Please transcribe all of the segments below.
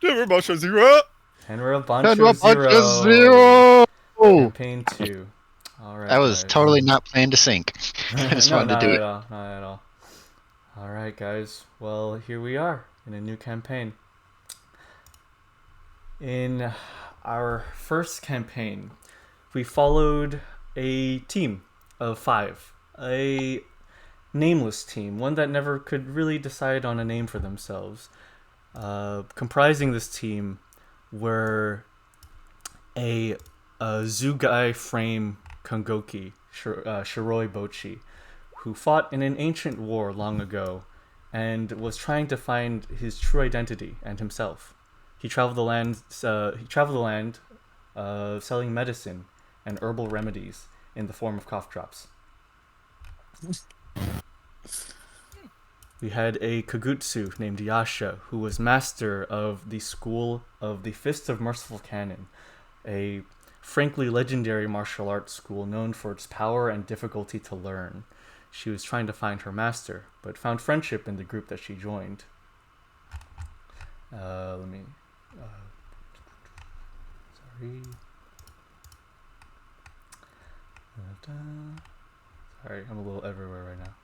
Tenra Bansho Zero. Tenra Tenra Bansho Bansho Zero. Zero! Campaign 2. I Alright, was guys. totally not planned to sync. I just No, wanted to not do at it. all. Not at all. Alright, guys. Well, here we are in a new campaign. In our first campaign, we followed a team of 5. A nameless team, one that never could really decide on a name for themselves. Comprising this team were a Zugai frame Kongoki, Shiroi Bochi, who fought in an ancient war long ago and was trying to find his true identity and himself. He traveled the land, selling medicine and herbal remedies in the form of cough drops. We had a Kagutsu named Yasha, who was master of the school of the Fist of Merciful Cannon, a frankly legendary martial arts school known for its power and difficulty to learn. She was trying to find her master, but found friendship in the group that she joined. Sorry. Sorry, I'm a little everywhere right now.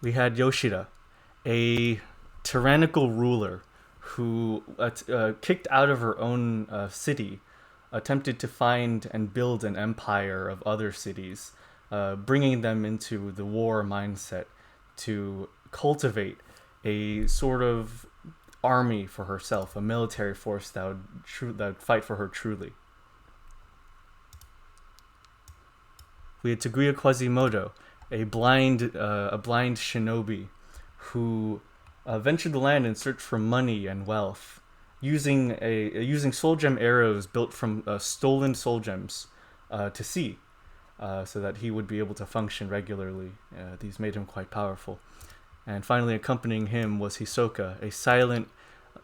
We had Yoshida, a tyrannical ruler who, kicked out of her own city, attempted to find and build an empire of other cities, bringing them into the war mindset to cultivate a sort of army for herself, a military force that would fight for her truly. We had Taguya Quasimodo, a blind shinobi who ventured the land in search for money and wealth, using soul gem arrows built from stolen soul gems to see, so that he would be able to function regularly. These made him quite powerful. And finally, accompanying him was Hisoka, a silent,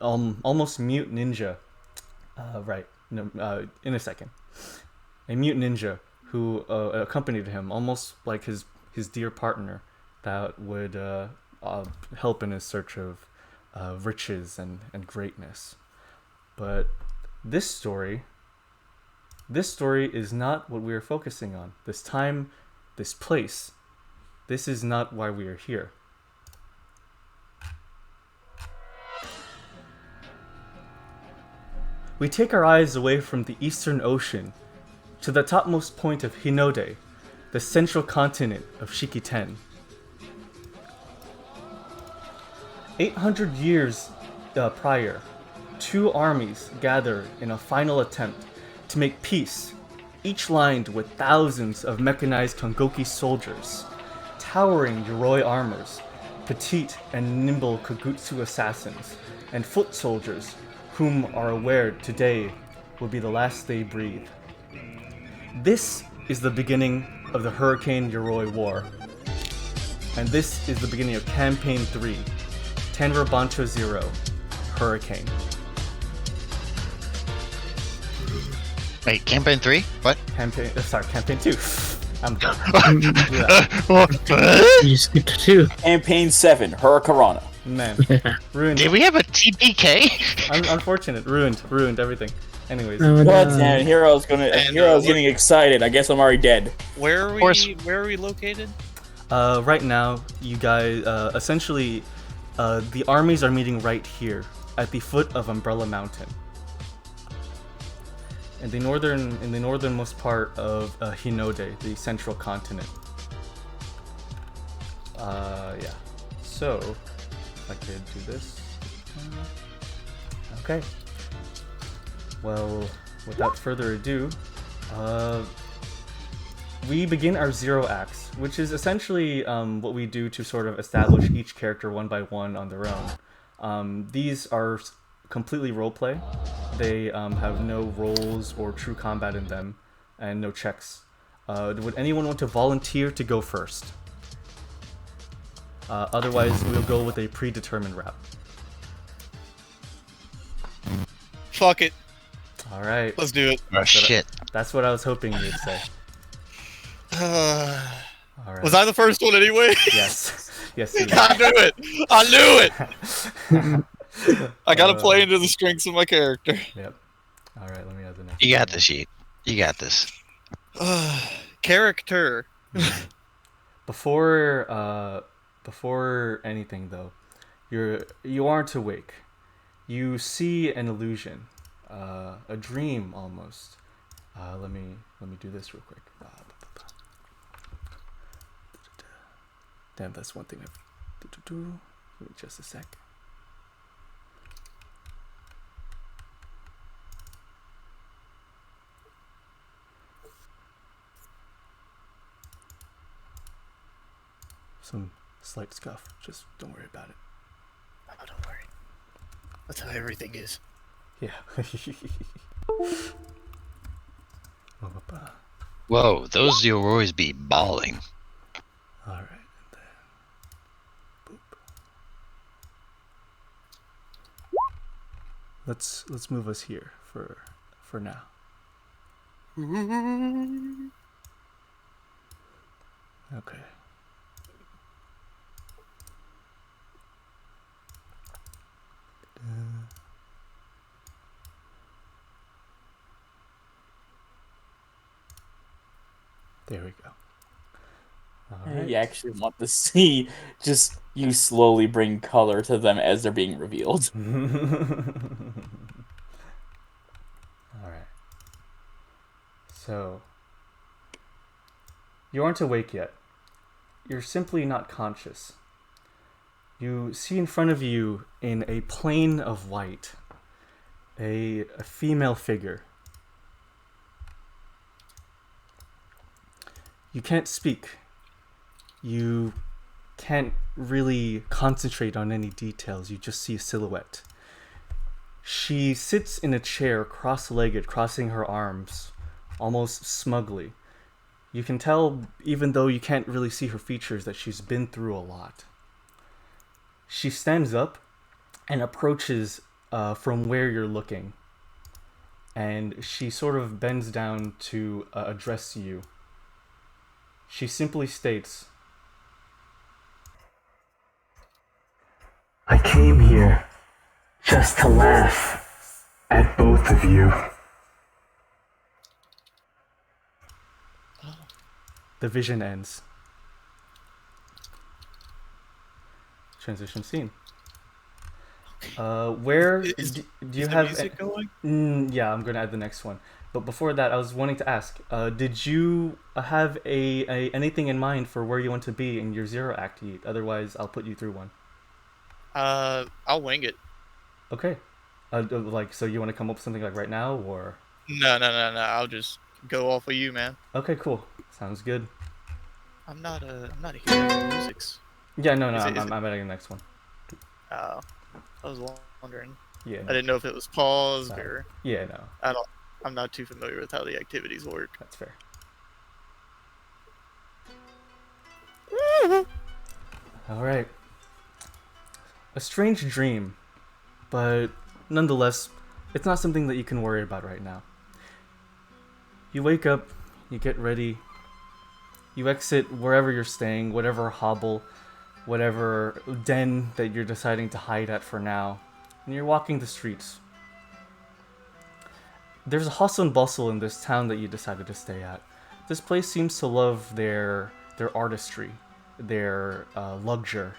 almost mute ninja. In a second. A mute ninja who accompanied him, almost like his dear partner, that would help in his search of riches and greatness. But this story is not what we are focusing on. This time, this place, this is not why we are here. We take our eyes away from the Eastern Ocean to the topmost point of Hinode, the central continent of Shikiten. 800 years prior, 2 armies gather in a final attempt to make peace, each lined with thousands of mechanized Kongoki soldiers, towering Yoroi armors, petite and nimble Kagutsu assassins, and foot soldiers whom are aware today will be the last they breathe. This is the beginning of the Hurricane Yoroi War. And this is the beginning of Campaign 3, Tenra Bansho Zero, Hurricane. Wait, campaign 3? What? Campaign 2. I'm done. You skipped 2. Campaign 7, Hurricanrana. Man, ruined. Did we have a TPK? Unfortunate. Ruined everything. Anyways. Oh, God no. damn, Hero's getting excited. I guess I'm already dead. Where are we located? Right now, you guys, essentially, the armies are meeting right here, at the foot of Umbrella Mountain. In the northernmost part of Hinode, the central continent. Yeah. So, if I could do this. Okay. Well, without further ado, we begin our zero acts, which is essentially what we do to sort of establish each character one by one on their own. These are completely roleplay. They have no roles or true combat in them, and no checks. Would anyone want to volunteer to go first? Otherwise, we'll go with a predetermined route. Fuck it. All right. Let's do it. Oh, shit. That's what I was hoping you'd say. All right. Was I the first one anyway? Yes. Yes, you I knew it. I knew it. I gotta play into the strengths of my character. Yep. All right, let me add the next. You got one. this, Yeet. You got this. Character. Before anything though, you aren't awake. You see an illusion, a dream almost. Let me do this real quick. Damn, that's one thing. Give me just a sec. Some slight scuff. Just don't worry about it. Oh, don't worry. That's how everything is. Yeah. Whoa, those you'll always be bawling. All right. And then, boop. Let's move us here for now. Okay. There we go. All right. You actually want to see just you slowly bring color to them as they're being revealed. All right. So, you aren't awake yet. You're simply not conscious. You see in front of you, in a plane of white, a female figure. You can't speak. You can't really concentrate on any details. You just see a silhouette. She sits in a chair, cross-legged, crossing her arms, almost smugly. You can tell, even though you can't really see her features, that she's been through a lot. She stands up and approaches from where you're looking. And she sort of bends down to address you. She simply states, I came here just to laugh at both of you. the vision ends. Transition scene. Where do you have music going? Yeah, I'm gonna add the next one. But before that, I was wanting to ask: did you have a anything in mind for where you want to be in your Zero Act, Yeet? Otherwise, I'll put you through one. I'll wing it. Okay. Like, so you want to come up with something like right now, or? No. I'll just go off of you, man. Okay, cool. Sounds good. I'm not a hero of musics. Yeah, no, Is I'm it- adding the next one. Oh, I was wondering. Yeah. I didn't know if it was paused or Yeah, no, I'm not too familiar with how the activities work. that's fair. All right. A strange dream, but nonetheless, it's not something that you can worry about right now. You wake up, you get ready, you exit wherever you're staying, whatever hovel, whatever den that you're deciding to hide at for now, and you're walking the streets. There's a hustle and bustle in this town that you decided to stay at. This place seems to love their artistry, their luxury.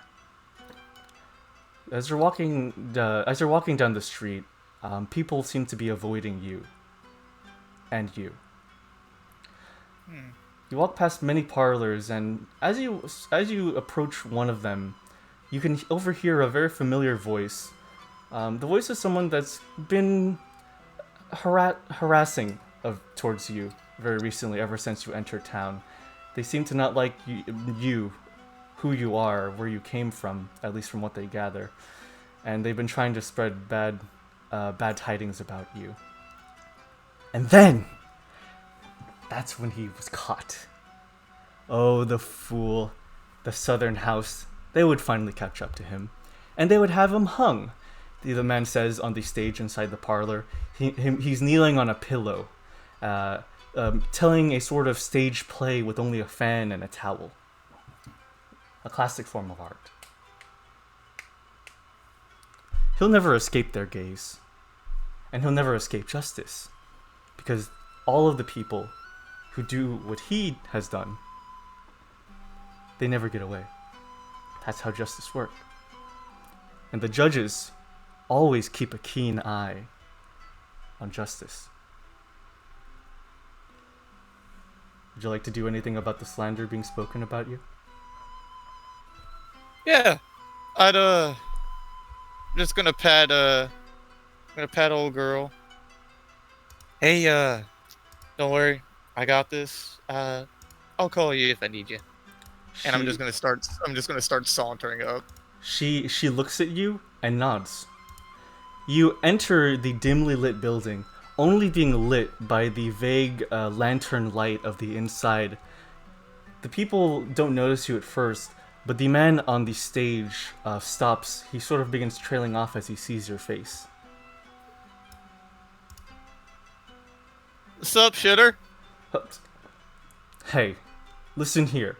As you're walking down the street, people seem to be avoiding you. And you. You walk past many parlors, and as you approach one of them, you can overhear a very familiar voice. The voice of someone that's been harassing towards you very recently, ever since you entered town. They seem to not like you, who you are, where you came from, at least from what they gather. And they've been trying to spread bad tidings about you. And then, that's when he was caught. Oh, the fool. The Southern House. They would finally catch up to him. And they would have him hung. The man says on the stage inside the parlor. He's kneeling on a pillow, telling a sort of stage play with only a fan and a towel. a classic form of art. He'll never escape their gaze, and he'll never escape justice, because all of the people who do what he has done, they never get away. That's how justice works. And the judges always keep a keen eye on justice. Would you like to do anything about the slander being spoken about you? Yeah, I'd just gonna pat old girl. Hey, don't worry, I got this. I'll call you if I need you. And I'm just gonna start sauntering up. She looks at you and nods. You enter the dimly lit building, only being lit by the vague lantern light of the inside. The people don't notice you at first, but the man on the stage stops. He sort of begins trailing off as he sees your face. What's up, shitter? Hey, listen here.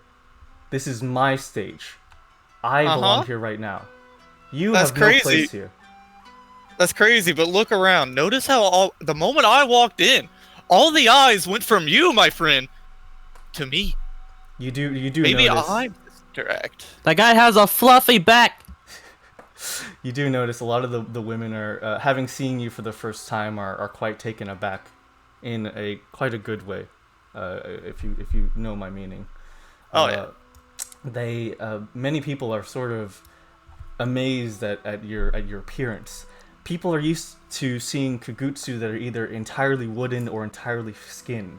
This is my stage. I belong here right now. You That's have no crazy. place here. That's crazy, but look around. Notice how the moment I walked in, all the eyes went from you, my friend, to me. You do Maybe notice. I'm distract. That guy has a fluffy back. You do notice a lot of the women are, having seen you for the first time, are quite taken aback, in quite a good way, if you know my meaning. Oh yeah. They many people are sort of amazed at your appearance. People are used to seeing kagutsu that are either entirely wooden or entirely skin.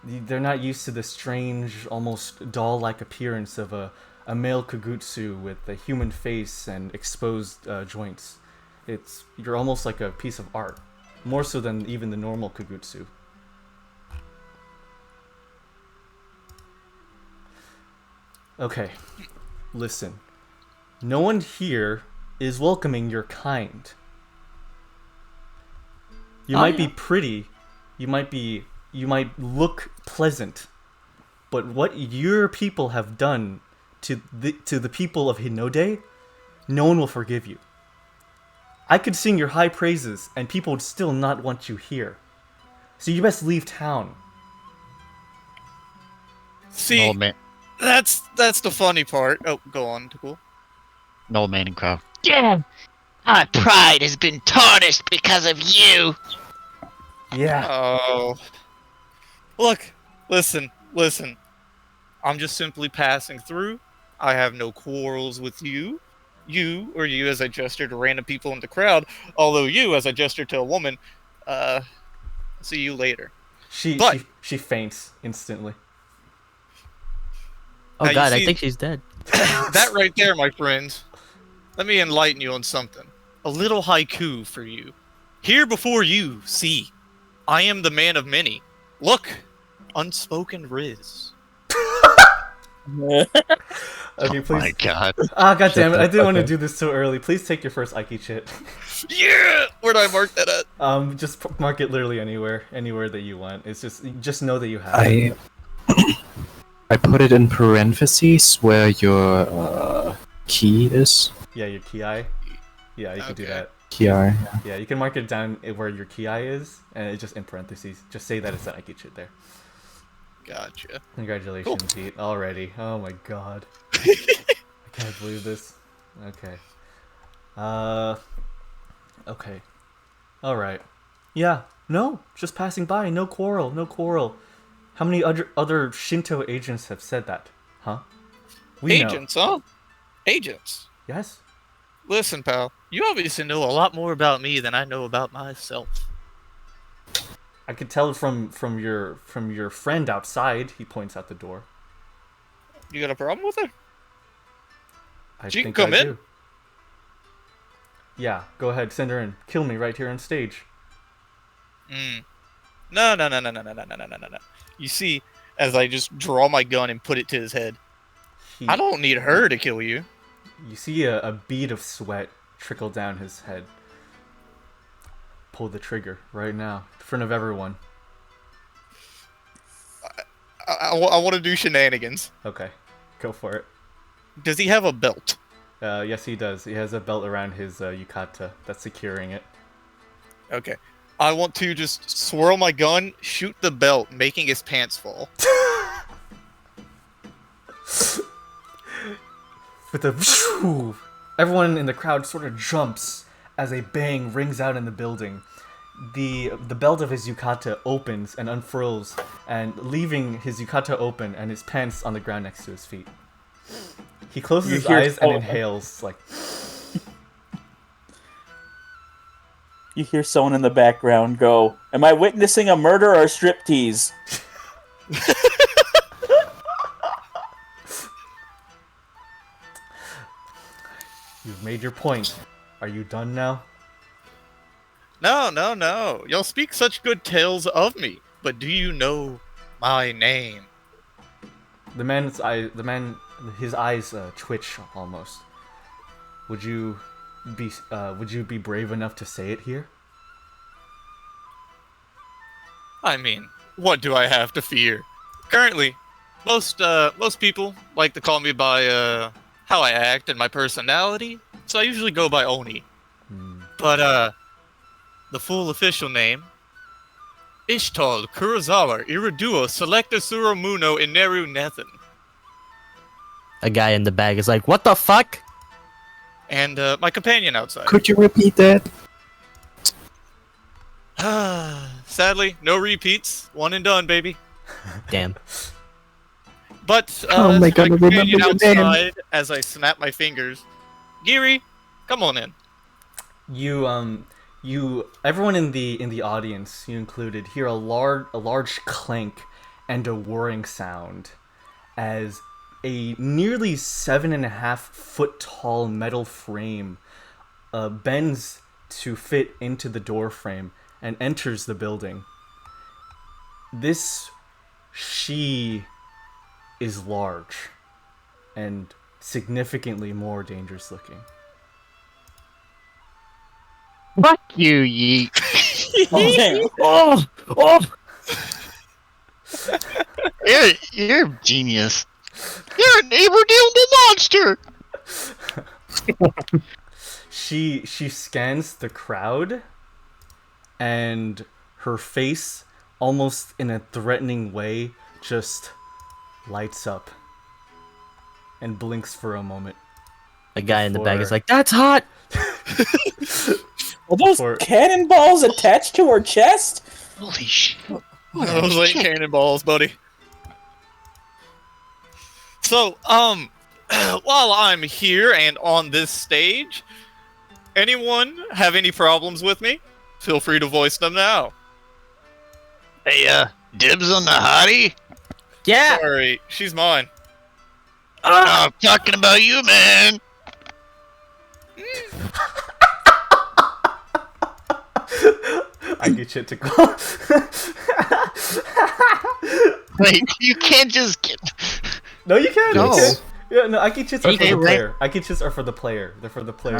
They're not used to the strange, almost doll-like appearance of a male kagutsu with a human face and exposed joints. You're almost like a piece of art, more so than even the normal kagutsu. Okay, listen. No one here is welcoming your kind. You might be pretty, you might look pleasant, but what your people have done to the people of Hinode, no one will forgive you. I could sing your high praises and people would still not want you here. So you best leave town. See, No man, that's the funny part. Oh, go on, cool. no man in crowd. Yeah, my pride has been tarnished because of you. Yeah. Oh. Look, listen. I'm just simply passing through. I have no quarrels with you. You, as I gestured to random people in the crowd, although you, as I gestured to a woman, see you later. She faints instantly. Oh Now, you god, I see- think she's dead. That right there, my friends. Let me enlighten you on something. A little haiku for you. Here before you, see. I am the man of many. Look, unspoken riz. Okay, please. Oh my god. Ah, god damn it! I didn't want to Okay. do this so early. Please take your first Aiki chit. Yeah! Where'd I mark that at? Just mark it literally anywhere that you want. It's just know that you have it. I put it in parentheses where your key is. Yeah, your ki. Yeah, you can do Okay. that. Key. Yeah. Yeah, you can mark it down where your ki is, and it's just in parentheses. Just say that it's an Aiki chit there. Gotcha. Congratulations, Heat. Already. Oh my god. I can't believe this. Okay. Okay. Alright. Yeah. No. Just passing by. No quarrel. No quarrel. How many other Shinto agents have said that? Huh? We know. Agents, huh? Agents. Yes. Listen, pal. You obviously know a lot more about me than I know about myself. I could tell from your friend outside. He points out the door. You got a problem with her? I She can come in. do. Yeah, go ahead, send her in. Kill me right here on stage. No. You see, as I just draw my gun and put it to his head, I don't need her to kill you. You see a bead of sweat trickle down his head. Pull the trigger right now, in front of everyone. I want to do shenanigans. Okay, go for it. Does he have a belt? Yes, he does. He has a belt around his yukata that's securing it. Okay. I want to just swirl my gun, shoot the belt, making his pants fall. With a everyone in the crowd sort of jumps as a bang rings out in the building. The belt of his yukata opens and unfurls, and leaving his yukata open and his pants on the ground next to his feet. He closes his eyes and inhales like. You hear someone in the background go, "Am I witnessing a murder or a striptease?" You've made your point. Are you done now? No, no, no. Y'all speak such good tales of me, but do you know my name? His eyes twitch almost. Would you be brave enough to say it here? I mean, what do I have to fear? Currently, most people like to call me by how I act and my personality, so I usually go by Onii. But the full official name: Ishtal, Kurozawa, Iriduo, Selecta, Suro, Muno, Eneru, Nethen. A guy in the bag is like, what the fuck? And my companion outside. Could you repeat that? Sadly, no repeats. One and done, baby. Damn. But How am I my gonna companion remember your name? outside, as I snap my fingers, Giri, come on in. Everyone in the audience, you included, hear a large clank and a whirring sound as a nearly 7.5-foot tall metal frame bends to fit into the door frame and enters the building. She is large and significantly more dangerous looking. Fuck you, Yeet. Oh, damn. Oh! Oh! You're a genius. You're an Iriduo monster! She scans the crowd, and her face, almost in a threatening way, just lights up and blinks for a moment. A guy in the bag is like, that's hot! Are those cannonballs attached to her chest? Holy shit. Those ain't cannonballs, buddy. So, while I'm here and on this stage, anyone have any problems with me? Feel free to voice them now. Hey, dibs on the hottie? Yeah! Sorry, she's mine. I'm talking about you, man. I get shit to go. Wait, you can't just get... No, you can. No. You can. Yeah, no, Aki chits are for Okay, the right. player. Aki chits are for the player. They're for the player.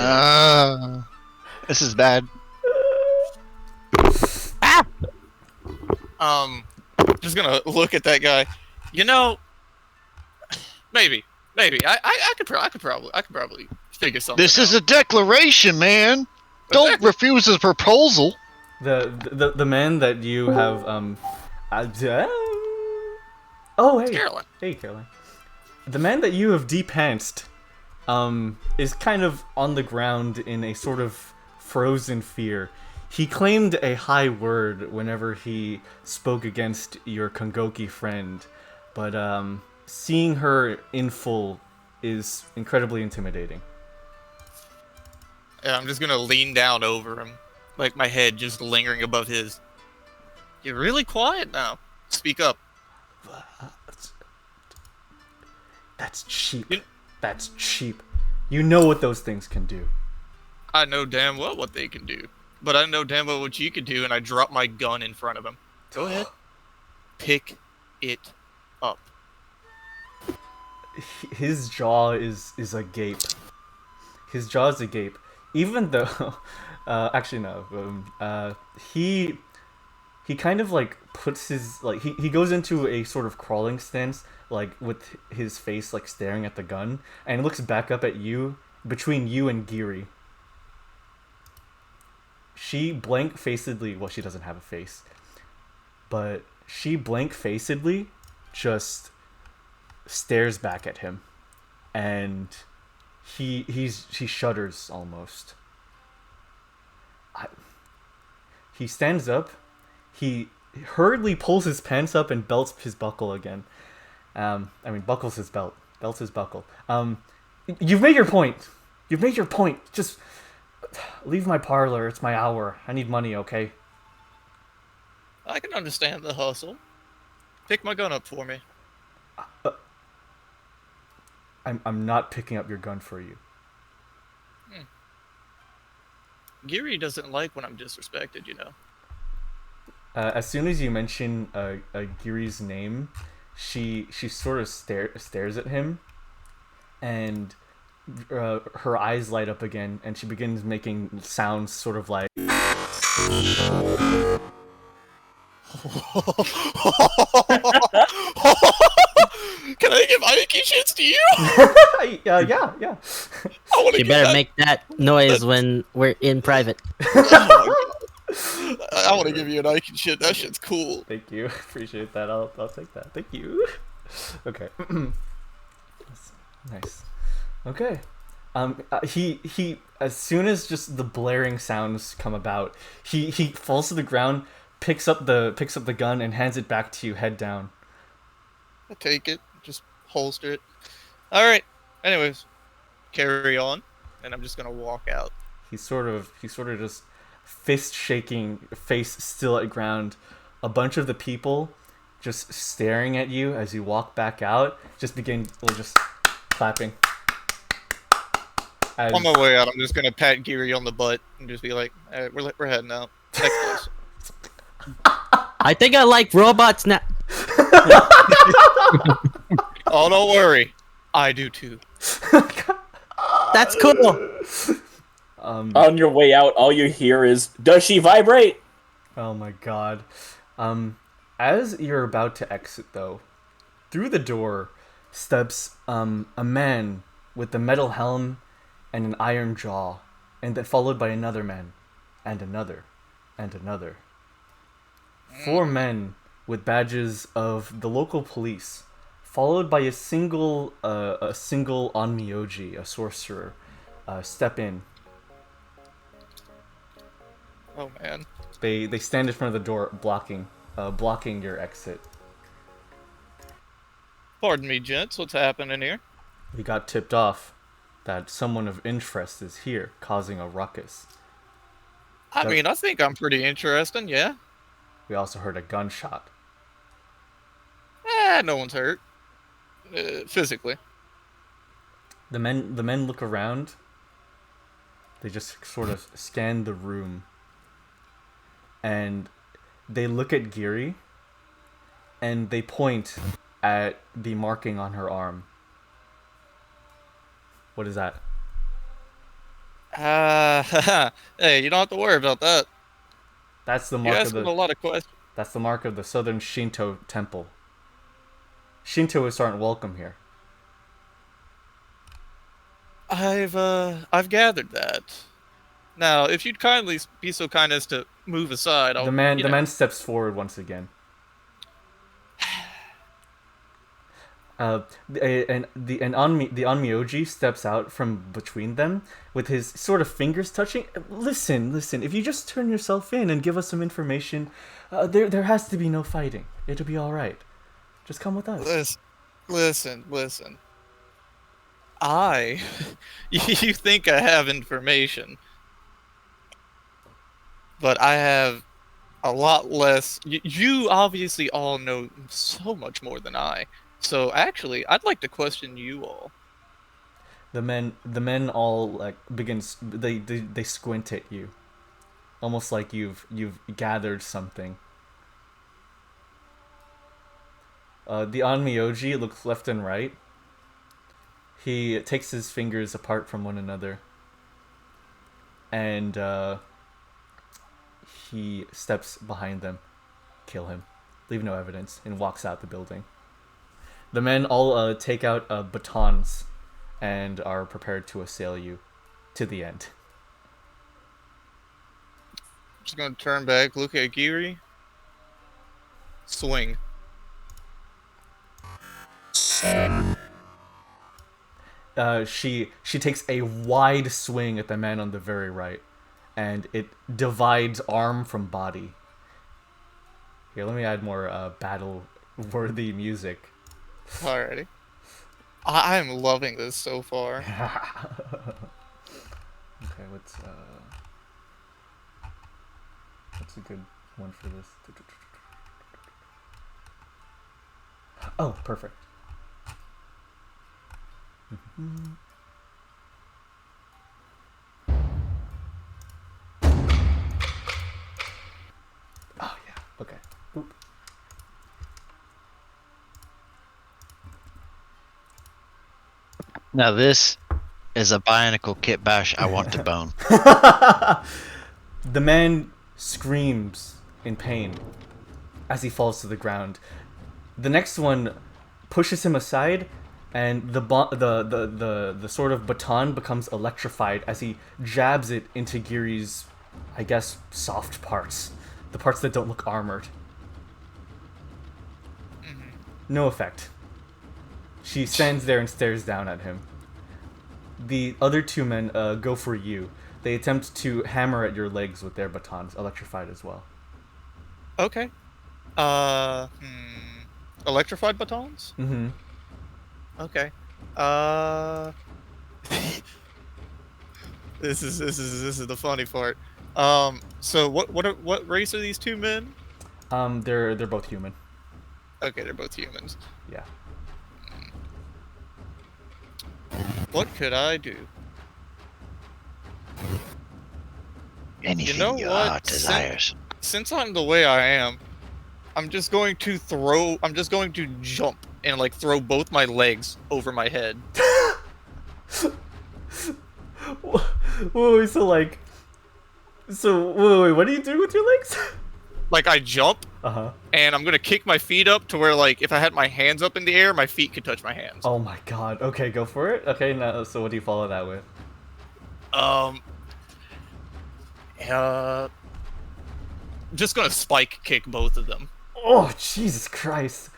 This is bad. Just gonna look at that guy. You know, maybe. I could probably figure something. This is out. a declaration, man. Don't refuse a proposal. The man that you have oh hey Caroline. Hey Caroline. The man that you have depantsed is kind of on the ground in a sort of frozen fear. He claimed a high word whenever he spoke against your Kongoki friend, but seeing her in full is incredibly intimidating. Yeah, I'm just gonna lean down over him, like my head just lingering above his. You're really quiet now. Speak up. That's cheap. You- That's cheap. You know what those things can do. I know damn well what they can do, but I know damn well what you could do, and I drop my gun in front of him. Go ahead. Pick it up. His jaw is agape. His jaw is agape. Even though, actually no, he he kind of like puts his like he goes into a sort of crawling stance, like with his face like staring at the gun, and looks back up at you, between you and Giri. She blank-facedly, well, she doesn't have a face, but she blank-facedly just stares back at him, and he shudders almost. He stands up. He hurriedly pulls his pants up and belts his buckle again. Buckles his belt. Belts his buckle. You've made your point. You've made your point. Just leave my parlor. It's my hour. I need money, okay? I can understand the hustle. Pick my gun up for me. I'm not picking up your gun for you. Giri doesn't like when I'm disrespected, you know. As soon as you mention Giri's name, she sort of stares at him, and her eyes light up again, and she begins making sounds sort of like. Can I give Ike shits to you? Yeah. You better make that noise when we're in private. I want to give you an Ike shit. That shit's cool. Thank you. Appreciate that. I'll take that. Thank you. Okay. Nice. Okay. He as soon as just the blaring sounds come about, he falls to the ground, picks up the gun and hands it back to you, head down. I take it, just holster it. All right. Anyways, carry on, and I'm just gonna walk out. He sort of just fist shaking, face still at ground. A bunch of the people just staring at you as you walk back out just begin just clapping. On my way out, I'm just gonna pat Giri on the butt and just be like, "All right, we're heading out. Next place." I think I like robots now. Oh, don't worry, I do too. That's cool. On your way out, all you hear is, "Does she vibrate?" Oh my god. As you're about to exit, though, through the door steps a man with a metal helm and an iron jaw, and then followed by another man, and another, and another. 4 men with badges of the local police, followed by a single onmyoji, a sorcerer, step in. Oh man. They stand in front of the door, blocking your exit. Pardon me, gents. What's happening here? We got tipped off that someone of interest is here, causing a ruckus. I mean, I think I'm pretty interesting, yeah. We also heard a gunshot. No one's hurt. Physically. The men look around. They just sort of scan the room. And they look at Giri. And they point at the marking on her arm. What is that? Hey, you don't have to worry about that. That's the You're mark of asking the. a lot of questions. That's the mark of the Southern Shinto temple. Shintoists aren't welcome here. I've gathered that. Now, if you'd kindly be so kind as to move aside, I'll. The man steps forward once again. The Onmyoji steps out from between them with his sort of fingers touching. Listen. If you just turn yourself in and give us some information, there has to be no fighting. It'll be all right. Just come with us. Listen. You think I have information, but I have a lot less. You obviously all know so much more than I. So actually, I'd like to question you all. The men all like begins. They squint at you, almost like you've gathered something. The Onmyoji looks left and right. He takes his fingers apart from one another, and he steps behind them. kill him. Leave no evidence, and walks out the building. The men all take out batons and are prepared to assail you to the end. Just gonna turn back, look at Giri. Swing. She takes a wide swing at the man on the very right, and it divides arm from body. Here, let me add more battle-worthy music. Alrighty. I'm loving this so far. Okay, what's a good one for this? Oh, perfect. Oh yeah. Okay. Oop. Now this is a Bionicle Kit Bash I want to bone. The man screams in pain as he falls to the ground. The next one pushes him aside, and the sort of baton becomes electrified as he jabs it into Giri's, I guess, soft parts. The parts that don't look armored. No effect. She stands there and stares down at him. The other two men go for you. They attempt to hammer at your legs with their batons, electrified as well. Okay. Electrified batons? Mm-hmm. Okay. This is the funny part. So what race are these two men? They're both human. Okay, they're both humans. Yeah. What could I do? Anything You know your what? heart desires. Since I'm the way I am, I'm just going to jump and like throw both my legs over my head. Wait, what do you do with your legs? Like I jump, Uh-huh. and I'm gonna kick my feet up to where like if I had my hands up in the air, my feet could touch my hands. Oh my god. Okay, go for it. Okay, now, so what do you follow that with? Just gonna spike kick both of them. Oh, Jesus Christ.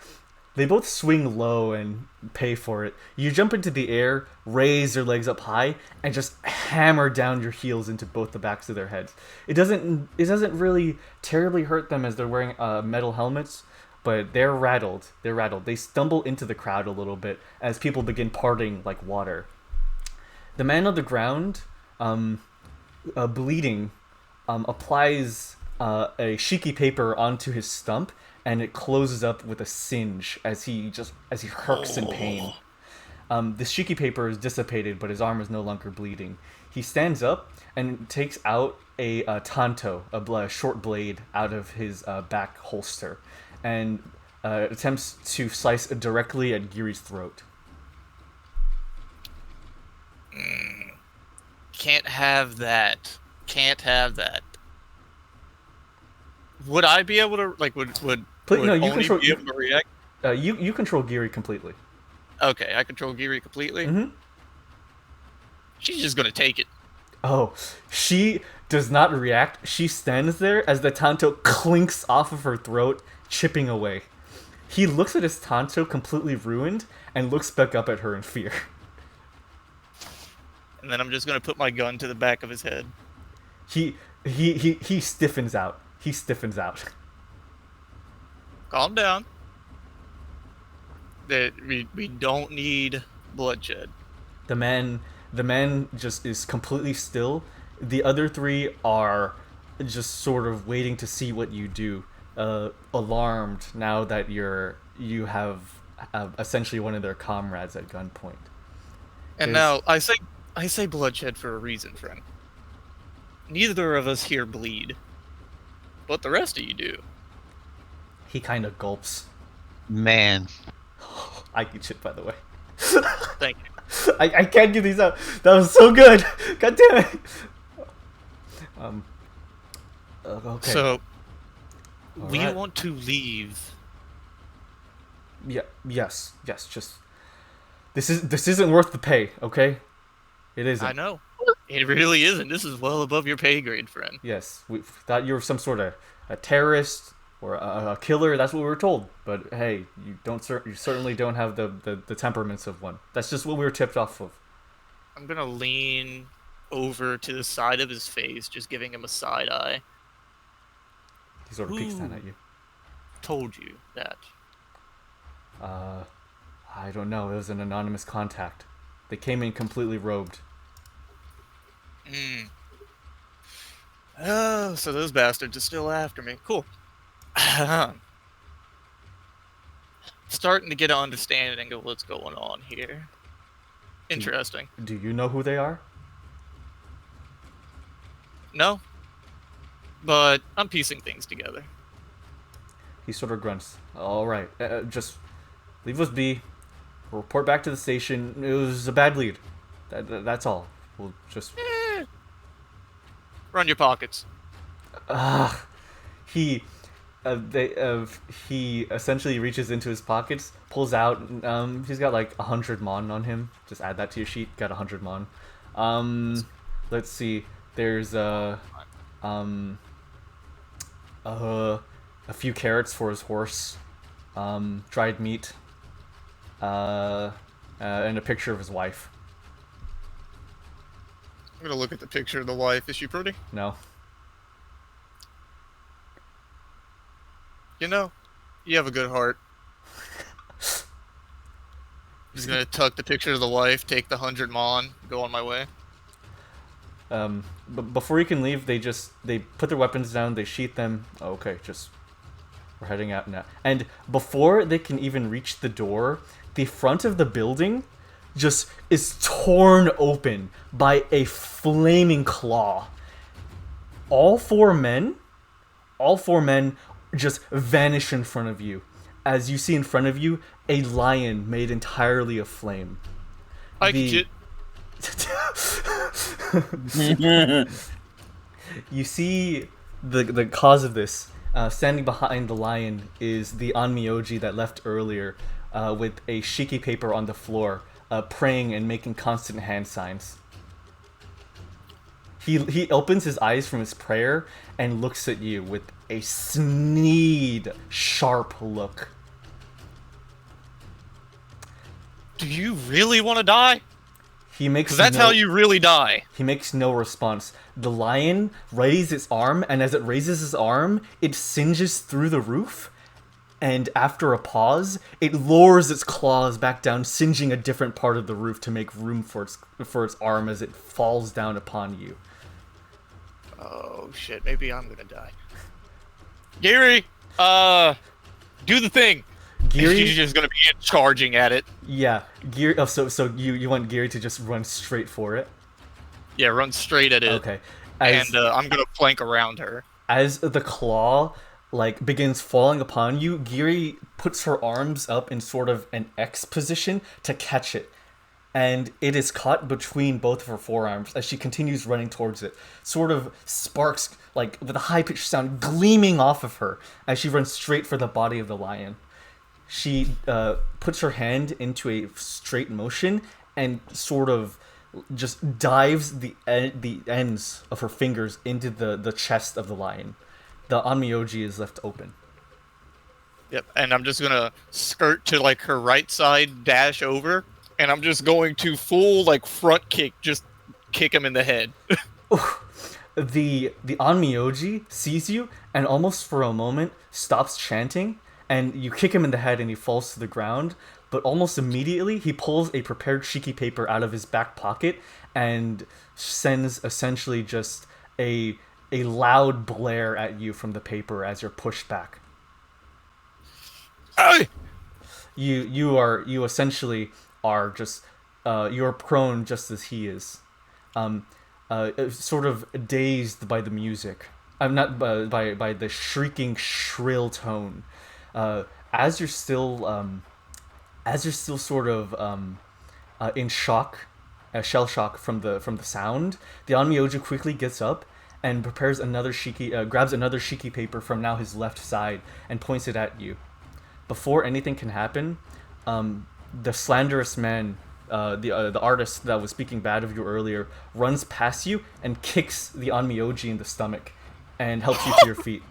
They both swing low and pay for it. You jump into the air, raise your legs up high, and just hammer down your heels into both the backs of their heads. It doesn't really terribly hurt them as they're wearing metal helmets, but they're rattled. They stumble into the crowd a little bit as people begin parting like water. The man on the ground, bleeding, applies a shiki paper onto his stump, and it closes up with a singe as he hurks in pain. The shiki paper is dissipated, but his arm is no longer bleeding. He stands up and takes out a tanto, a short blade, out of his back holster, and attempts to slice directly at Giri's throat. Can't have that. Can't have that. Would I be able to would No, you Onii control. be able to react? You control Giri completely. Okay, I control Giri completely. Mm-hmm. She's just gonna take it. Oh, she does not react. She stands there as the tanto clinks off of her throat, chipping away. He looks at his tanto completely ruined and looks back up at her in fear. And then I'm just gonna put my gun to the back of his head. He stiffens out. He stiffens out. Calm down. That we don't need bloodshed. The man just is completely still. The other three are just sort of waiting to see what you do, alarmed now that you have essentially one of their comrades at gunpoint. And now I say bloodshed for a reason, friend. Neither of us here bleed, but the rest of you do. He kind of gulps. Man. I eat shit, by the way. Thank you. I can't get these out. That was so good. God damn it. Okay. So, We right. want to leave. Yeah, yes. Just this isn't worth the pay, okay? It isn't. I know. It really isn't. This is well above your pay grade, friend. Yes, we thought you were some sort of a terrorist or a killer. That's what we were told. But hey, you certainly don't have the temperaments of one. That's just what we were tipped off of. I'm gonna lean over to the side of his face, just giving him a side eye. He sort of peeks down at you. Told you that. I don't know. It was an anonymous contact. They came in completely robed. Oh, so those bastards are still after me. Cool. Starting to get an understanding of what's going on here. Interesting. Do you know who they are? No? But I'm piecing things together. He sort of grunts. All right, just leave us be. We'll report back to the station. It was a bad lead. That's all. We'll just. Run your pockets. He, he essentially reaches into his pockets, pulls out. He's got like 100 mon on him. Just add that to your sheet. Got 100 mon. Let's see. There's a few carrots for his horse, dried meat, and a picture of his wife. I'm gonna look at the picture of the wife. Is she pretty? No. You know, you have a good heart. Just gonna tuck the picture of the wife, take the 100 mon, go on my way. But before you can leave, they put their weapons down, they sheath them. Oh, okay, we're heading out now. And before they can even reach the door, the front of the building just is torn open by a flaming claw. All four men just vanish in front of you. As you see in front of you, a lion made entirely of flame. You see the cause of this. Standing behind the lion is the Onmyoji that left earlier, with a shiki paper on the floor, praying and making constant hand signs. He opens his eyes from his prayer and looks at you with a sneed, sharp look. Do you really want to die? He makes Because that's how you really die. He makes no response. The lion raises its arm, and as it raises its arm, it singes through the roof. And after a pause, it lowers its claws back down, singeing a different part of the roof to make room for its arm as it falls down upon you. Oh shit, maybe I'm gonna die. Giri, do the thing. Giri, just gonna be charging at it. yeah, Giri. Oh, so you want Giri to just run straight for it? Yeah, run straight at it. Okay. And I'm gonna flank around her. As the claw begins falling upon you, Giri puts her arms up in sort of an X position to catch it. And it is caught between both of her forearms as she continues running towards it. Sort of sparks, with a high-pitched sound, gleaming off of her as she runs straight for the body of the lion. She puts her hand into a straight motion and sort of just dives the ends of her fingers into the chest of the lion. The Onmyoji is left open. Yep, and I'm just gonna skirt to her right side, dash over, and I'm just going to full front kick, just kick him in the head. The Onmyoji sees you and almost for a moment stops chanting, and you kick him in the head and he falls to the ground, but almost immediately he pulls a prepared shiki paper out of his back pocket and sends essentially just a loud blare at you from the paper as you're pushed back. Hey! You essentially are just you're prone just as he is, sort of dazed by the music. I'm not by the shrieking shrill tone. As you're still sort of in shock, shell shock from the sound, the Onmyoji quickly gets up and prepares another grabs another shiki paper from now his left side and points it at you. Before anything can happen, the slanderous man, the artist that was speaking bad of you earlier, runs past you and kicks the Onmyoji in the stomach, and helps you to your feet.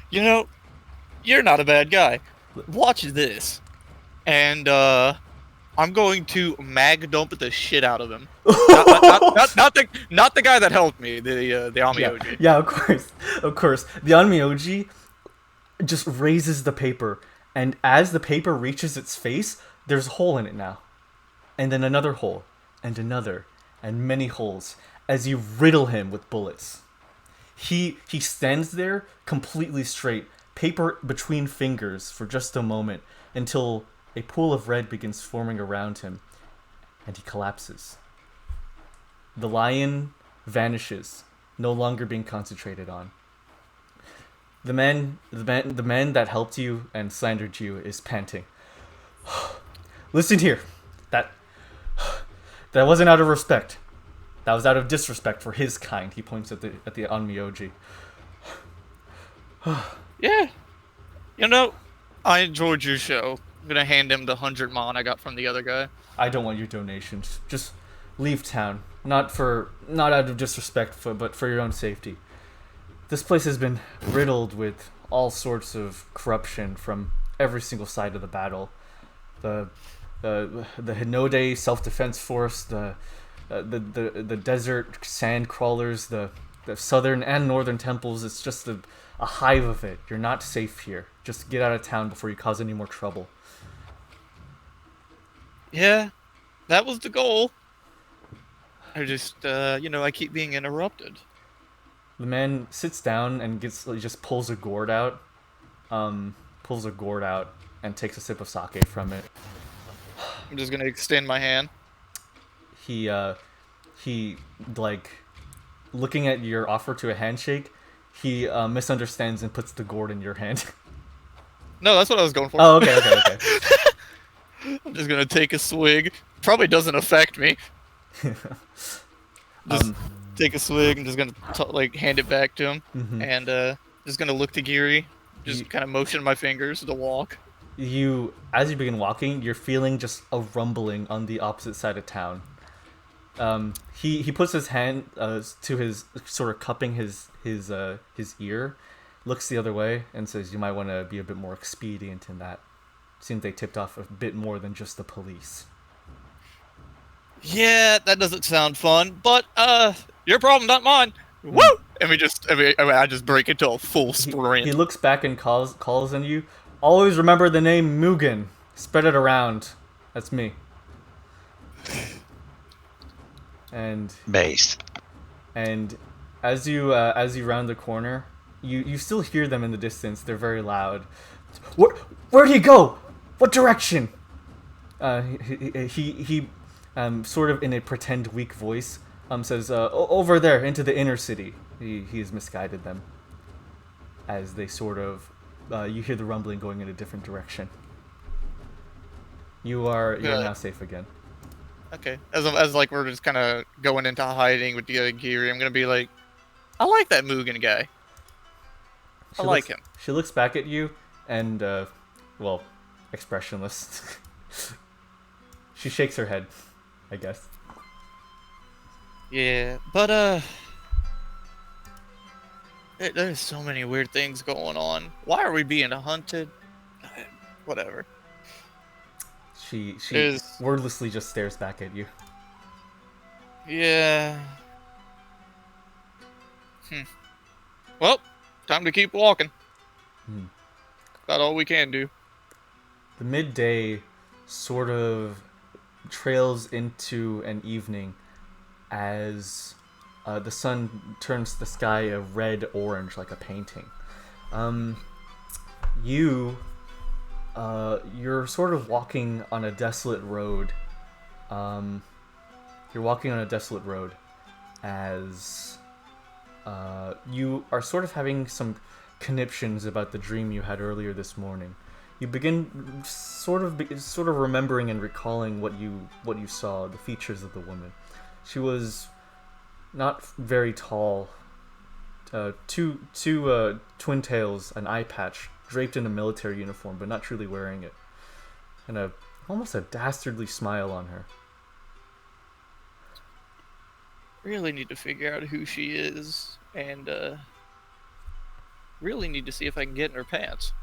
You know, you're not a bad guy. Watch this. And, I'm going to mag dump the shit out of him. Not the guy that helped me, the Onmyoji. Yeah, of course. The Onmyoji just raises the paper, and as the paper reaches its face, there's a hole in it now. And then another hole, and another, and many holes, as you riddle him with bullets. He stands there completely straight, paper between fingers for just a moment, until a pool of red begins forming around him, and he collapses. The lion vanishes, no longer being concentrated on. The man that helped you and slandered you is panting. Listen here, that wasn't out of respect. That was out of disrespect for his kind. He points at the Onmyoji. Yeah. You know, I enjoyed your show. I'm gonna hand him the 100 mon I got from the other guy. I don't want your donations. Just leave town. Not out of disrespect, but for your own safety. This place has been riddled with all sorts of corruption from every single side of the battle. The Hinode self-defense force, the desert sand crawlers, the southern and northern temples. It's just a hive of it. You're not safe here. Just get out of town before you cause any more trouble. Yeah, that was the goal. I just, I keep being interrupted. The man sits down and just pulls a gourd out, and takes a sip of sake from it. I'm just gonna extend my hand. He like, looking at your offer to a handshake, he misunderstands and puts the gourd in your hand. No, that's what I was going for. Oh, okay. I'm just gonna take a swig. Probably doesn't affect me. Just take a swig and just gonna hand it back to him, and just gonna look to Giri, just kind of motion my fingers to walk. As you begin walking, you're feeling just a rumbling on the opposite side of town. He puts his hand to his, sort of cupping his ear, looks the other way, and says, "You might want to be a bit more expedient in that. Seems they tipped off a bit more than just the police." Yeah, that doesn't sound fun, but your problem, not mine. Woo! And I just break into a full sprint. He looks back and calls on you. "Always remember the name Mugen. Spread it around. That's me." And Base. And as you round the corner, you still hear them in the distance. They're very loud. Where'd he go? What direction? He sort of in a pretend weak voice says, "Over there, into the inner city." He has misguided them. As they sort of, you hear the rumbling going in a different direction. You're now safe again. Okay, as we're just kind of going into hiding with the other Giri, I'm gonna be like, I like that Mugen guy. I like him. She looks back at you and, expressionless. She shakes her head, I guess. Yeah, but there's so many weird things going on. Why are we being hunted? Whatever. She wordlessly just stares back at you. Yeah. Well, time to keep walking. About all we can do. The midday sort of trails into an evening as the sun turns the sky a red-orange like a painting. You're sort of walking on a desolate road. You're walking on a desolate road as you are sort of having some conniptions about the dream you had earlier this morning. You begin sort of remembering and recalling what you saw, the features of the woman. She was not very tall. Two twin tails, an eye patch, draped in a military uniform, but not truly wearing it, and almost a dastardly smile on her. Really need to figure out who she is, and really need to see if I can get in her pants.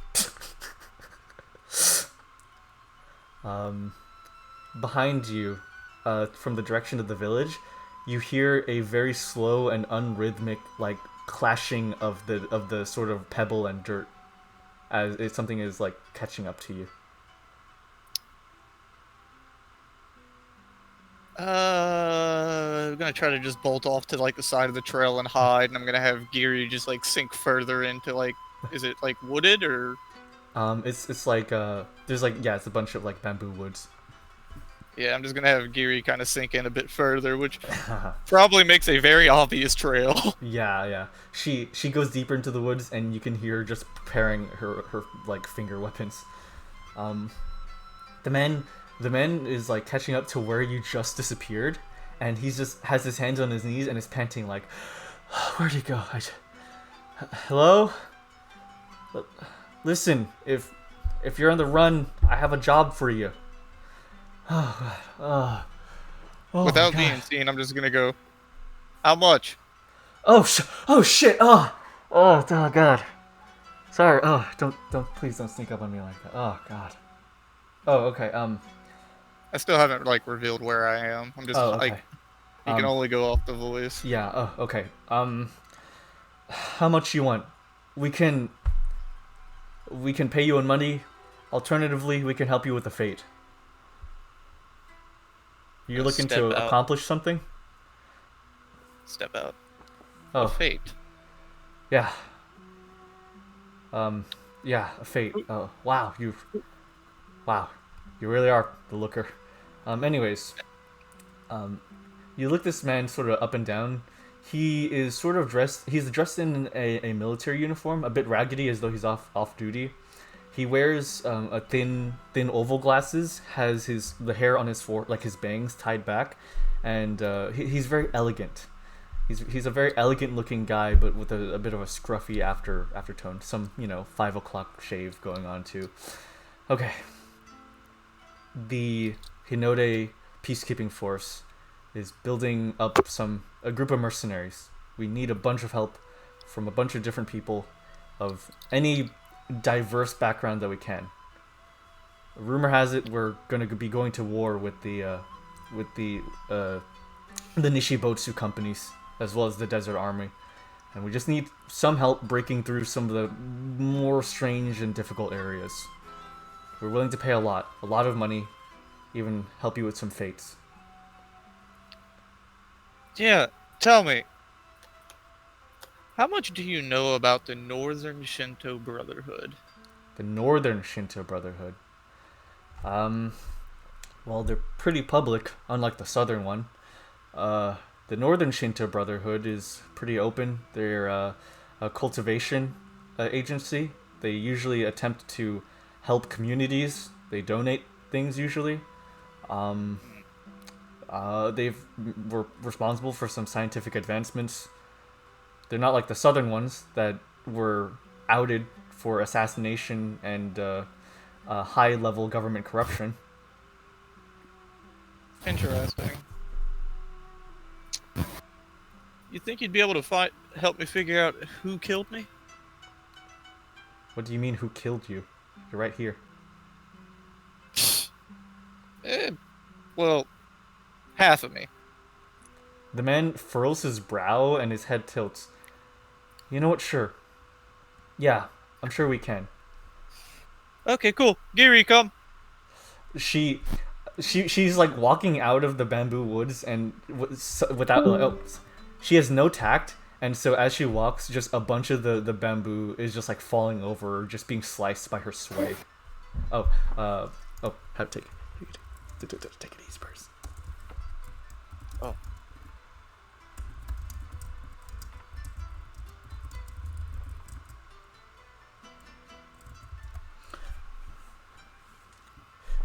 Behind you, from the direction of the village, you hear a very slow and unrhythmic, like, clashing of the sort of pebble and dirt, as if something is like catching up to you. I'm gonna try to just bolt off to like the side of the trail and hide, and I'm gonna have Giri just like sink further into like, is it like wooded or? It's like there's like, yeah, it's a bunch of like bamboo woods. Yeah, I'm just gonna have Giri kind of sink in a bit further, which probably makes a very obvious trail. Yeah. She goes deeper into the woods, and you can hear her just preparing her like finger weapons. The man is like catching up to where you just disappeared, and he's just has his hands on his knees and is panting like, "Where'd he go? Hello? Listen, if you're on the run, I have a job for you." Oh Without being seen, I'm just gonna go, how much? Oh shit! Oh god. Sorry. Oh, please don't sneak up on me like that. Oh god. Oh, okay. I still haven't like revealed where I am. I'm just okay. like, you can only go off the voice. Yeah. Oh, okay. How much you want? We can pay you in money. Alternatively, we can help you with the fate. You're looking to accomplish something? Step out. Oh, A fate. yeah. Yeah, a fate. Oh, wow, you really are the looker. Anyways, you look this man sort of up and down. He is sort of dressed. He's dressed in a military uniform, a bit raggedy, as though he's off duty. He wears a thin oval glasses. Has the hair on his like his bangs tied back, and he's very elegant. He's a very elegant looking guy, but with a bit of a scruffy aftertone. Some 5 o'clock shave going on too. Okay. The Hinode peacekeeping force is building up a group of mercenaries. We need a bunch of help from a bunch of different people of any diverse background that we can. Rumor has it we're going to be going to war with the Nishibotsu companies, as well as the Desert Army, and we just need some help breaking through some of the more strange and difficult areas. We're willing to pay a lot of money, even help you with some fates. Yeah, tell me, how much do you know about the Northern Shinto Brotherhood? The Northern Shinto Brotherhood. Well, they're pretty public, unlike the Southern one. The Northern Shinto Brotherhood is pretty open. They're a cultivation agency. They usually attempt to help communities. They donate things usually. Were responsible for some scientific advancements. They're not like the Southern ones that were outed for assassination and high-level government corruption. Interesting. You think you'd be able to help me figure out who killed me? What do you mean, who killed you? You're right here. Well, half of me. The man furrows his brow and his head tilts. You know what? Sure. Yeah, I'm sure we can. Okay, cool. Giri, come. She's like walking out of the bamboo woods and without she has no tact, and so as she walks, just a bunch of the bamboo is just like falling over, just being sliced by her sway. Take it easy first. Oh.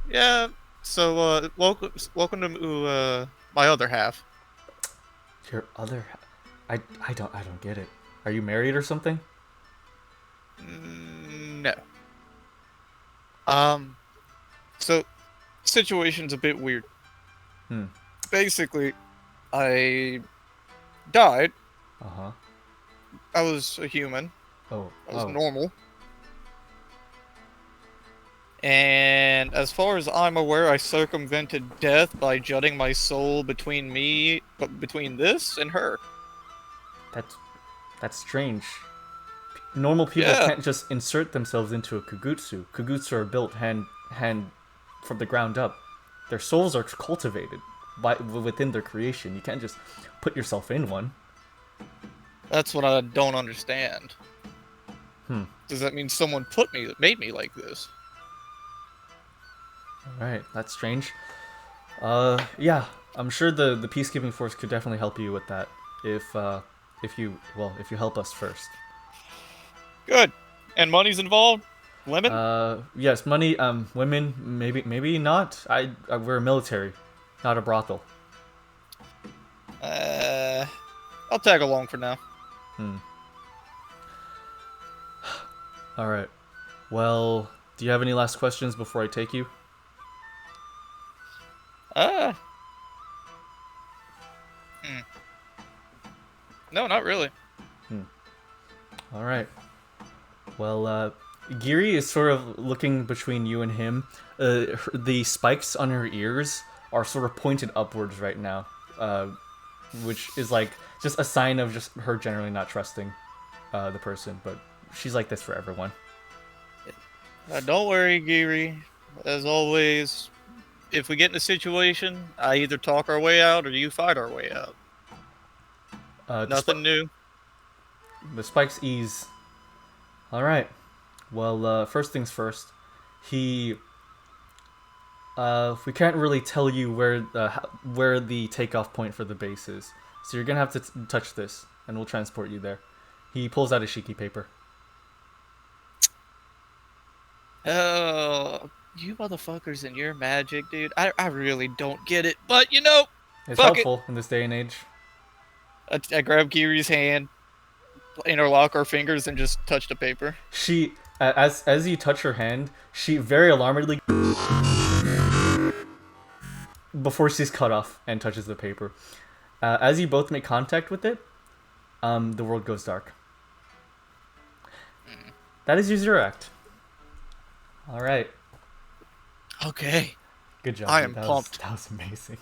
Yeah. So welcome to my other half. Your other... I don't get it. Are you married or something? No. So, situation's a bit weird. Basically, I died. Uh-huh. I was a human. Oh. I was normal. And as far as I'm aware, I circumvented death by jutting my soul between this and her. That's strange. Normal people Yeah. can't just insert themselves into a kugutsu. Kugutsu are built hand from the ground up. Their souls are cultivated within their creation. You can't just put yourself in one. That's what I don't understand. Does that mean someone made me like this? Alright, that's strange. Yeah, I'm sure the peacekeeping force could definitely help you with that. If you help us first. Good. And money's involved? Lemon? Yes, money, women, maybe not. We're a military, not a brothel. I'll tag along for now. Alright. Well, do you have any last questions before I take you? No, not really. Alright. Well, Giri is sort of looking between you and him. The spikes on her ears are sort of pointed upwards right now, which is like just a sign of just her generally not trusting the person, but she's like this for everyone. Don't worry, Giri. As always, if we get in a situation, I either talk our way out or you fight our way out. Nothing new. The spikes ease. Alright. Well, first things first. We can't really tell you where the takeoff point for the base is. So you're gonna have to touch this, and we'll transport you there. He pulls out a shiki paper. Oh, you motherfuckers and your magic, dude. I really don't get it. But, you know, It's fuck helpful in this day and age. I grab Giri's hand, interlock our fingers, and just touch the paper. She, as you touch her hand, she very alarmedly, before she's cut off and touches the paper. As you both make contact with it, the world goes dark. That is your zero act. All right. Okay. Good job. I am dude. pumped. That was amazing.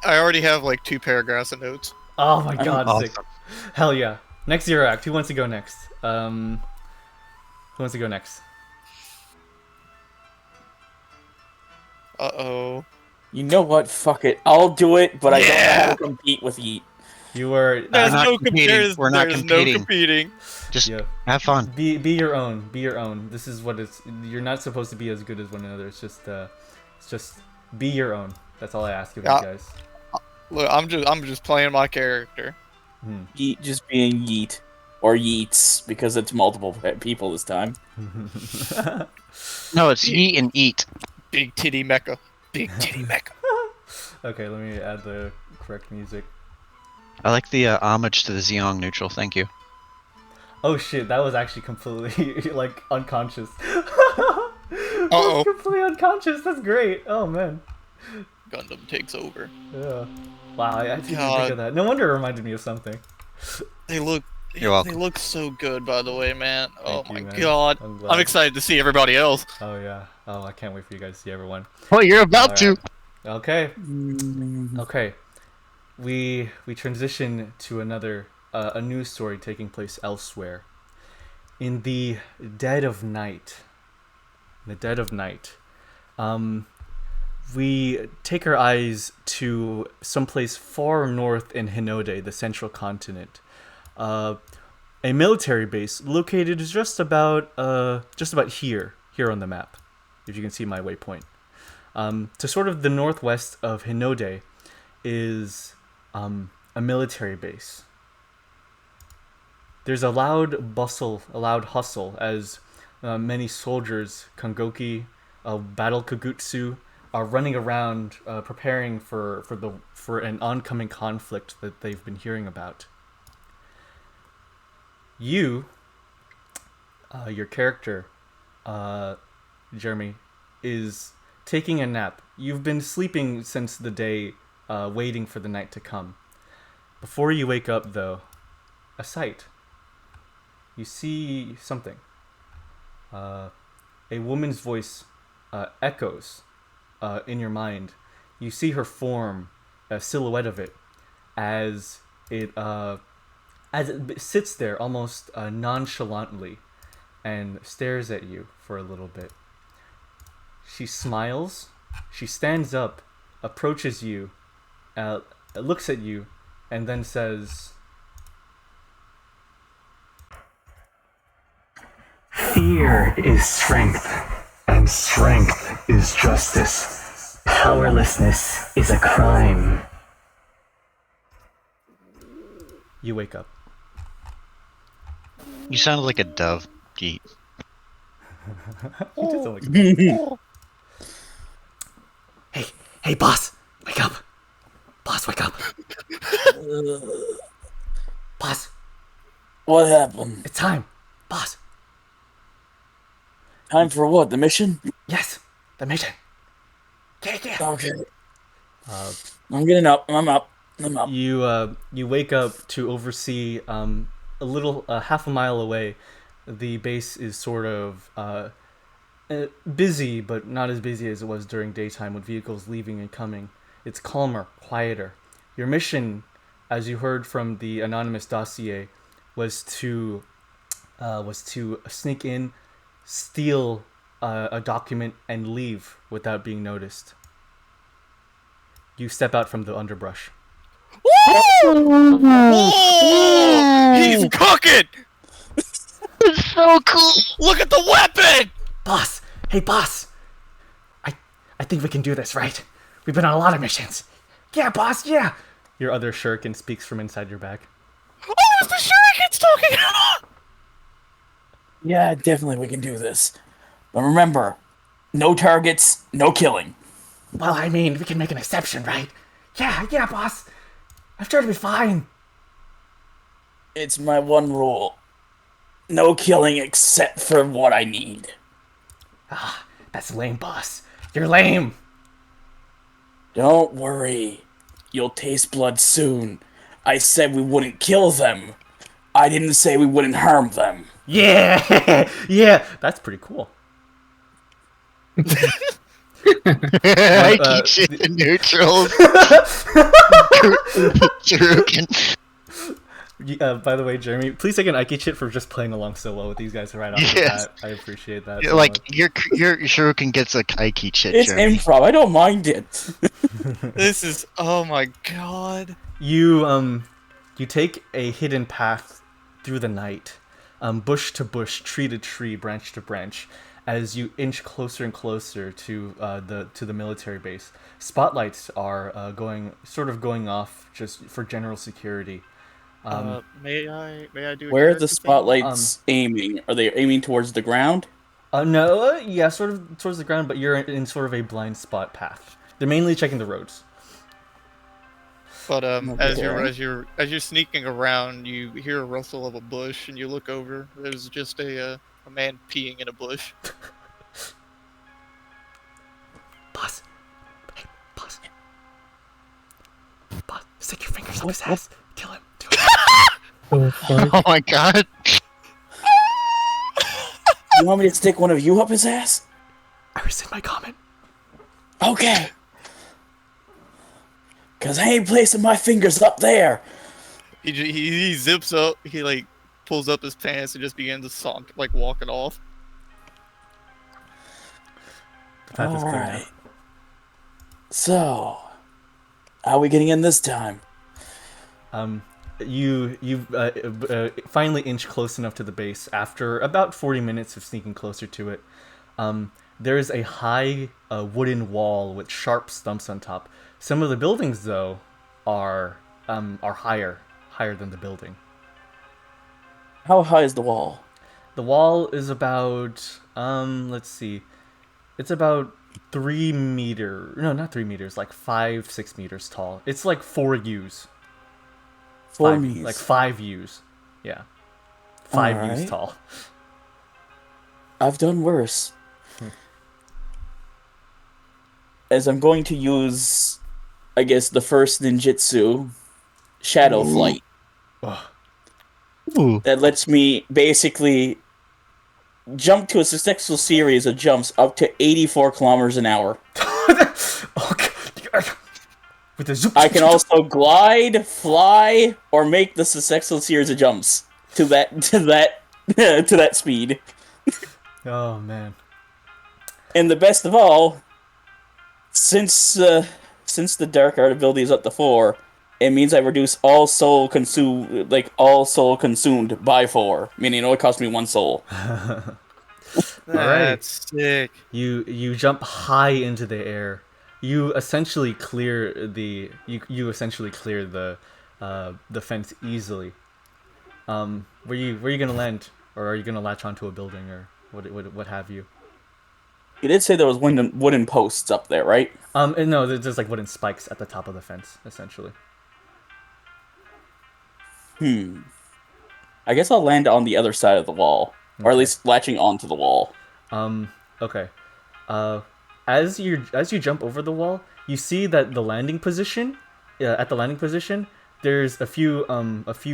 I already have like 2 paragraphs of notes. Oh my god, Awesome. sick. Hell yeah. Next zero act. Who wants to go next? Who wants to go next? Uh-oh. You know what? Fuck it. I'll do it, but I don't know how to compete with Yeet. You were There's not no competing. there's, We're not there's competing. no competing. Just yeah. have fun. Be your own. Be your own. This is what it's. You're not supposed to be as good as one another. It's just be your own. That's all I ask of you guys. Look, I'm just playing my character. Yeet just being Yeet. Or Yeets, because it's multiple people this time. No, it's eat and eat. Big titty mecha. Big titty mecha. Okay, let me add the correct music. I like the homage to the Zeong neutral. Thank you. Oh shit, that was actually completely like unconscious. Uh-oh. Completely unconscious. That's great. Oh man. Gundam takes over. Yeah. Wow, I didn't think God. of that. No wonder it reminded me of something. They look. You're welcome. They look so good, by the way, man. Oh Thank you, my man. god. I'm glad. I'm excited to see everybody else. Oh yeah. Oh, I can't wait for you guys to see everyone. Oh, you're about to. Alright. Okay. Okay. We transition to another a news story taking place elsewhere. In the dead of night. In the dead of night. We take our eyes to someplace far north in Hinode, the central continent. A military base located just about here on the map, if you can see my waypoint. To sort of the northwest of Hinode is a military base. There's a loud bustle, a loud hustle as many soldiers, Kongoki, battle Kagutsu, are running around preparing for an oncoming conflict that they've been hearing about. You, your character, Jeremy, is taking a nap. You've been sleeping since the day, waiting for the night to come. Before you wake up, though, a sight. You see something. A woman's voice echoes in your mind. You see her form, a silhouette of it, as it sits there almost nonchalantly and stares at you for a little bit. She smiles. She stands up, approaches you, looks at you, and then says, Fear is strength, and strength is justice. Powerlessness is a crime. You wake up. You sounded like a dove, Yeet. You did sound like Hey, boss, wake up. Boss, wake up. Boss, What happened? it's time. Boss, Time for what? The mission? yes, the mission. Yeah. Okay. I'm getting up. I'm up. You wake up to oversee a little half a mile away. The base is sort of busy, but not as busy as it was during daytime with vehicles leaving and coming. It's calmer, quieter. Your mission, as you heard from the anonymous dossier, was to sneak in, steal a document, and leave without being noticed. You step out from the underbrush. He's cooking! It's so cool. Look at the weapon! Boss! Hey, boss! I think we can do this, right? We've been on a lot of missions. Yeah, boss, yeah! Your other shuriken speaks from inside your bag. Oh, it's the shurikens talking! Yeah, definitely we can do this. But remember, no targets, no killing. Well, I mean, we can make an exception, right? Yeah, boss! I'm sure it'll be fine. It's my one rule. No killing except for what I need. That's lame, boss. You're lame! Don't worry. You'll taste blood soon. I said we wouldn't kill them. I didn't say we wouldn't harm them. Yeah! Yeah! That's pretty cool. I keep shit the neutrals. By the way, Jeremy, please take an Ike chit for just playing along so well with these guys right off the Yes. bat. I appreciate that. Yeah, so like much. your shuriken gets a Kaiki shit, It's Jeremy. improv. I don't mind it. This is, oh my god. You take a hidden path through the night, bush to bush, tree to tree, branch to branch, as you inch closer and closer to the military base. Spotlights are going off just for general security. May I do a Where are character the thing? spotlights aiming? Are they aiming towards the ground? No, yeah, sort of towards the ground, but you're in sort of a blind spot path. They're mainly checking the roads. But as Okay. you're sneaking around, you hear a rustle of a bush, and you look over. There's just a man peeing in a bush. Boss. Hey, boss. Boss, stick your fingers up his ass. Kill him. Do it. Oh my god. You want me to stick one of you up his ass? I rescind my comment. Okay. Cause I ain't placing my fingers up there. He zips up. He like pulls up his pants and just begins to walking off. The path is clear now. Alright. So, how are we getting in this time? You finally inch close enough to the base after about 40 minutes of sneaking closer to it. There is a high wooden wall with sharp stumps on top. Some of the buildings, though, are higher than the building. How high is the wall? The wall is about let's see, it's about 3 meter. No, not 3 meters. Like 5, 6 meters tall. It's like 4 U's. For Five, me. like 5 U's. Yeah, 5 U's Alright. tall. I've done worse. As I'm going to use, I guess, the first ninjutsu, Shadow Flight. Ooh. That lets me basically jump to a successful series of jumps up to 84 kilometers an hour. With the zoop. I can also glide, fly, or make the successful series of jumps to that speed. Oh man. And the best of all, since the dark art ability is up to 4, it means I reduce all soul consumed by 4, meaning it only costs me 1 soul. That's sick. You jump high into the air. You essentially clear the the fence easily. Where you gonna land, or are you gonna latch onto a building, or what have you? You did say there was wooden posts up there, right? And no, there's like wooden spikes at the top of the fence, essentially. I guess I'll land on the other side of the wall, or at least latching onto the wall. Okay. As you jump over the wall, you see that the landing position, at the landing position, there's a few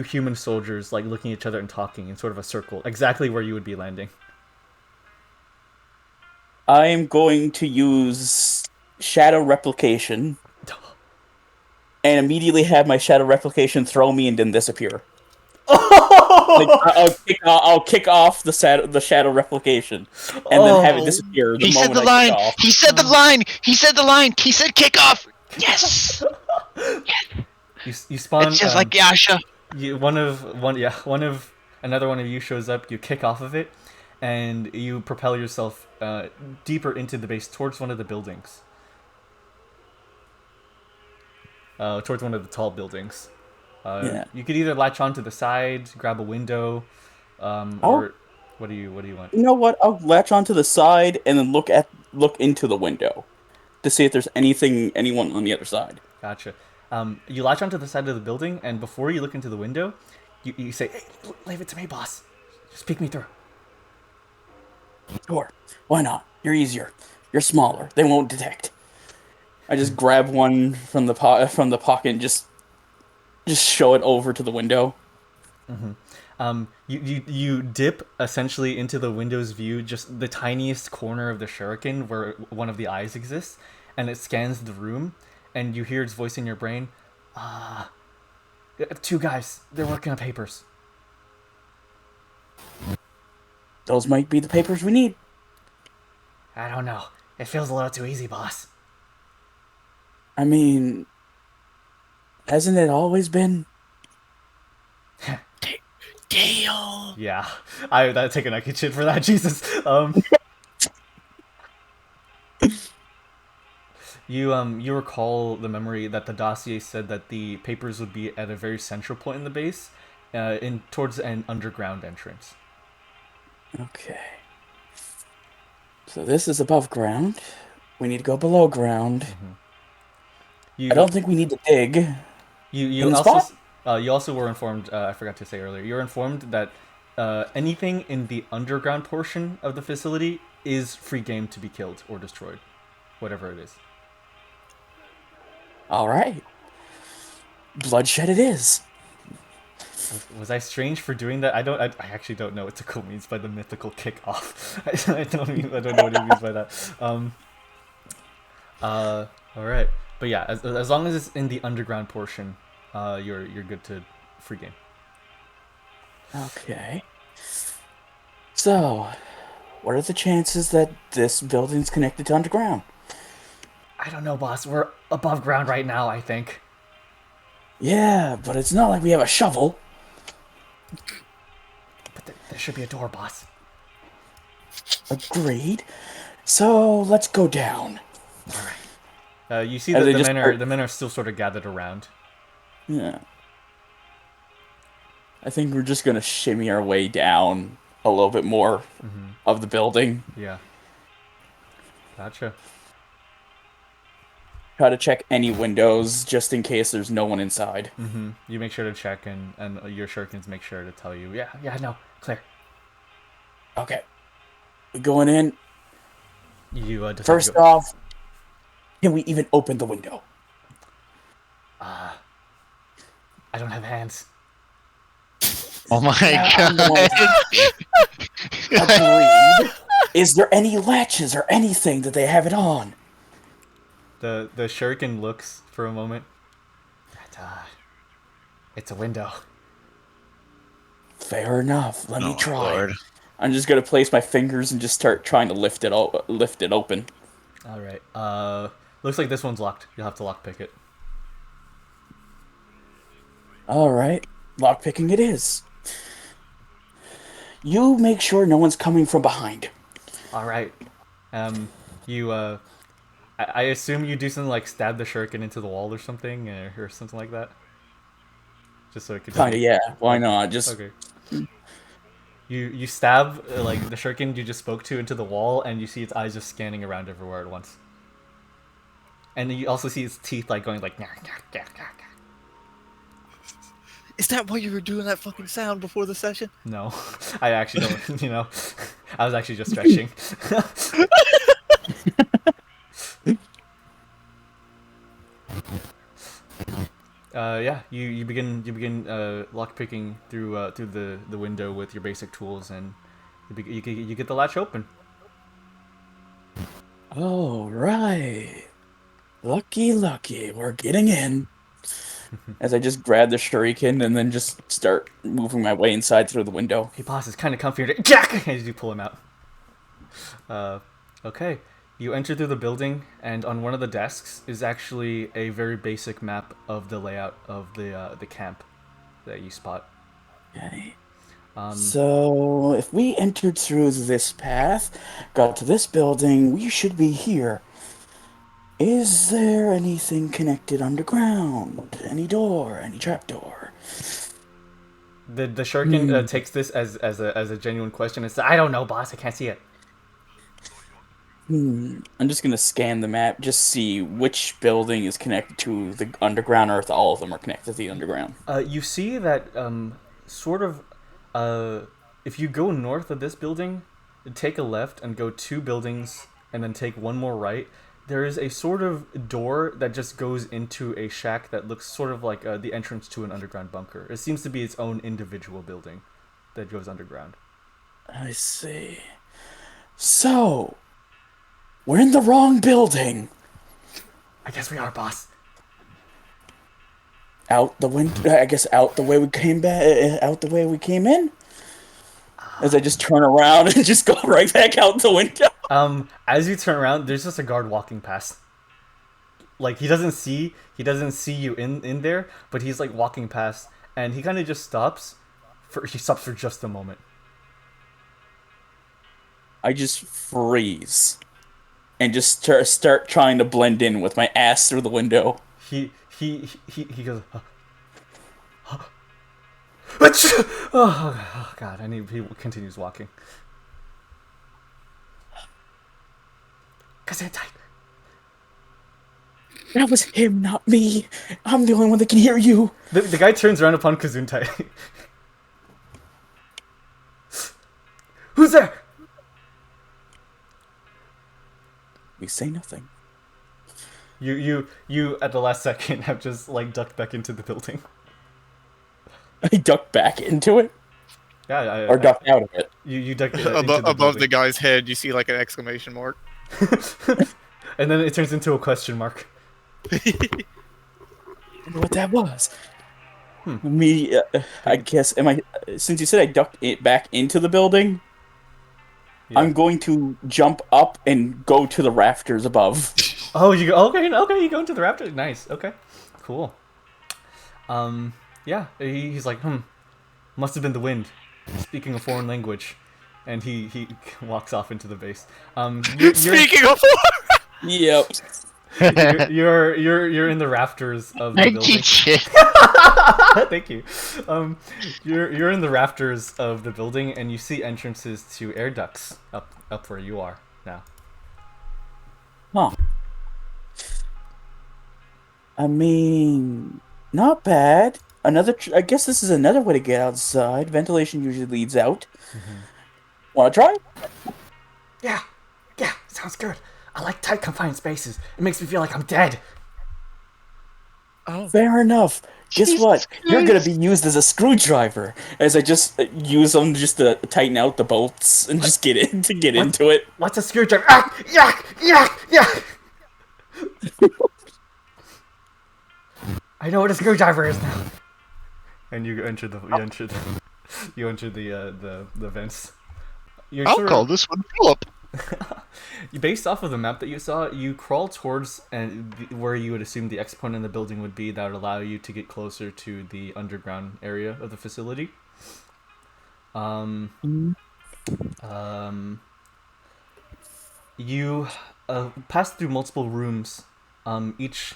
human soldiers like looking at each other and talking in sort of a circle, exactly where you would be landing. I am going to use Shadow Replication, and immediately have my Shadow Replication throw me and then disappear. Like, I'll kick off the Shadow Replication, and then have it disappear. He said the line. He said the line. He said the line. He said kick off. Yes. You spawn. It's just like Yasha. Another one of you shows up. You kick off of it, and you propel yourself deeper into the base towards one of the buildings. Towards one of the tall buildings. You could either latch onto the side, grab a window, or what do you want? You know what? I'll latch onto the side and then look into the window to see if there's anyone on the other side. Gotcha. You latch onto the side of the building, and before you look into the window, you say, "Hey, leave it to me, boss. Just peek me through." Sure. Why not? You're easier. You're smaller. They won't detect. I just grab one from the pocket and just show it over to the window. You dip essentially into the window's view, just the tiniest corner of the shuriken where one of the eyes exists, and it scans the room, and you hear its voice in your brain. 2 guys. They're working on papers. Those might be the papers we need. I don't know. It feels a little too easy, boss. I mean, hasn't it always been? Damn. Yeah, I take a naked shit for that. Jesus. You recall the memory that the dossier said that the papers would be at a very central point in the base, towards an underground entrance. Okay. So this is above ground. We need to go below ground. I don't think we need to dig. You also were informed. I forgot to say earlier. You were informed that anything in the underground portion of the facility is free game to be killed or destroyed, whatever it is. All right. Bloodshed it is. Was I strange for doing that? I actually don't know what Tako means by the mythical kickoff. I don't know what he means by that. All right. But yeah, as long as it's in the underground portion, you're good to free game. Okay. So, what are the chances that this building's connected to underground? I don't know, boss. We're above ground right now, I think. Yeah, but it's not like we have a shovel. But there should be a door, boss. Agreed. So, let's go down. All right. You see that the men are still sort of gathered around. Yeah. I think we're just gonna shimmy our way down a little bit more of the building. Yeah. Gotcha. try to check any windows just in case there's no one inside. Mm-hmm. You make sure to check, and your shurikens make sure to tell you, yeah, no, clear. Okay. We going in. You decide First to go. off, can we even open the window? I don't have hands. Oh my I'm the god. one Agreed. Is there any latches or anything that they have it on? The shuriken looks for a moment. It's a window. Fair enough. Let me Oh, try. Lord. I'm just gonna place my fingers and just start trying to lift it open. All right. Looks like this one's locked. You'll have to lockpick it. All right, lockpicking it is. You make sure no one's coming from behind. All right. I assume you do something like stab the shuriken into the wall or something, or something like that. Just so it could. Kinda, yeah. Why not? Just Okay. You stab like the shuriken you just spoke to into the wall, and you see its eyes just scanning around everywhere at once. And you also see its teeth like going like. Is that why you were doing that fucking sound before the session? No, I actually don't. I was actually just stretching. Yeah, you begin lockpicking through the window with your basic tools, and you get the latch open. all right. Lucky, we're getting in. As I just grab the shuriken and then just start moving my way inside through the window. Hey, boss, it's kind of comfy. Jack, as you pull him out. Okay. You enter through the building, and on one of the desks is actually a very basic map of the layout of the camp that you spot. Okay. So, if we entered through this path, got to this building, we should be here. Is there anything connected underground? Any door? Any trapdoor? The shuriken takes this as a genuine question and says, "I don't know, boss. I can't see it." I'm just gonna scan the map, just see which building is connected to the underground, or if all of them are connected to the underground. You see that if you go north of this building, take a left and go 2 buildings, and then take 1 more right. There is a sort of door that just goes into a shack that looks sort of like the entrance to an underground bunker. It seems to be its own individual building that goes underground. I see. So, we're in the wrong building. I guess we are, boss. Out the window. I guess out the way we came back. Out the way we came in. As I just turn around and just go right back out the window. As you turn around, there's just a guard walking past. Like he doesn't see you in there, but he's like walking past, and he kind of just stops. He stops for just a moment. I just freeze, and just start trying to blend in with my ass through the window. He goes. Oh god! And he continues walking. Gesundheit. That was him, not me. I'm the only one that can hear you. The guy turns around upon Gesundheit. Who's there? We say nothing. You at the last second have just like ducked back into the building. I ducked back into it. Yeah, or ducked out of it. You ducked above the guy's head. You see like an exclamation mark, and then it turns into a question mark. I wonder what that was. Me, I guess. Since you said I ducked it back into the building, yeah. I'm going to jump up and go to the rafters above. Oh, you go. Okay, you go into the rafters. Nice. Okay, cool. Yeah, he's like, must have been the wind, speaking a foreign language, and he walks off into the base. Speaking of foreign. Yep. You're in the rafters of the building. Thank you. You're in the rafters of the building, and you see entrances to air ducts up where you are now. Huh. I mean, not bad. I guess this is another way to get outside. Ventilation usually leads out. Want to try? Yeah, yeah, sounds good. I like tight confined spaces. It makes me feel like I'm dead. Oh, Fair enough. Guess Jesus what? You're gonna Christ. be used as a screwdriver, as I just use them just to tighten out the bolts and just get into it. What's a screwdriver? Ah, yak, yak, yak. I know what a screwdriver is now. And you enter the vents. You're I'll sort call of, this one Philip. based off of the map that you saw, you crawl towards where you would assume the exponent in the building would be that would allow you to get closer to the underground area of the facility. You pass through multiple rooms. Each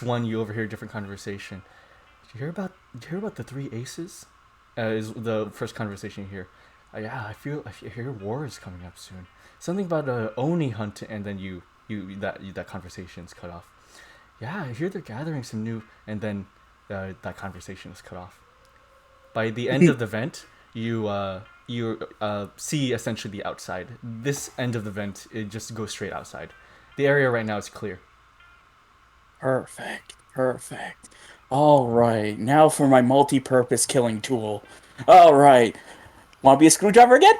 one you overhear a different conversation. Did you hear about the three aces? Is the first conversation you hear. Yeah, I hear war is coming up soon. Something about Onii hunt, and then that conversation's cut off. Yeah, I hear they're gathering some new, and then that conversation is cut off. By the end of the vent, you see essentially the outside. This end of the vent, it just goes straight outside. The area right now is clear. Perfect. Perfect. All right. Now for my multi-purpose killing tool. All right. Want to be a screwdriver again?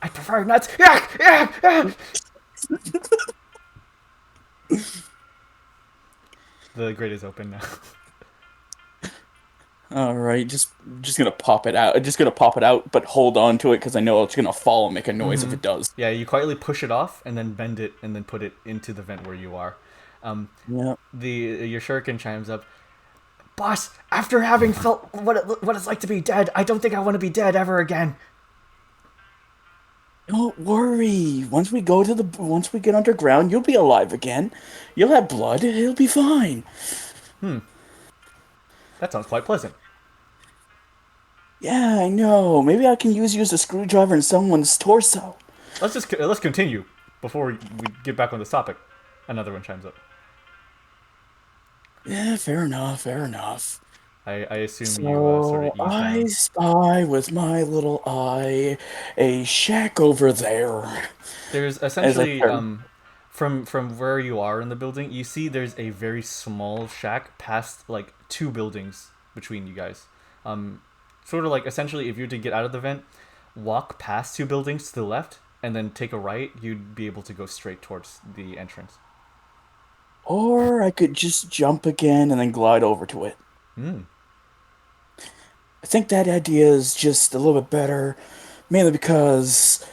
I prefer nuts. Yak, yak, yak. The grate is open now. All right. Just gonna pop it out. Just gonna pop it out, but hold on to it because I know it's gonna fall and make a noise if it does. Yeah, you quietly push it off and then bend it and then put it into the vent where you are. Yeah. Your shuriken chimes up. Boss, after having felt what it's like to be dead, I don't think I want to be dead ever again. Don't worry. Once we get underground, you'll be alive again. You'll have blood. It'll be fine. That sounds quite pleasant. Yeah, I know. Maybe I can use you as a screwdriver in someone's torso. Let's continue before we get back on this topic. Another one chimes up. Yeah, fair enough. Fair enough. I assume you sort of ease I down. spy with my little eye a shack over there. There's essentially turn. from where you are in the building, you see there's a very small shack past like two buildings between you guys. Sort of like essentially if you were to get out of the vent, walk past two buildings to the left, and then take a right, you'd be able to go straight towards the entrance. Or I could just jump again and then glide over to it. I think that idea is just a little bit better, mainly because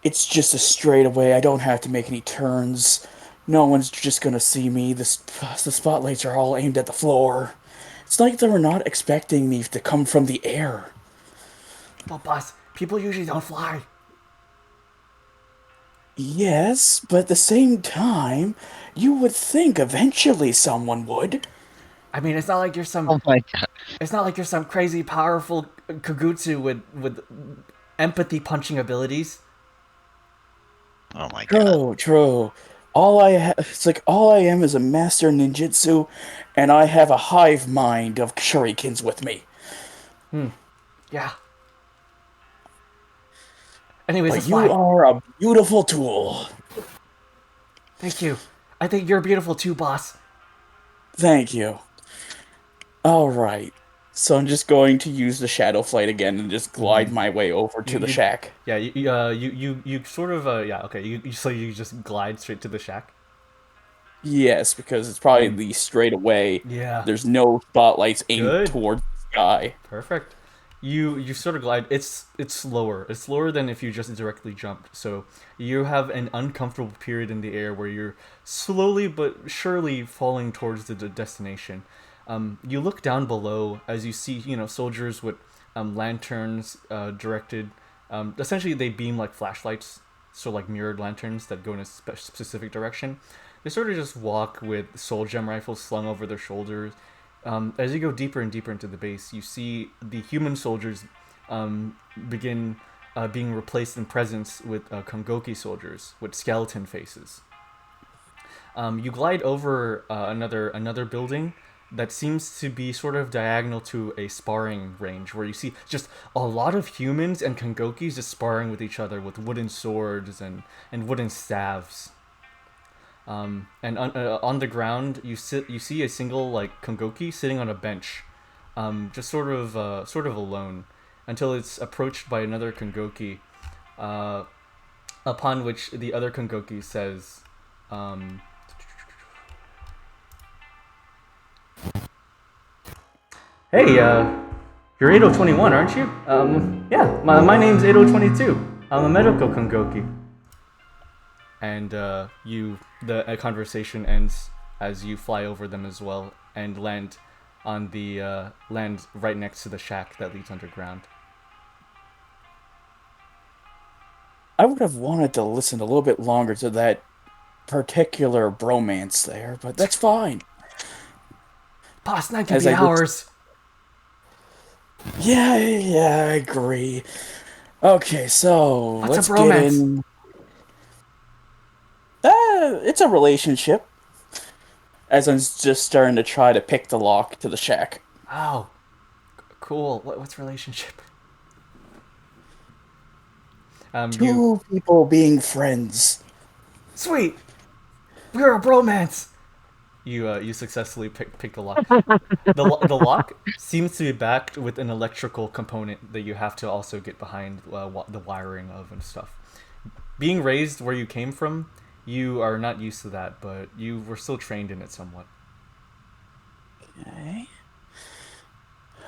it's just a straightaway. I don't have to make any turns. No one's just gonna see me. The spotlights are all aimed at the floor. It's like they were not expecting me to come from the air. Well, boss, people usually don't fly. Yes, but at the same time, you would think eventually someone would. I mean, it's not like you're some Oh my god. It's not like you're some crazy powerful kagutsu with empathy punching abilities. Oh my god. True. It's like all I am is a master ninjutsu, and I have a hive mind of shurikens with me. Yeah. Anyways, But let's you fly. are a beautiful tool. Thank you. I think you're beautiful too, boss. Thank you. All right. So I'm just going to use the shadow flight again and just glide my way over to the shack. Yeah, you sort of yeah, okay. So you just glide straight to the shack. Yes, because it's probably the straight away. Yeah. There's no spotlights aimed Good. towards the sky. Perfect. You sort of glide. It's slower. It's slower than if you just directly jumped. So you have an uncomfortable period in the air where you're slowly but surely falling towards the destination. You look down below as you see, soldiers with lanterns directed. Essentially, they beam like flashlights, so like mirrored lanterns that go in a specific direction. They sort of just walk with soul gem rifles slung over their shoulders. As you go deeper and deeper into the base, you see the human soldiers begin being replaced in presence with Kongoki soldiers with skeleton faces. You glide over another building that seems to be sort of diagonal to a sparring range, where you see just a lot of humans and Kongokis just sparring with each other with wooden swords and wooden staves. And on the ground, you see a single like Kongoki sitting on a bench, just sort of alone, until it's approached by another Kongoki, upon which the other Kongoki says, "Hey, you're 8021, aren't you? Yeah, my name's 8022. I'm a medical Kongoki." And the conversation ends as you fly over them as well and land on the land right next to the shack that leads underground. I would have wanted to listen a little bit longer to that particular bromance there, but that's fine. Boss, 9 can As be I hours. Yeah, I agree. Okay, so What's let's a get bromance? in. It's a relationship. As I'm just starting to try to pick the lock to the shack. Oh, cool. What's relationship? Two people being friends. Sweet. We're a bromance. You successfully pick the lock. The lock seems to be backed with an electrical component that you have to also get behind the wiring of and stuff. Being raised where you came from, you are not used to that, but you were still trained in it somewhat.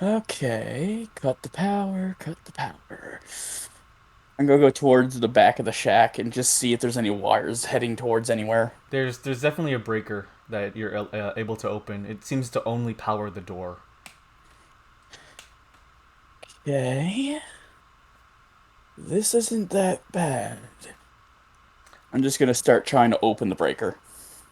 Okay. Cut the power. I'm gonna go towards the back of the shack and just see if there's any wires heading towards anywhere. There's definitely a breaker that you're able to open. It seems to only power the door. Okay. This isn't that bad. I'm just gonna start trying to open the breaker.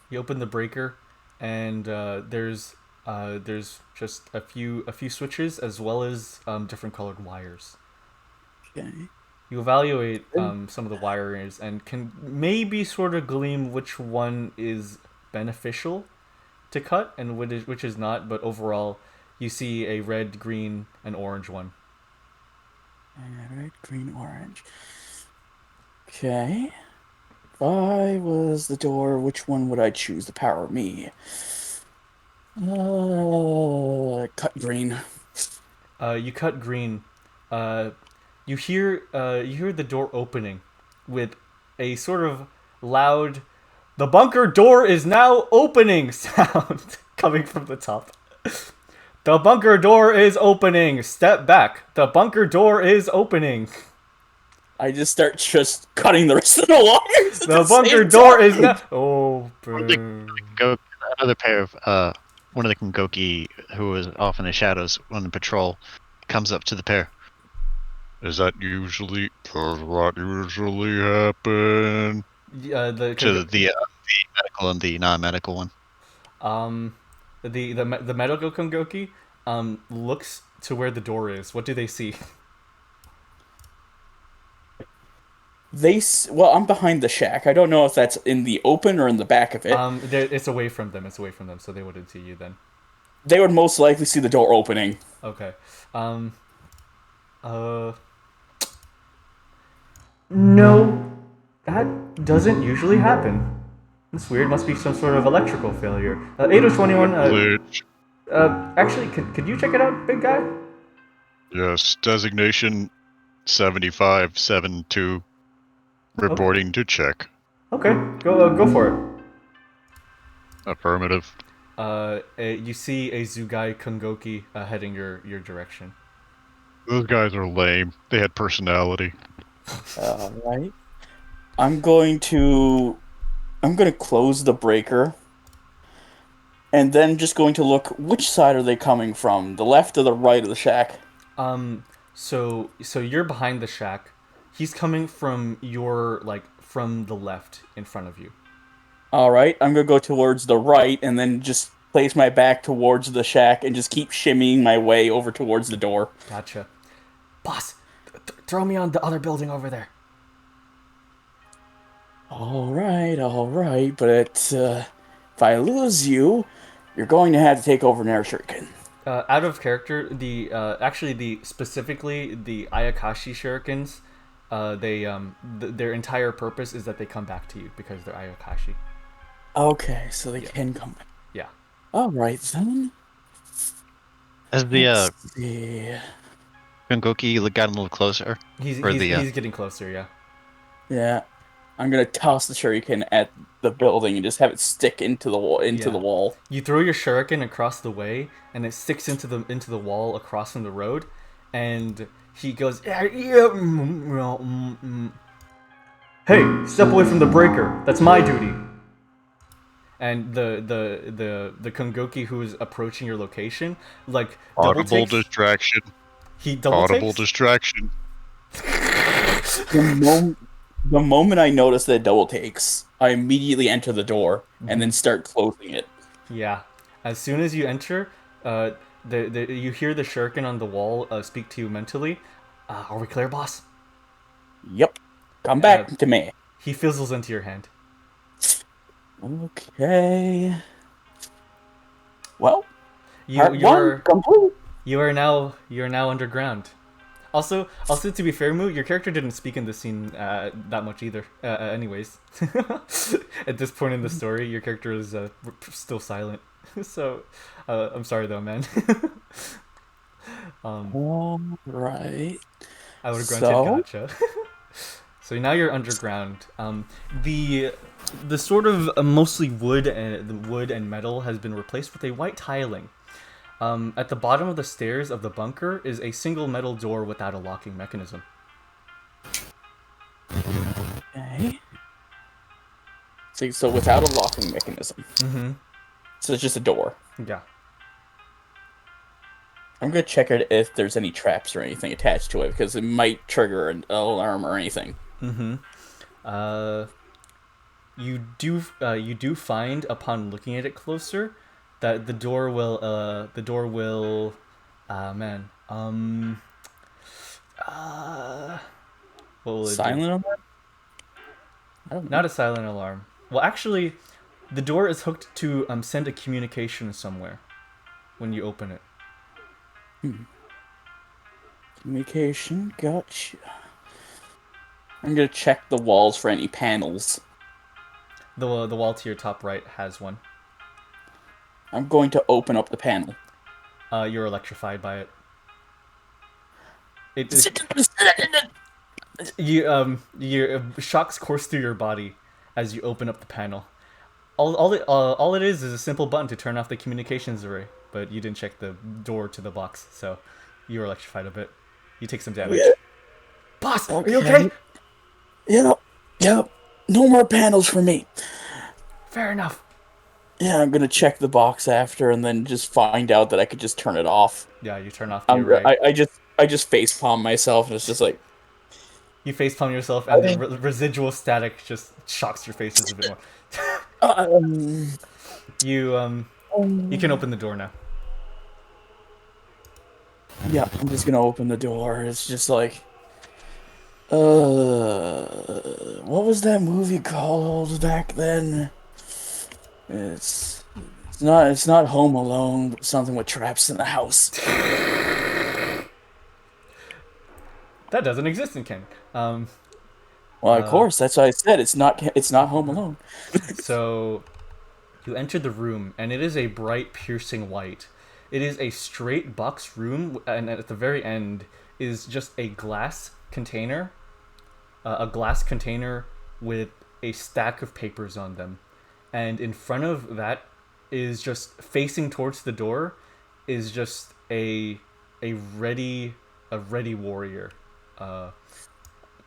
You open the breaker, and there's just a few switches as well as different colored wires. Okay. You evaluate some of the wires and can maybe sort of glean which one is beneficial to cut and which is not, but overall you see a red, green, and orange one. Red, green, orange. Okay. If I was the door, which one would I choose to power me? Cut green. You cut green. You hear the door opening with a sort of loud "the bunker door is now opening" sound coming from the top. The bunker door is opening. Step back. The bunker door is opening. I just start cutting the rest of the wires. The bunker door is now open. Go another pair of one of the Kongoki who was off in the shadows on the patrol comes up to the pair. Does that usually happen? To the medical and the non-medical one. The medical Kongoki looks to where the door is. What do they see? Well, I'm behind the shack. I don't know if that's in the open or in the back of it. It's away from them. It's away from them, so they wouldn't see you then. They would most likely see the door opening. Okay. No, that doesn't usually happen. It's weird. Must be some sort of electrical failure. 8021. Actually, could you check it out, big guy? Yes, designation 7572. Reporting to check. Okay, go for it. Affirmative. You see a Zugai Kongoki heading your direction. Those guys are lame. They had personality. Alright. I'm going to close the breaker. And then just going to look, which side are they coming from? The left or the right of the shack? So you're behind the shack. He's coming from from the left in front of you. Alright, I'm gonna go towards the right and then just place my back towards the shack and just keep shimmying my way over towards the door. Gotcha. Boss, throw me on the other building over there. Alright, but if I lose you, you're going to have to take over an air shuriken. Out of character, specifically the Ayakashi shurikens, their entire purpose is that they come back to you because they're Ayakashi. Okay, so they can come back. Yeah. All right then. As the Let's see. Gongoki got a little closer. He's Or he's getting closer. Yeah. Yeah, I'm gonna toss the shuriken at the building and just have it stick into the wall. The wall. You throw your shuriken across the way, and it sticks into the wall across from the road, and he goes, "Hey, step away from the breaker. That's my duty." And the Kongoki who is approaching your location, like audible distraction. He double audible takes? Distraction. The moment I notice that it double takes, I immediately enter the door and then start closing it. Yeah. As soon as you enter, you hear the shuriken on the wall speak to you mentally. Are we clear, boss? Yep. Come back to me. He fizzles into your hand. Okay. Well, You are now underground. Also, to be fair, Moo, your character didn't speak in this scene that much either. Anyways, at this point in the story, your character is still silent. So, I'm sorry though, man. All right. I would have granted gotcha. So now you're underground. The sort of mostly wood and metal has been replaced with a white tiling. At the bottom of the stairs of the bunker is a single metal door without a locking mechanism. Okay. So without a locking mechanism. Mm-hmm. So it's just a door. Yeah. I'm gonna check it if there's any traps or anything attached to it because it might trigger an alarm or anything. Mm-hmm. You do find upon looking at it closer that the door will what will it silent do? alarm? I don't know. Not a silent alarm. Well, actually, the door is hooked to send a communication somewhere when you open it. Communication, gotcha. I'm gonna check the walls for any panels. The wall to your top right has one. I'm going to open up the panel. You're electrified by it. Your shocks course through your body as you open up the panel. All it is a simple button to turn off the communications array, but you didn't check the door to the box, so you're electrified a bit. You take some damage. Yeah. Boss, are you okay? Yep. No more panels for me. Fair enough. Yeah, I'm gonna check the box after and then just find out that I could just turn it off. Yeah, you turn off the array. I just facepalm myself and it's just like... You facepalm yourself and the residual static just shocks your faces a bit more. You can open the door now. Yeah, I'm just gonna open the door. It's just like... what was that movie called back then? It's not Home Alone, but something with traps in the house. That doesn't exist in canon. Well, of course, that's what I said. It's not Home Alone. So, you enter the room, and it is a bright, piercing white. It is a straight box room, and at the very end is just a glass container. A glass container with a stack of papers on them. And in front of that is just facing towards the door is just a ready warrior.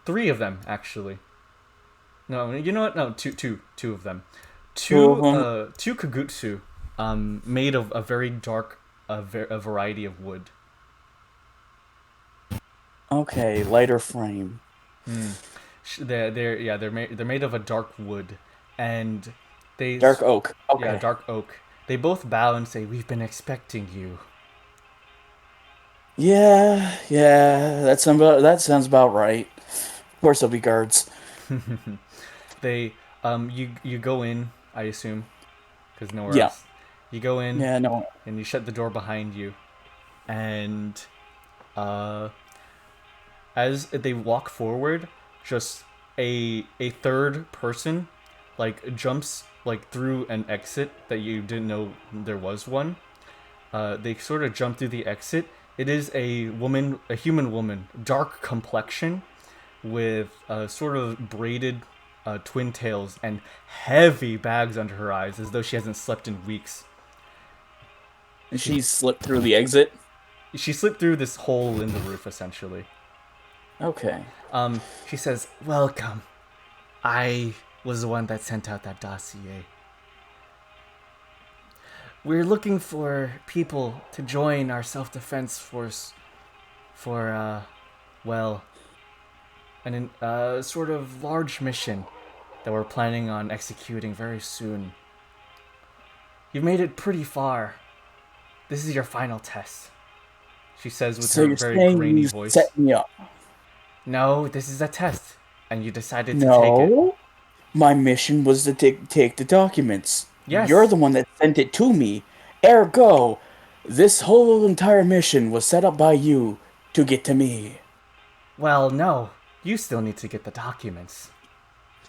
3 of them actually. No, you know what? No, two of them. Two kagutsu, made of a very dark, a variety of wood. Okay, lighter frame. They're made of a dark wood, and they dark oak. Okay. Yeah, dark oak. They both bow and say, "We've been expecting you." Yeah, that sounds about right. Of course, there'll be guards. They you go in, I assume. because nowhere Yeah. else. You go in, Yeah, no. and you shut the door behind you, and as they walk forward, just a third person like jumps like through an exit that you didn't know there was one. They sort of jump through the exit. It is a woman, a human woman, dark complexion, with sort of braided twin tails and heavy bags under her eyes, as though she hasn't slept in weeks. And she slipped through the exit. She slipped through this hole in the roof, essentially. Okay. She says, "Welcome. I was the one that sent out that dossier. We're looking for people to join our self-defense force for, an sort of large mission that we're planning on executing very soon. You've made it pretty far. This is your final test," she says with So her you're very saying grainy you voice. set me up? No, this is a test, and you decided to take it. No. My mission was to take the documents. Yes. You're the one that sent it to me. Ergo, this whole entire mission was set up by you to get to me. Well, no, you still need to get the documents.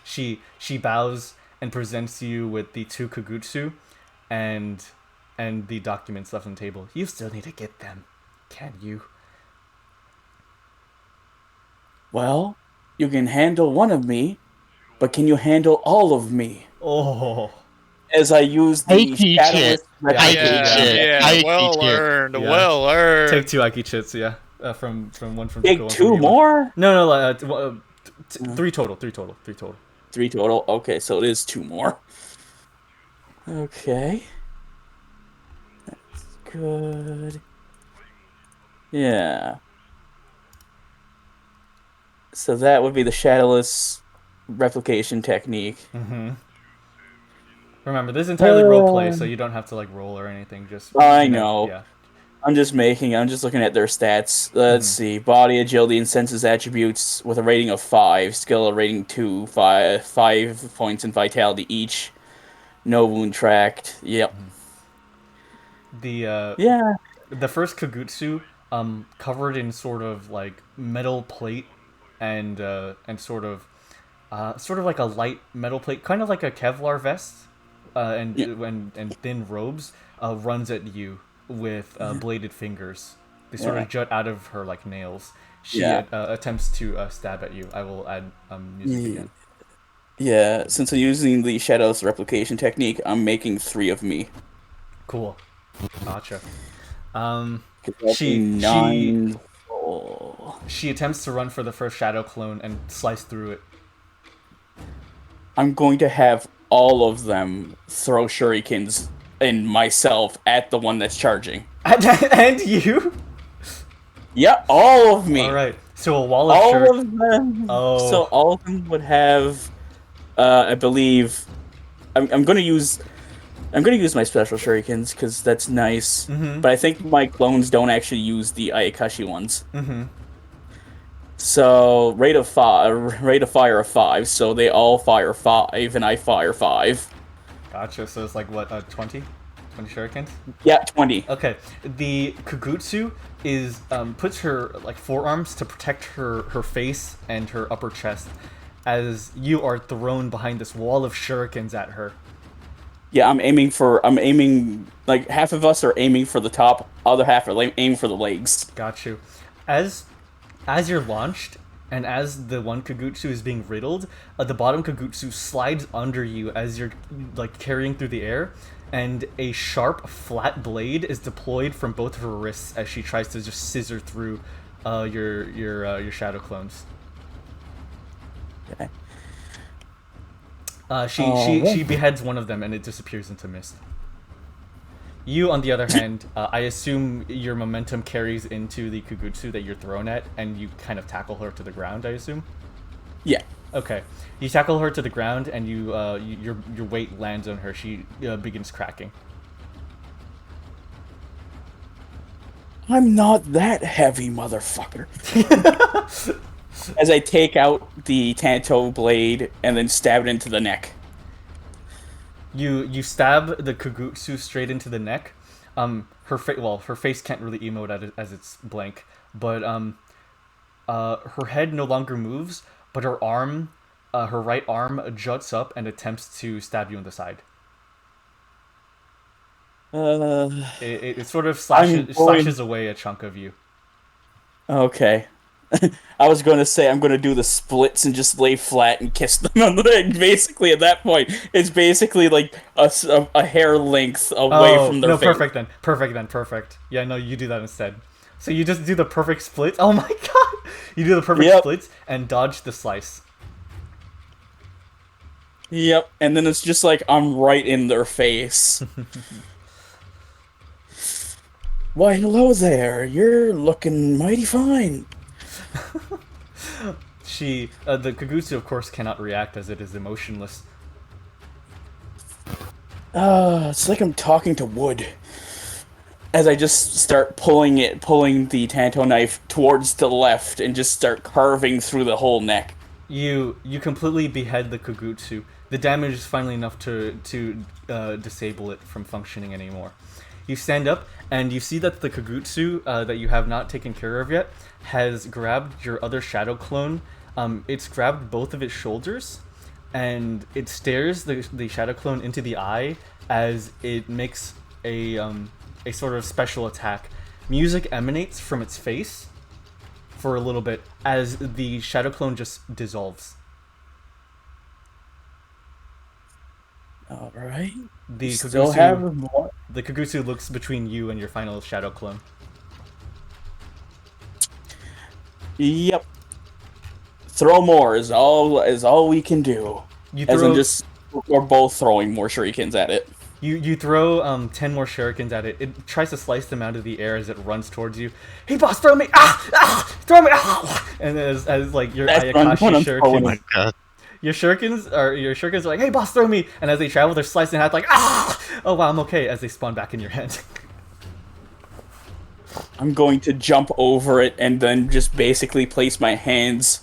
She bows and presents you with the 2 kugutsu and the documents left on the table. You still need to get them, can you? Well, you can handle one of me, but can you handle all of me? Oh, As I use the I teach shadowless it. I Yeah, teach it. Yeah, I well teach it. earned, Yeah. well earned. take 2 Aikichits, yeah. From one from Take Tuko, one from 2 you. more? No, 3 total. 3 total. Okay, so it is 2 more. Okay. That's good. Yeah. So that would be the shadowless replication technique. Remember, this is entirely roleplay, so you don't have to like roll or anything. Just I you know. Yeah. I'm just looking at their stats. Let's see. Body, agility, and senses attributes with a rating of 5. Skill, a rating 2. 5 points in vitality each. No wound tracked. Yep. The first kagutsu, covered in sort of like metal plate and sort of like a light metal plate, kind of like a Kevlar vest, and thin robes, runs at you with bladed fingers. They sort of jut out of her like nails. She attempts to stab at you. I will add music again. Yeah, since I'm using the Shadows replication technique, I'm making 3 of me. Cool. Gotcha. She 9. She attempts to run for the first shadow clone and slice through it. I'm going to have all of them throw shurikens and myself at the one that's charging. And you? Yeah, all of me. All right. So a wall of All of them. Oh. So all of them would have, I believe, I'm gonna use my special shurikens because that's nice. But I think my clones don't actually use the Ayakashi ones. So rate of fire of 5. So they all fire 5, and I fire 5. Gotcha. So it's like what, 20? 20 shurikens? Yeah, 20. Okay. The kugutsu is puts her like forearms to protect her face and her upper chest as you are thrown behind this wall of shurikens at her. Yeah, I'm aiming, like, half of us are aiming for the top, other half are aiming for the legs. Got you. As you're launched, and as the one kagutsu is being riddled, the bottom kagutsu slides under you as you're, like, carrying through the air, and a sharp, flat blade is deployed from both of her wrists as she tries to just scissor through your shadow clones. Okay. She beheads one of them and it disappears into mist. You, on the other hand, I assume your momentum carries into the kugutsu that you're thrown at, and you kind of tackle her to the ground, I assume? Yeah. Okay. You tackle her to the ground, and your weight lands on her. She begins cracking. I'm not that heavy, motherfucker. As I take out the Tanto blade and then stab it into the neck. You stab the Kugutsu straight into the neck. Her face can't really emote as it's blank, but her head no longer moves, but her right arm juts up and attempts to stab you in the side. It sort of slashes away a chunk of you. Okay. I was going to say I'm going to do the splits and just lay flat and kiss them on the leg. Basically, at that point, it's basically like a hair length away from their face. Perfect. Yeah, no, you do that instead. So you just do the perfect split. Oh my god! You do the perfect splits and dodge the slice. Yep, and then it's just like I'm right in their face. Why, hello there. You're looking mighty fine. The Kagutsu, of course, cannot react as it is emotionless. It's like I'm talking to wood. As I just start pulling the Tanto knife towards the left and just start carving through the whole neck. You completely behead the Kagutsu. The damage is finally enough to disable it from functioning anymore. You stand up, and you see that the Kagutsu that you have not taken care of yet has grabbed your other shadow clone. It's grabbed both of its shoulders, and it stares the shadow clone into the eye as it makes a sort of special attack. Music emanates from its face for a little bit as the shadow clone just dissolves. All right. The Still have more. The Kagutsu looks between you and your final shadow clone. Yep. Throw more is all we can do. We're both throwing more shurikens at it. You throw 10 more shurikens at it. It tries to slice them out of the air as it runs towards you. Hey boss, throw me! Throw me! And as like your Ayakashi shuriken. Oh my god. Your shurikens are like, hey boss, throw me! And as they travel, they're slicing out like, oh wow, I'm okay, as they spawn back in your hand. I'm going to jump over it and then just basically place my hands.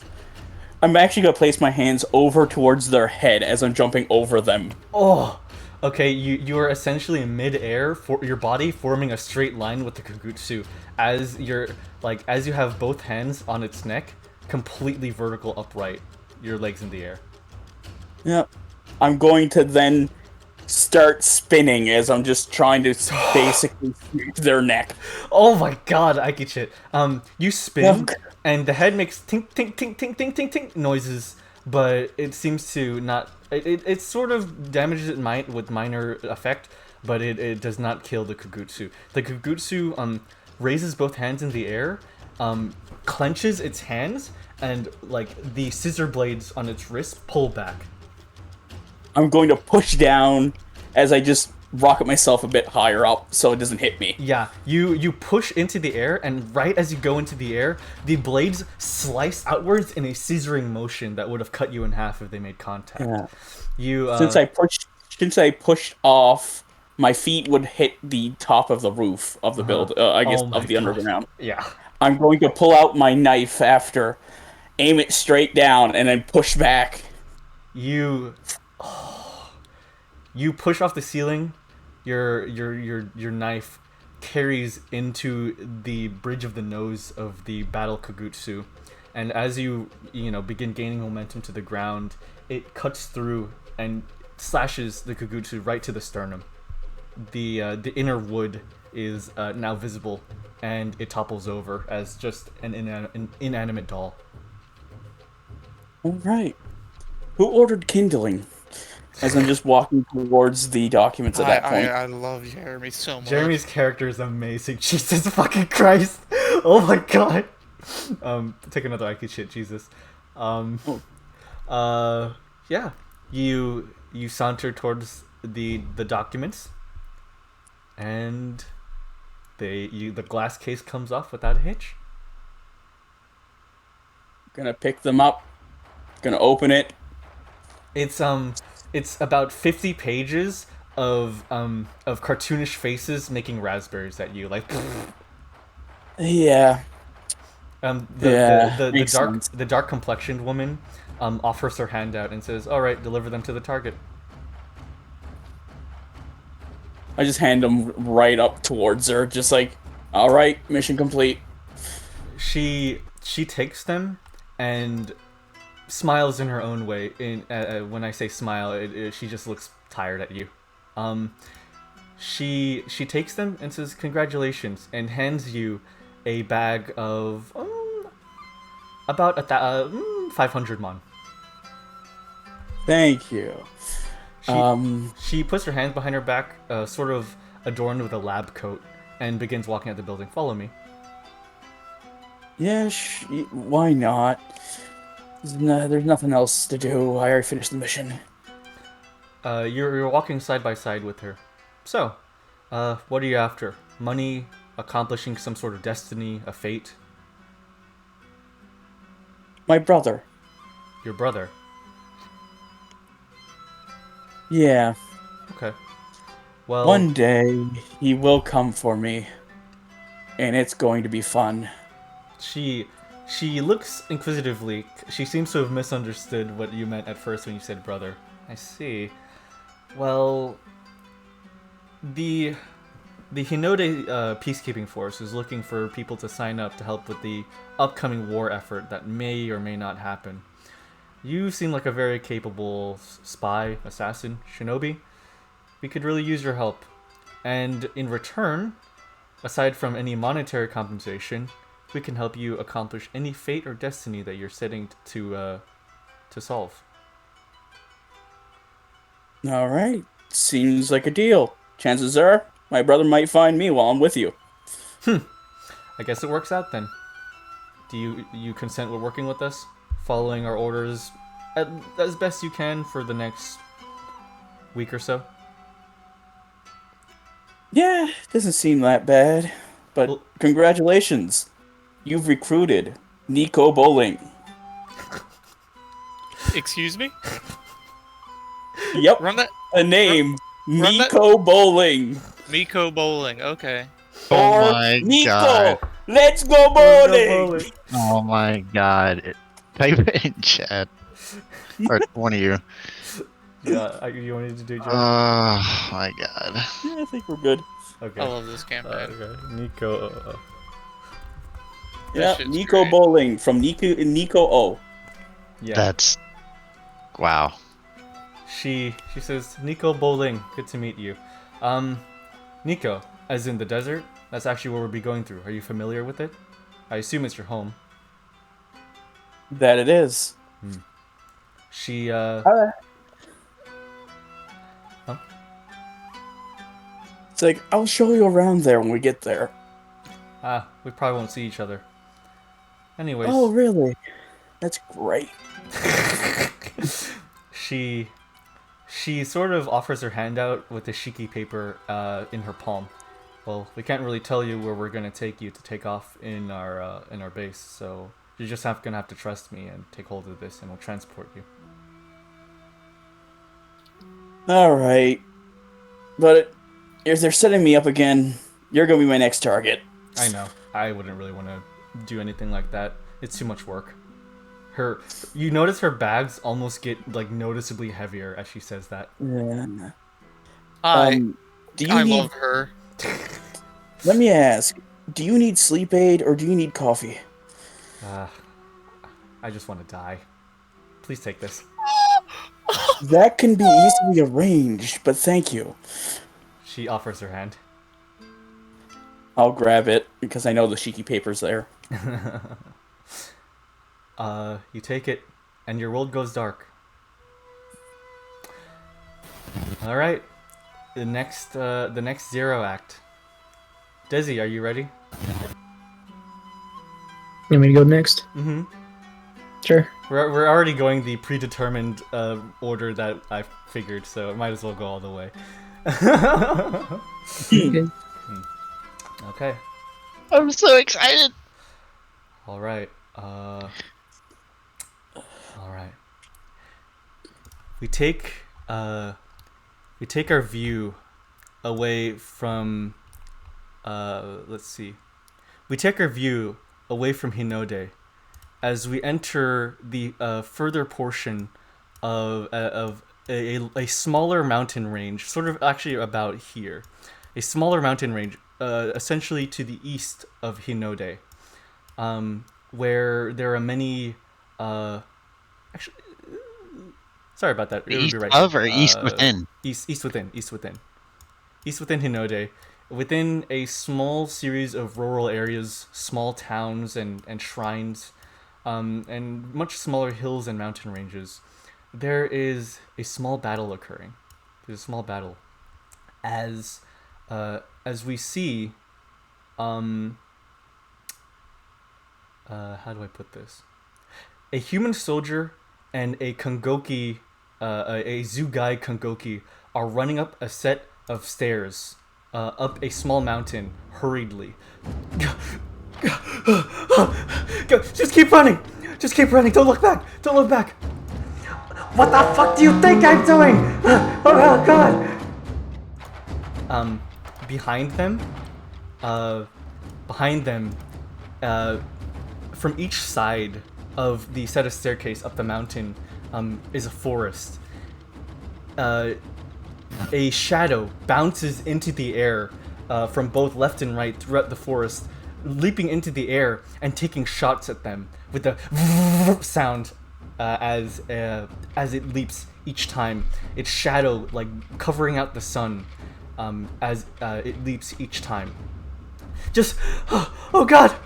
I'm actually going to place my hands over towards their head as I'm jumping over them. Oh, okay. You are essentially in mid-air for your body forming a straight line with the Kagutsu as you have both hands on its neck, completely vertical upright, your legs in the air. Yep. I'm going to then start spinning as I'm just trying to basically sweep their neck. Oh my god, I get shit. You spin, and the head makes tink, tink, tink, tink, tink, tink, tink noises, but it seems to not... It sort of damages it with minor effect, but it does not kill the Kagutsu. The Kagutsu raises both hands in the air, clenches its hands, and like the scissor blades on its wrist pull back. I'm going to push down as I just rocket myself a bit higher up so it doesn't hit me. Yeah, you push into the air, and right as you go into the air, the blades slice outwards in a scissoring motion that would have cut you in half if they made contact. Yeah. Since I pushed off, my feet would hit the top of the roof of the build. Of the underground. Yeah. I'm going to pull out my knife after, aim it straight down, and then push back. You push off the ceiling. Your knife carries into the bridge of the nose of the battle Kagutsu, and as you begin gaining momentum to the ground, it cuts through and slashes the Kagutsu right to the sternum. The inner wood is now visible, and it topples over as just an inanimate doll. All right. Who ordered kindling? As I'm just walking towards the documents at that point. I love Jeremy so much. Jeremy's character is amazing. Jesus fucking Christ. Oh my god. Take another Ike shit, Jesus. Yeah. You saunter towards the documents, and the glass case comes off without a hitch. Gonna pick them up. Gonna open it. It's about 50 pages of cartoonish faces making raspberries at you, like. Yeah. The dark complexioned woman offers her hand out and says, "All right, deliver them to the target." I just hand them right up towards her, just like, all right, mission complete. She takes them and smiles in her own way. When I say smile, she just looks tired at you. She takes them and says congratulations and hands you a bag of about 500 mon. Thank you. She puts her hands behind her back, sort of adorned with a lab coat, and begins walking out the building. Follow me. Yeah, why not? There's nothing else to do. I already finished the mission. You're walking side by side with her. So, what are you after? Money, accomplishing some sort of destiny, a fate? My brother. Your brother? Yeah. Okay. Well, one day he will come for me, and it's going to be fun. She looks inquisitively. She seems to have misunderstood what you meant at first when you said brother. I see. Well, the Hinode peacekeeping force is looking for people to sign up to help with the upcoming war effort that may or may not happen. You seem like a very capable spy, assassin, shinobi. We could really use your help. And in return, aside from any monetary compensation, we can help you accomplish any fate or destiny that you're setting to solve. All right. Seems like a deal. Chances are, my brother might find me while I'm with you. I guess it works out then. Do you consent with working with us? Following our orders as best you can for the next week or so? Yeah, doesn't seem that bad. But Well, congratulations. You've recruited Nico Bowling. Excuse me? Yep. Run that. A name. run that- Nico Bowling. Miko Bowling. Okay. Oh Or my Nico. god. Let's go bowling. Oh my god. Type it in chat. Or one of you. Yeah, you wanted to do Joe? Oh my god. Yeah, I think we're good. Okay. I love this campaign. Okay. Nico. Yeah, shit's Nico great. Bowling from Nico O. Yeah. That's wow. She says, Nico Bowling, good to meet you. Nico, as in the desert, that's actually where we'll be going through. Are you familiar with it? I assume it's your home. That it is. She, It's like, I'll show you around there when we get there. we probably won't see each other. Anyways. Oh, really? That's great. She sort of offers her hand out with the shiki paper in her palm. Well, we can't really tell you where we're gonna take you to take off in our base, so you're just gonna have to trust me and take hold of this, and we'll transport you. Alright. But if they're setting me up again, you're gonna be my next target. I know. I wouldn't really want to do anything like that. It's too much work. You notice her bags almost get like noticeably heavier as she says that. Yeah. Do you I need... love her. Let me ask, do you need sleep aid or do you need coffee? I just want to die. Please take this. That can be easily arranged, but thank you. She offers her hand. I'll grab it, because I know the shiki paper's there. You take it, and your world goes dark. All right, the next Zero act. Desi, are you ready? You want me to go next? Mm-hmm. Sure. We're already going the predetermined order that I figured, so it might as well go all the way. Okay. Okay. I'm so excited. All right. All right. We take our view away from. Let's see. We take our view away from Hinode as we enter the further portion of a smaller mountain range, sort of actually about here, a smaller mountain range, essentially to the east of Hinode, where there are many. Actually, sorry about that. It would East be right of here. or east within? East within Hinode, within a small series of rural areas, small towns and shrines, and much smaller hills and mountain ranges. There is a small battle occurring. There's a small battle, as we see. How do I put this? A human soldier and a Kongoki, a Zugai Kongoki, are running up a set of stairs, up a small mountain, hurriedly. Just keep running! Just keep running! Don't look back! Don't look back! What the fuck do you think I'm doing? Oh god! Behind them, from each side of the set of staircase up the mountain, is a forest. A shadow bounces into the air from both left and right throughout the forest, leaping into the air and taking shots at them with a sound as it leaps each time. Its shadow like covering out the sun as it leaps each time. Just oh god,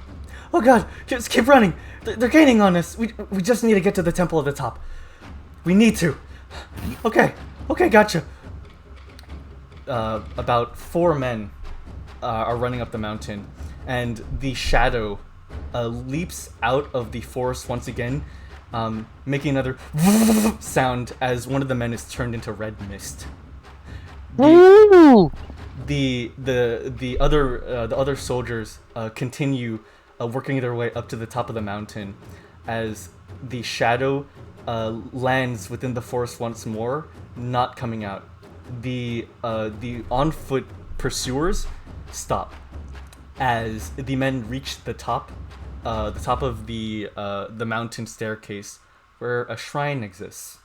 just keep running. They're gaining on us. We just need to get to the temple at the top. We need to. Okay, gotcha. About 4 men are running up the mountain, and the shadow leaps out of the forest once again, making another sound as one of the men is turned into red mist. The other soldiers continue working their way up to the top of the mountain as the shadow lands within the forest once more, not coming out. The on foot pursuers stop as the men reach the top of the mountain staircase where a shrine exists.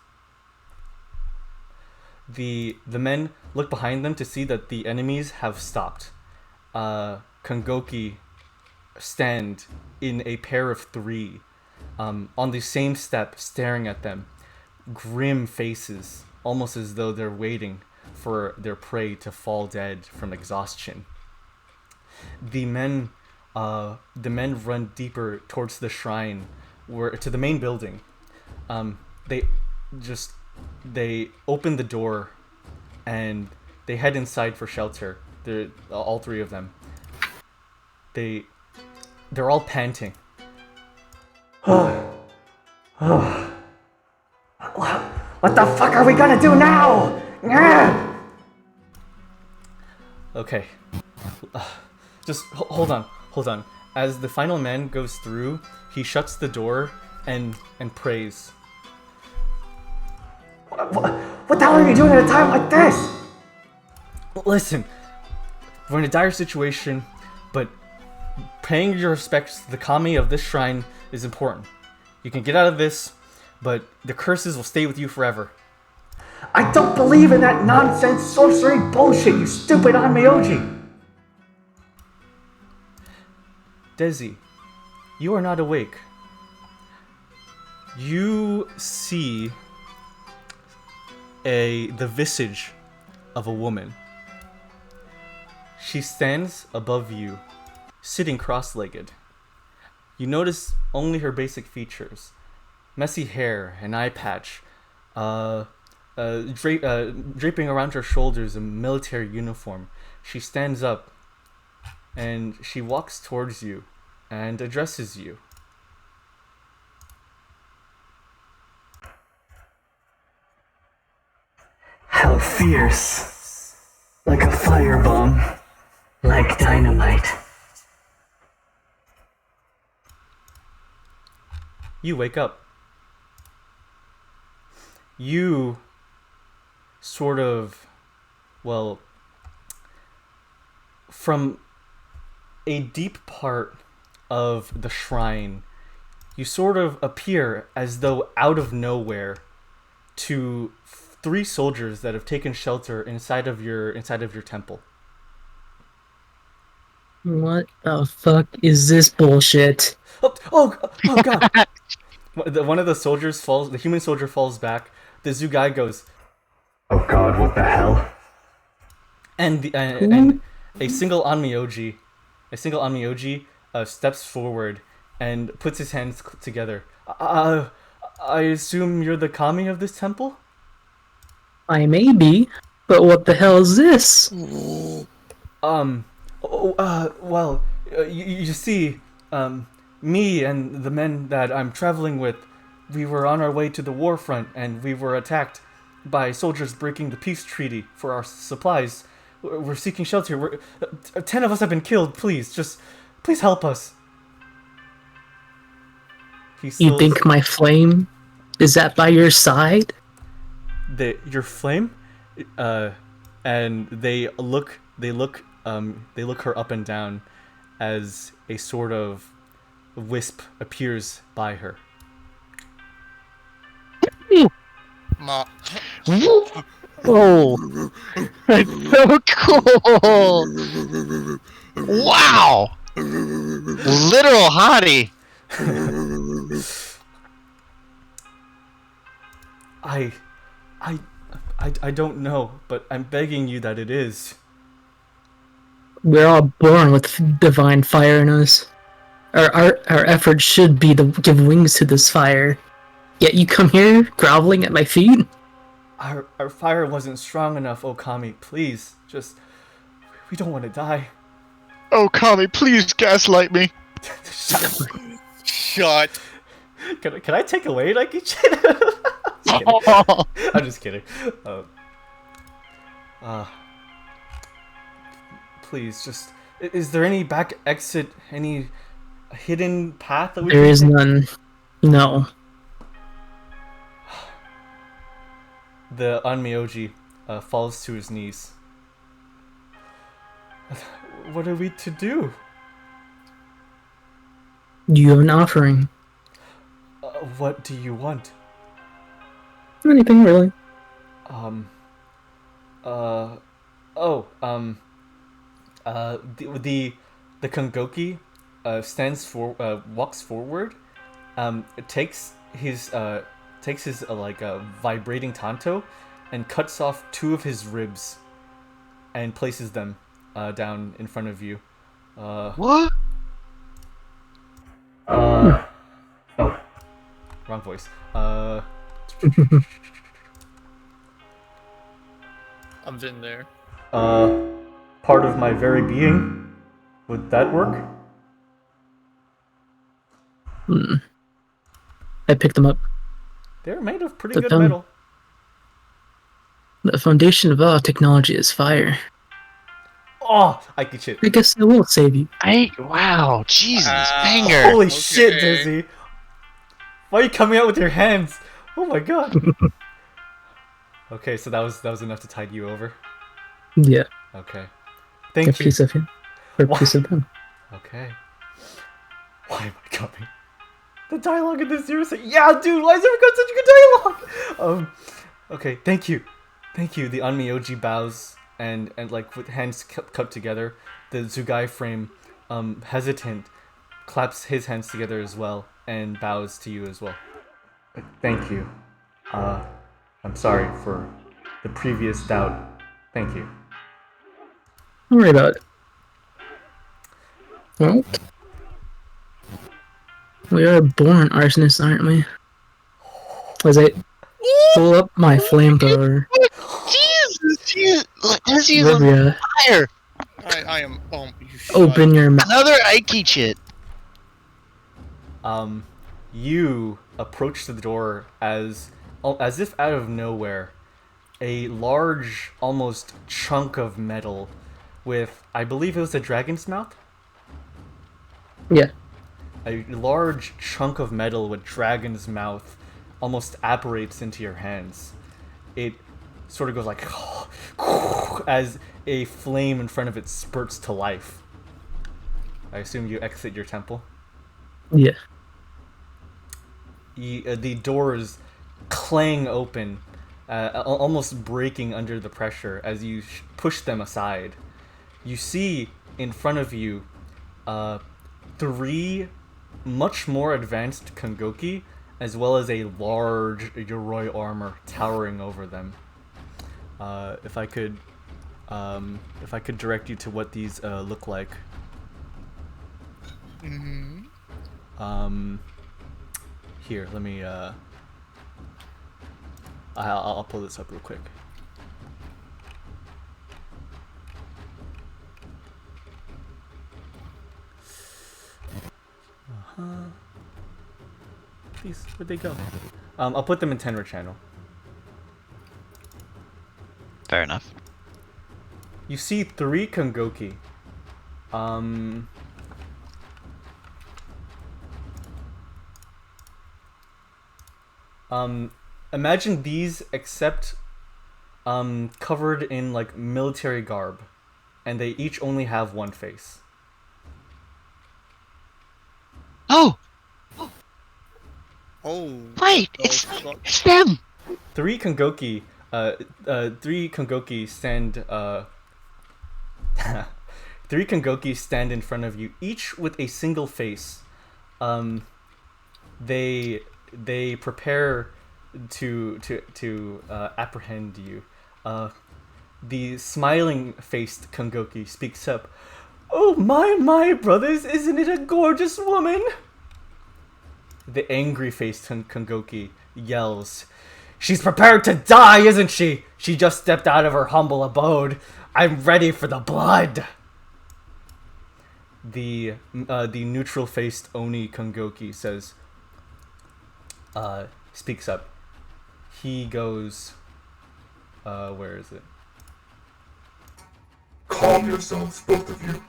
The men look behind them to see that the enemies have stopped. Kongoki stand in a pair of 3 on the same step, staring at them, grim faces, almost as though they're waiting for their prey to fall dead from exhaustion. The men run deeper towards the shrine, to the main building. They open the door and they head inside for shelter. All 3 of them. They're all panting. What the fuck are we gonna do now? Okay. Just hold on. As the final man goes through, he shuts the door and prays. What the hell are you doing at a time like this? Listen, we're in a dire situation, but paying your respects to the kami of this shrine is important. You can get out of this, but the curses will stay with you forever. I don't believe in that nonsense sorcery bullshit, you stupid Onmyoji! Desi, you are not awake. You see the visage of a woman. She stands above you, sitting cross-legged. You notice only her basic features: messy hair, an eye patch, draping around her shoulders a military uniform. She stands up and she walks towards you and addresses you. How fierce. Like a firebomb. Like dynamite. You wake up. You sort of, well, from a deep part of the shrine, you sort of appear as though out of nowhere to 3 soldiers that have taken shelter inside of your temple. What the fuck is this bullshit? Oh god! One of the soldiers falls. The human soldier falls back. The Zugai goes, Oh god, what the hell? and a single Onmyoji steps forward and puts his hands together. I assume you're the kami of this temple? I may be, but what the hell is this? You see, me and the men that I'm traveling with, we were on our way to the war front, and we were attacked by soldiers breaking the peace treaty for our supplies. We're seeking shelter. 10 of us have been killed. Please help us. You think my flame is that by your side? Your flame? And they look her up and down as a sort of wisp appears by her. Ma. Oh, that's so cool! Wow, literal hottie. I don't know, but I'm begging you that it is. We're all born with divine fire in us. Our effort should be to give wings to this fire. Yet you come here groveling at my feet? Our fire wasn't strong enough, Okami. Please, we don't want to die. Oh, Kami, please gaslight me. Shut. Can I take away Nike? I'm just kidding. Please, is there any back exit, any hidden path that we There is none. No. The Onmyoji falls to his knees. What are we to do? You have an offering. What do you want? Anything, really. The Kongoki walks forward, takes his vibrating tanto and cuts off 2 of his ribs and places them down in front of you. What? Oh, wrong voice. I've been there. Part of my very being. Would that work? I picked them up. They're made of pretty The good thumb. metal. The foundation of all technology is fire. Oh, I get shit. I guess I will save you. Wow, Jesus, banger. Holy Okay. shit, Dizzy! Why are you coming out with your hands? Oh my god. Okay, so that was enough to tide you over. Yeah. Okay. A Thank you. piece of him. Or a What? piece of them. Okay. Why am I coming? The dialogue in this series. Yeah, dude. Why has everyone got such a good dialogue? Okay. Thank you. The Onmyoji bows and like with hands cut together. The Zugai frame, hesitant, claps his hands together as well and bows to you as well. Thank you. I'm sorry for the previous doubt. Thank you. Don't worry about it. Well, we are born arsonists, aren't we? As I pull up my flamethrower. Jesus, let's use on Rivia, fire. I am. You shut. open your mouth. Another Ike shit. You approach the door as if out of nowhere, a large, almost chunk of metal with, I believe it was a dragon's mouth? Yeah. A large chunk of metal with dragon's mouth almost apparates into your hands. It sort of goes like as a flame in front of it spurts to life. I assume you exit your temple? Yeah. The doors clang open almost breaking under the pressure as you push them aside. You see in front of you 3 much more advanced Kongoki, as well as a large Yoroi armor towering over them. If I could direct you to what these look like. Here, let me. I'll pull this up real quick. These, where'd they go? I'll put them in Tenra channel. Fair enough. You see 3 Kongoki. Imagine these except covered in like military garb, and they each only have 1 face. Oh! Oh. Wait, it's them! 3 Kongoki, 3 Kongoki stand, 3 Kongoki stand in front of you, each with a single face. They prepare to apprehend you. The smiling-faced Kongoki speaks up. "Oh my brothers, isn't it a gorgeous woman?" The angry-faced Kongoki yells, "She's prepared to die, isn't she? She just stepped out of her humble abode. I'm ready for the blood." The neutral-faced Onii Kongoki says, speaks up. He goes, where is it? Calm yourselves, both of you.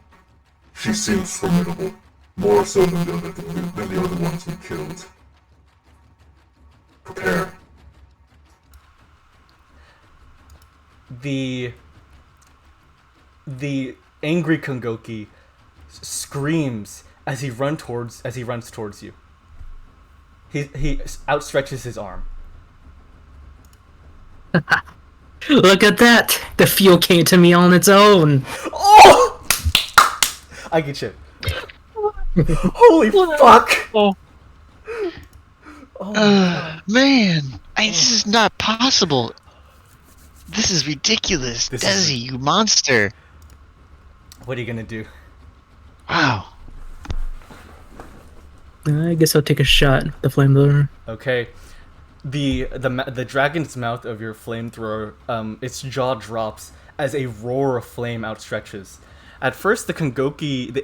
She seems formidable, more so than the other ones we killed. Prepare. The angry Kongoki screams as he runs towards you. He outstretches his arm. Look at that! The fuel came to me on its own. Oh! I get you. Holy fuck! Oh. Man, this is not possible. This is ridiculous. Desi, you monster. What are you gonna do? Wow. I guess I'll take a shot at the flamethrower. Okay. The dragon's mouth of your flamethrower, its jaw drops as a roar of flame outstretches. At first, the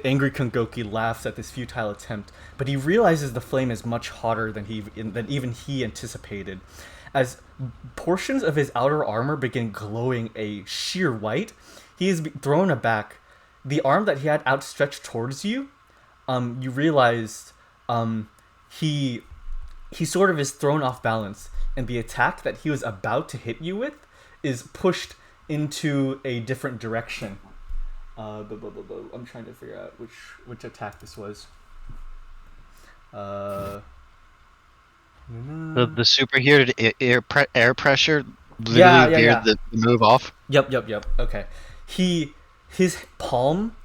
angry Kongoki laughs at this futile attempt, but he realizes the flame is much hotter than even he anticipated. As portions of his outer armor begin glowing a sheer white, he is thrown aback. The arm that he had outstretched towards you, you realized he sort of is thrown off balance, and the attack that he was about to hit you with is pushed into a different direction. I'm trying to figure out which attack this was. The superheated air pressure literally veered the move off. Yep. Okay. His palm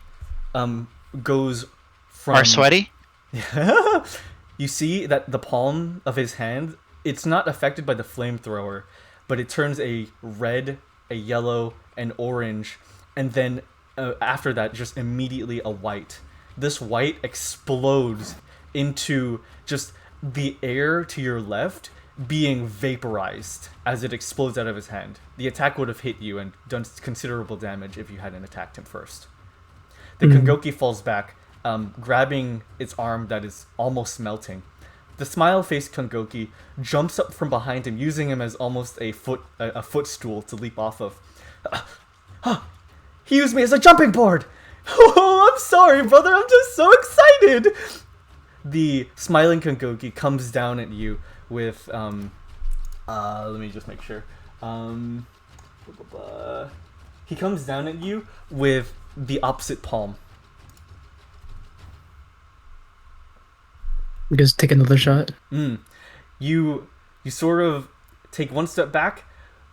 goes from... Are sweaty? You see that the palm of his hand, it's not affected by the flamethrower, but it turns a red, a yellow, an orange, and then after that, just immediately a white. This white explodes into just the air to your left being vaporized as it explodes out of his hand. The attack would have hit you and done considerable damage if you hadn't attacked him first. The Kongoki falls back, grabbing its arm that is almost melting. The smile-faced Kongoki jumps up from behind him, using him as almost a footstool to leap off of. He used me as a jumping board! Oh, I'm sorry, brother, I'm just so excited! The smiling Kongoki comes down at you with, let me just make sure. He comes down at you with the opposite palm. Just take another shot. You sort of take one step back,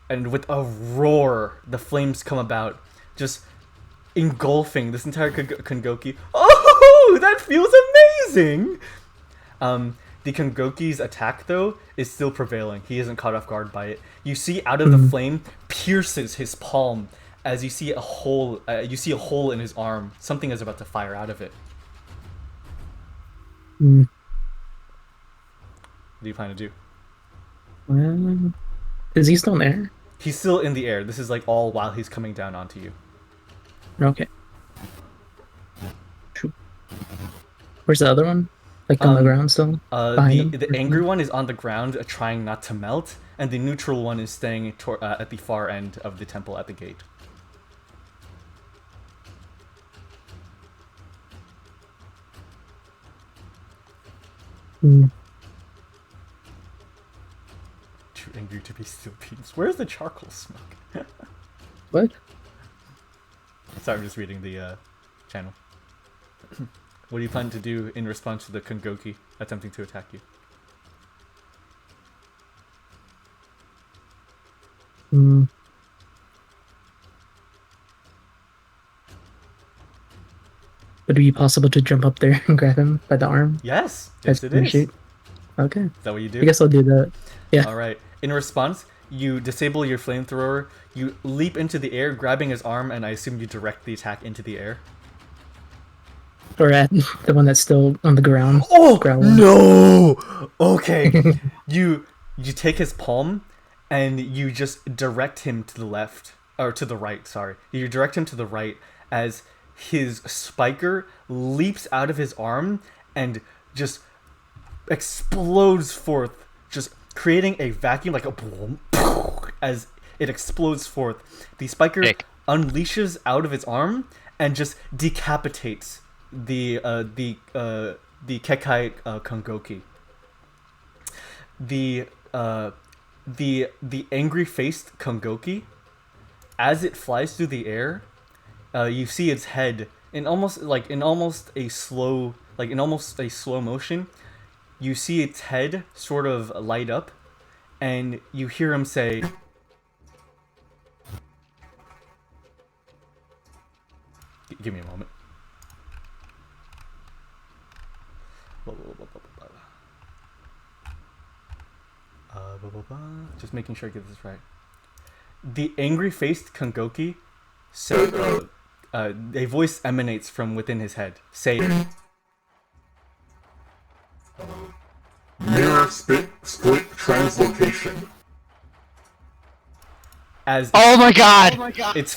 and with a roar, the flames come about, just engulfing this entire Kongoki. Oh, that feels amazing! The Kongoki's attack, though, is still prevailing. He isn't caught off guard by it. You see out of the flame pierces his palm as you see a hole. You see a hole in his arm. Something is about to fire out of it. Mm. What do you plan to do? Is he still there? He's still in the air. This is like all while he's coming down onto you. Okay. Where's the other one? Like on the ground still? The angry one is on the ground, trying not to melt, and the neutral one is staying at the far end of the temple at the gate. Mm. Too angry to be still beans. Where's the charcoal smoke? What? Sorry, I'm just reading the channel. What do you plan to do in response to the Kongoki attempting to attack you? Would it be possible to jump up there and grab him by the arm? Yes, yes it is. Shoot? Okay. Is that what you do? I guess I'll do that. Yeah. Alright. In response, you disable your flamethrower, you leap into the air, grabbing his arm, and I assume you direct the attack into the air. Or at the one that's still on the ground. Oh, growling. no! Okay. you take his palm, and you just direct him to the left. Or to the right, sorry. You direct him to the right as his spiker leaps out of his arm and just explodes forth, just creating a vacuum like a boom as it explodes forth. The spiker unleashes out of its arm and just decapitates the Kekai Kongoki. The angry-faced Kongoki, as it flies through the air, you see its head in almost a slow motion. You see its head sort of light up, and you hear him say, "Give me a moment." Just making sure I get this right. The angry-faced Kongoki said, a voice emanates from within his head, saying, Mirror split translocation. As oh my god! Its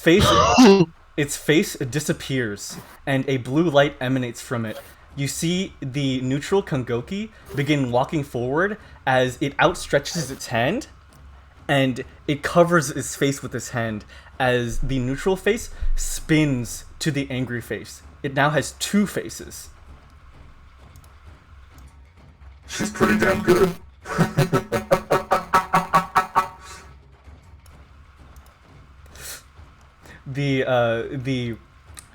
face disappears, and a blue light emanates from it. You see the neutral Kongoki begin walking forward as it outstretches its hand, and it covers its face with its hand as the neutral face spins to the angry face. It now has two faces. She's pretty damn good.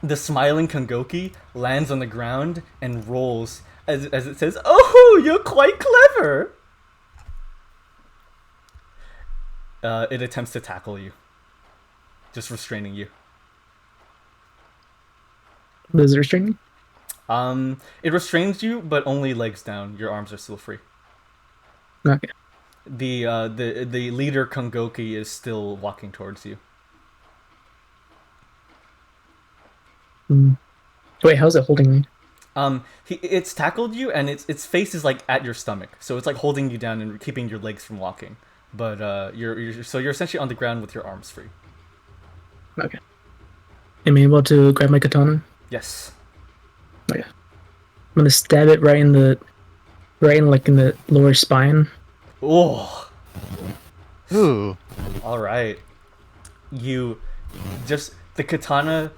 The smiling Kongoki lands on the ground and rolls as it says, "Oh, you're quite clever." It attempts to tackle you, just restraining you. Does it restrain me? It restrains you, but only legs down. Your arms are still free. Okay. The leader Kongoki is still walking towards you. Wait, how's it holding me? It's tackled you, and its face is like at your stomach, so it's like holding you down and keeping your legs from walking. But you're essentially on the ground with your arms free. Okay. Am I able to grab my katana? Yes. Okay. I'm gonna stab it right in the lower spine. Oh. Ooh. All right. You just the katana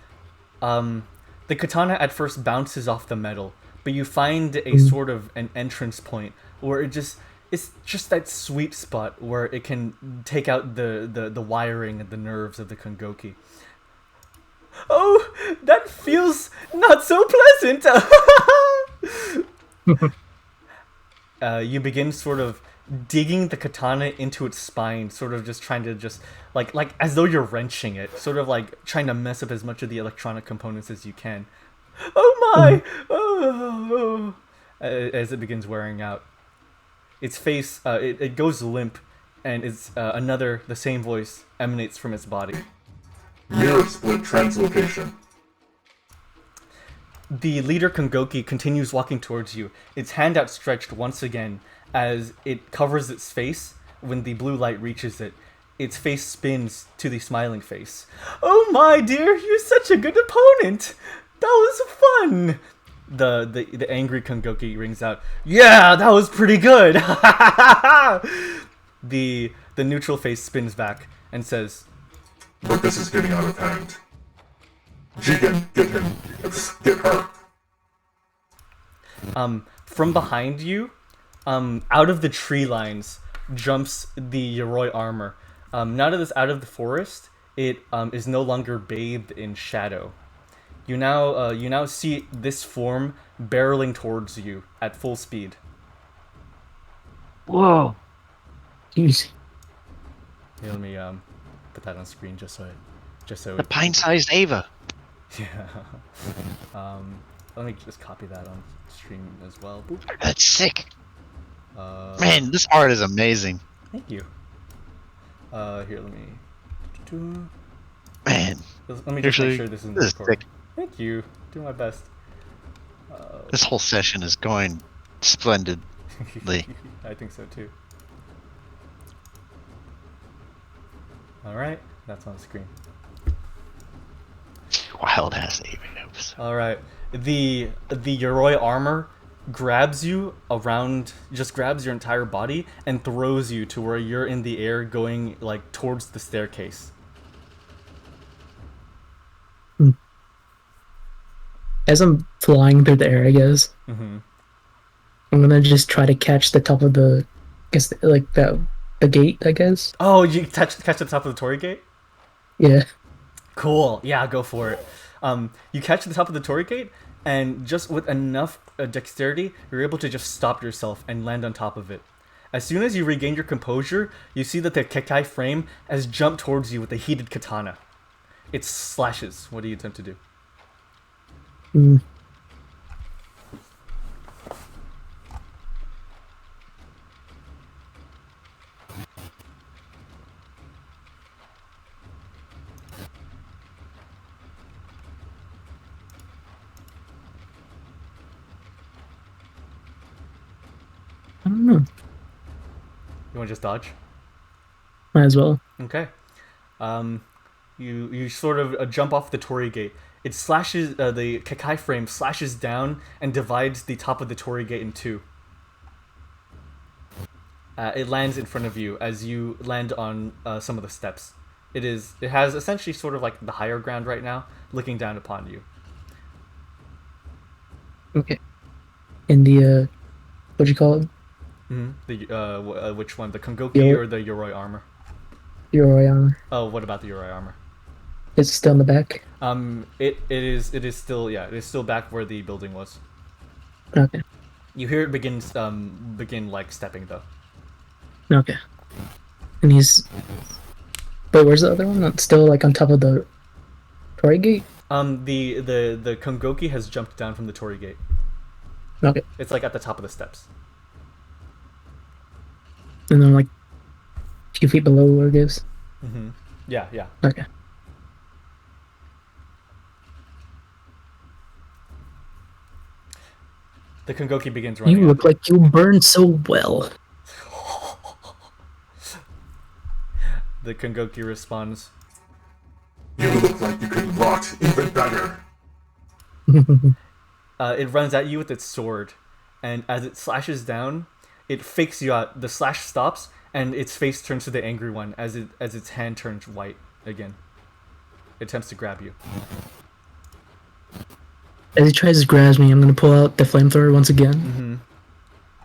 at first bounces off the metal, but you find a sort of an entrance point where it's just that sweet spot where it can take out the wiring and the nerves of the Kongoki. Oh, that feels not so pleasant. you begin sort of digging the katana into its spine, sort of just trying to like as though you're wrenching it, sort of like trying to mess up as much of the electronic components as you can. Oh my! Oh. As it begins wearing out, its face it goes limp, and it's the same voice emanates from its body. Mirror split translocation. The leader Kongoki continues walking towards you, its hand outstretched once again as it covers its face. When the blue light reaches it, its face spins to the smiling face. Oh my dear, you're such a good opponent! That was fun! The angry Kongoki rings out, yeah, that was pretty good! The neutral face spins back and says, But this is getting out of hand. Jigen, get him. Get her. From behind you, out of the tree lines, jumps the Yoroi armor. Now that it's out of the forest, it is no longer bathed in shadow. You now see this form barreling towards you at full speed. Whoa. Jeez. Here, let me put that on screen just so The pint-sized Ava. Yeah. Let me just copy that on stream as well. Boop. That's sick. Man, this art is amazing. Thank you. Here, let me. Man. Let me just make sure this isn't recording. Sick. Thank you. Do my best. This whole session is going splendidly. I think so too. Alright, that's on screen. Wild ass Ava. Alright. The Yoroi armor grabs you around, just grabs your entire body and throws you to where you're in the air going like towards the staircase. As I'm flying through the air, I guess, Mm-hmm. I'm gonna just try to catch the top of the, the gate, I guess. Oh, you catch the top of the torii gate? Yeah. Cool. Yeah, go for it. You catch the top of the torii gate, and just with enough dexterity, you're able to just stop yourself and land on top of it. As soon as you regain your composure, you see that the Kekai frame has jumped towards you with a heated katana. It slashes. What do you attempt to do? I don't know. You want to just dodge? Might as well. Okay. You sort of jump off the torii gate. It slashes, the Kekai frame slashes down and divides the top of the torii gate in two. It lands in front of you as you land on some of the steps. It has essentially sort of like the higher ground right now, looking down upon you. Okay. In the, what'd you call it? The which one? The Kongoki or the Yoroi armor? Yoroi armor. Oh, what about the Yoroi armor? It's still in the back. It is still back where the building was. Okay. You hear it begin like stepping though. Okay. And but where's the other one? That's still like on top of the torii gate? The Kongoki has jumped down from the torii gate. Okay. It's like at the top of the steps. And then like a few feet below where it is. Mm-hmm. Yeah. Okay. The Kongoki begins running. You look like you burn so well. The Kongoki responds. You look like you can rot even better. It runs at you with its sword, and as it slashes down, it fakes you out. The slash stops, and its face turns to the angry one as its hand turns white again. It attempts to grab you. As he tries to grab me, I'm gonna pull out the flamethrower once again,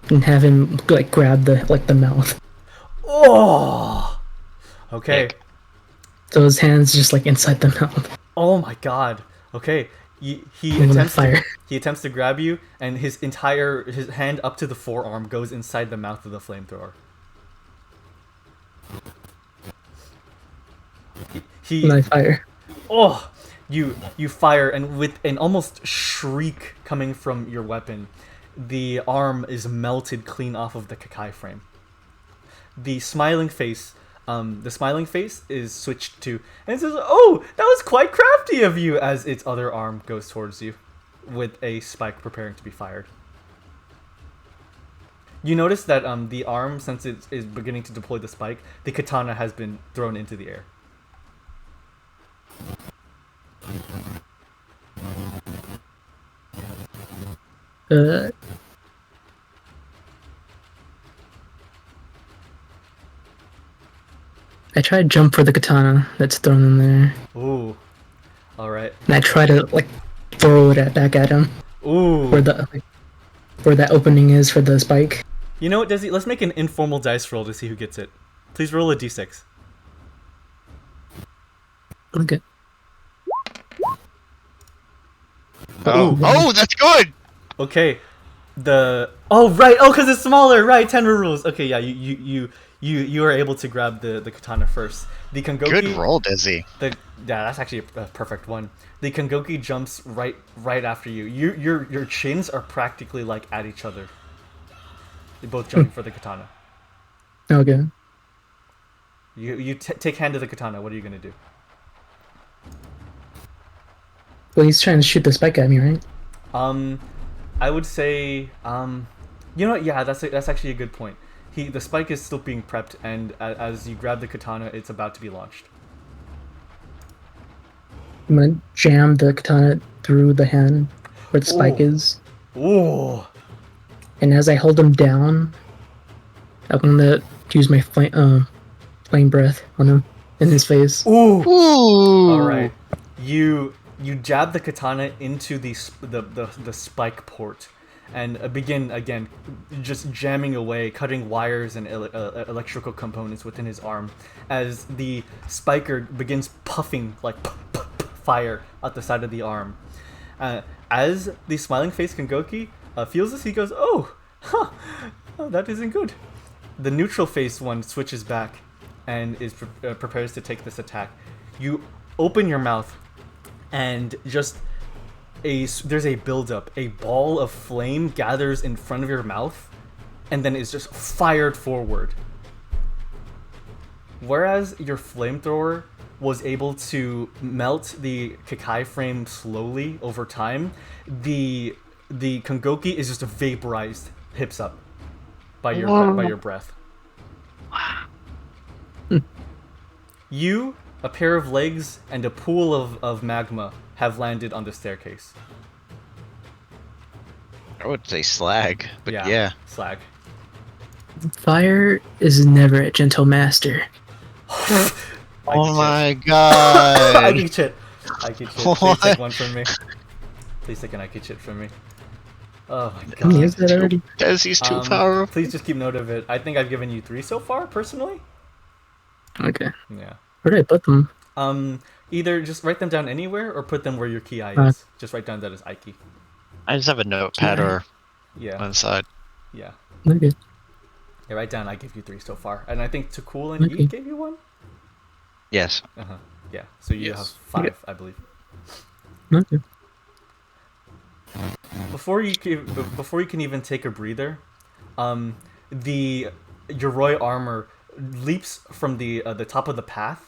and have him like grab the mouth. Oh. Okay. So his hand's just like inside the mouth. Oh my god. Okay. He I'm gonna attempts fire. he attempts to grab you, and his hand up to the forearm goes inside the mouth of the flamethrower. He I fire. Oh, you fire, and with an almost shriek coming from your weapon, the arm is melted clean off of the Kakai frame. The smiling face is switched to, and it says, "Oh, that was quite crafty of you," as its other arm goes towards you, with a spike preparing to be fired. You notice that the arm, since it is beginning to deploy the spike, the katana has been thrown into the air. I try to jump for the katana that's thrown in there. Ooh, all right. And I try to like throw it back at him. Ooh. Where that opening is for the spike. You know what, Desi? Let's make an informal dice roll to see who gets it. Please roll a d6. Okay. Oh, that's good. Okay. Because it's smaller. Right, Tenra rules. Okay, yeah, you are able to grab the katana first. The Kongoki. Good roll, Dizzy. Yeah, that's actually a perfect one. The Kongoki jumps right after you. Your chins are practically like at each other. You're both jumping for the katana. Okay. You take hand of the katana. What are you gonna do? Well, he's trying to shoot the spike at me, right? I would say, you know what? Yeah, that's actually a good point. The spike is still being prepped, and as you grab the katana, it's about to be launched. I'm gonna jam the katana through the hand where the spike is. Ooh. And as I hold him down, I'm gonna use my flame breath on him in his face. Ooh. Ooh. All right. You jab the katana into the spike port, and begin again, just jamming away, cutting wires and electrical components within his arm, as the spiker begins puffing like fire out the side of the arm. As the smiling face Kongoki feels this, he goes, "Oh, huh, oh, that isn't good." The neutral face one switches back, and prepares to take this attack. You open your mouth, and just there's a buildup. A ball of flame gathers in front of your mouth, and then is just fired forward. Whereas your flamethrower was able to melt the Kakai frame slowly over time, the Kongoki is just vaporized hips up by your breath. You, a pair of legs, and a pool of magma have landed on the staircase. I would say slag, but yeah. Slag. Fire is never a gentle master. Oh my god! I can shit. Please take one from me. Please take an Ike shit from me. Oh my god. Is that already? Desi's too powerful. Please just keep note of it. I think I've given you 3 so far, personally. Okay. Yeah. Where did I put them? Either just write them down anywhere or put them where your key eye is. Just write down that as Ike. I just have a notepad or Yeah. on the side. Yeah. Okay. Yeah, write down I give you 3 so far. And I think Takul and Yeet gave you 1? Yes. Yeah. So you have 5, I believe. Okay. Before you can even take a breather, the Yoroi armor leaps from the top of the path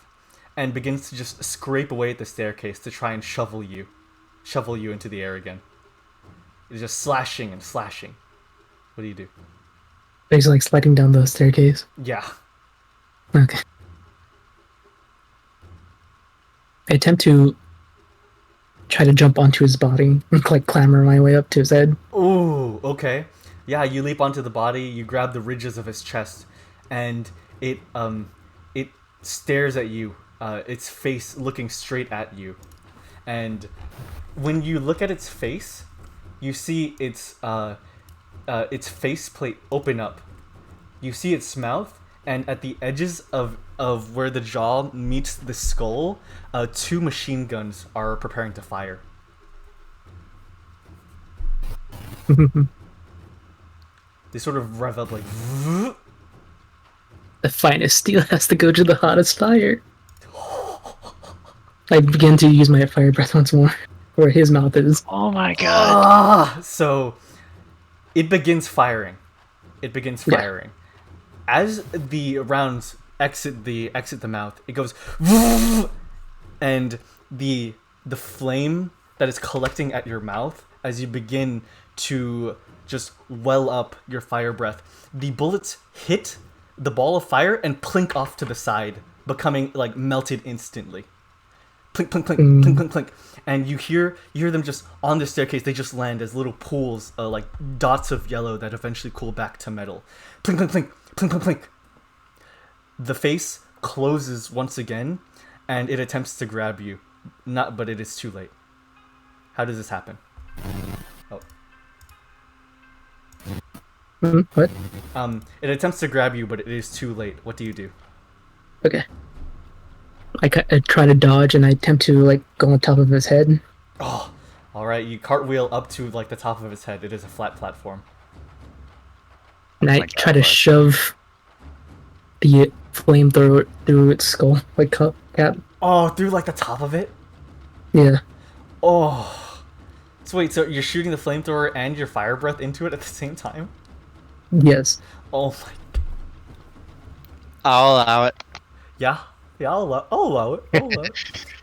and begins to just scrape away at the staircase to try and shovel you into the air again. It's just slashing and slashing. What do you do? He's like sliding down the staircase. Yeah. Okay. I attempt to try to jump onto his body and like clamber my way up to his head. Ooh, okay. Yeah, you leap onto the body, you grab the ridges of his chest, and it stares at you, its face looking straight at you. And when you look at its face, you see its faceplate open up. You see its mouth, and at the edges of where the jaw meets the skull, 2 machine guns are preparing to fire. They sort of rev up like. The finest steel has to go to the hottest fire. I begin to use my fire breath once more, where his mouth is. Oh my god. So it begins firing. As the rounds exit the mouth, it goes, and the flame that is collecting at your mouth as you begin to just well up your fire breath. The bullets hit the ball of fire and plink off to the side, becoming like melted instantly. Plink, plink, plink, plink, plink, plink. And you hear them just on the staircase. They just land as little pools, like dots of yellow that eventually cool back to metal. Plink, plink, plink, plink, plink, plink. The face closes once again, and it attempts to grab you. But it is too late. How does this happen? Oh. What? It attempts to grab you, but it is too late. What do you do? Okay. I try to dodge and I attempt to like go on top of his head. Oh, all right. You cartwheel up to like the top of his head. It is a flat platform. And I try to shove the flamethrower through its skull, like cap. Oh, through like the top of it? Yeah. Oh. So wait, so you're shooting the flamethrower and your fire breath into it at the same time? Yes. Oh my. I'll allow it. Yeah. Yeah, I'll allow it.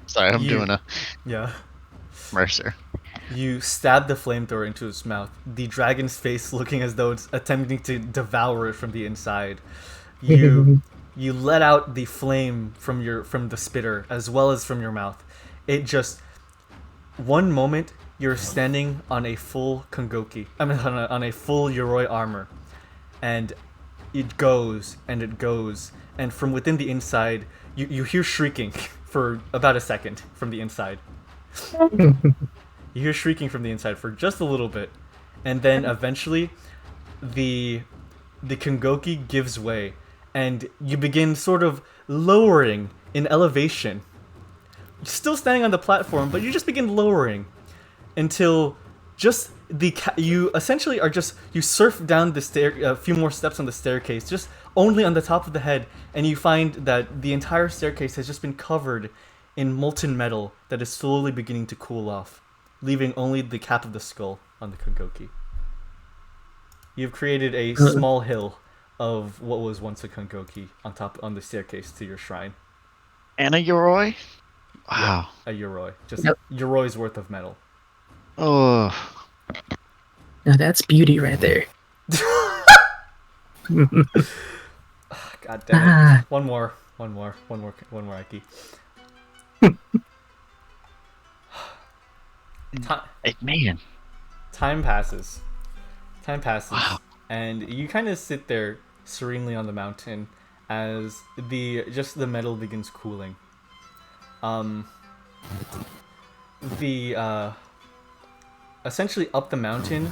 Sorry, I'm doing a Yeah. Mercer. You stab the flamethrower into its mouth, the dragon's face looking as though it's attempting to devour it from the inside. You let out the flame from the spitter as well as from your mouth. It just one moment you're standing on a full Kongoki. I mean on a full Yoroi armor. And it goes and it goes, and from within the inside you hear shrieking for about a second from the inside. You hear shrieking from the inside for just a little bit, and then eventually the Kongoki gives way, and you begin sort of lowering in elevation. You're still standing on the platform, but you just begin lowering until just you essentially are just you surf down the a few more steps on the staircase, just only on the top of the head, and you find that the entire staircase has just been covered in molten metal that is slowly beginning to cool off, leaving only the cap of the skull on the Kongoki. You've created a small hill of what was once a Kongoki on the staircase to your shrine. And a Yoroi? Wow. Yeah, a Yoroi. Just Yoroi's worth of metal. Oh. Now that's beauty right there. God damn it. One more, Aki. Man. Time passes. Wow. And you kind of sit there serenely on the mountain as the metal begins cooling. Essentially up the mountain,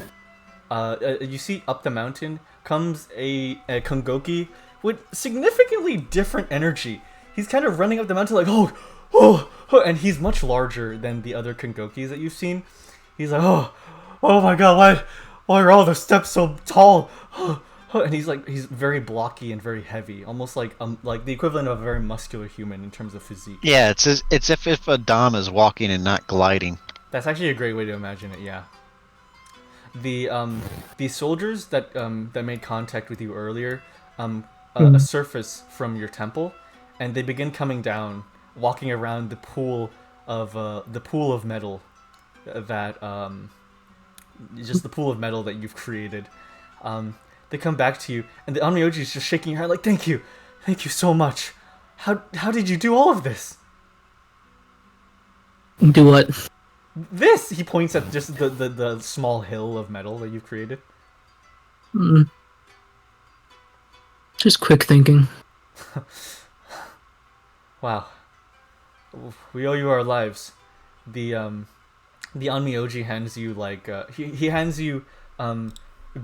you see up the mountain comes a Kongoki with significantly different energy. He's kind of running up the mountain like, oh, and he's much larger than the other Kongokis that you've seen. He's like, oh my god, why are all the steps so tall? And he's very blocky and very heavy, almost like the equivalent of a very muscular human in terms of physique. Yeah, it's if a Dom is walking and not gliding. That's actually a great way to imagine it. Yeah. The soldiers that made contact with you earlier, surface from your temple, and they begin coming down, walking around the pool of metal that just the pool of metal that you've created. They come back to you, and the Onmyoji is just shaking your hand like, thank you so much. How did you do all of this? Do what? This! He points at just the small hill of metal that you've created. Just quick thinking. Wow. We owe you our lives. The Onmyoji hands you he hands you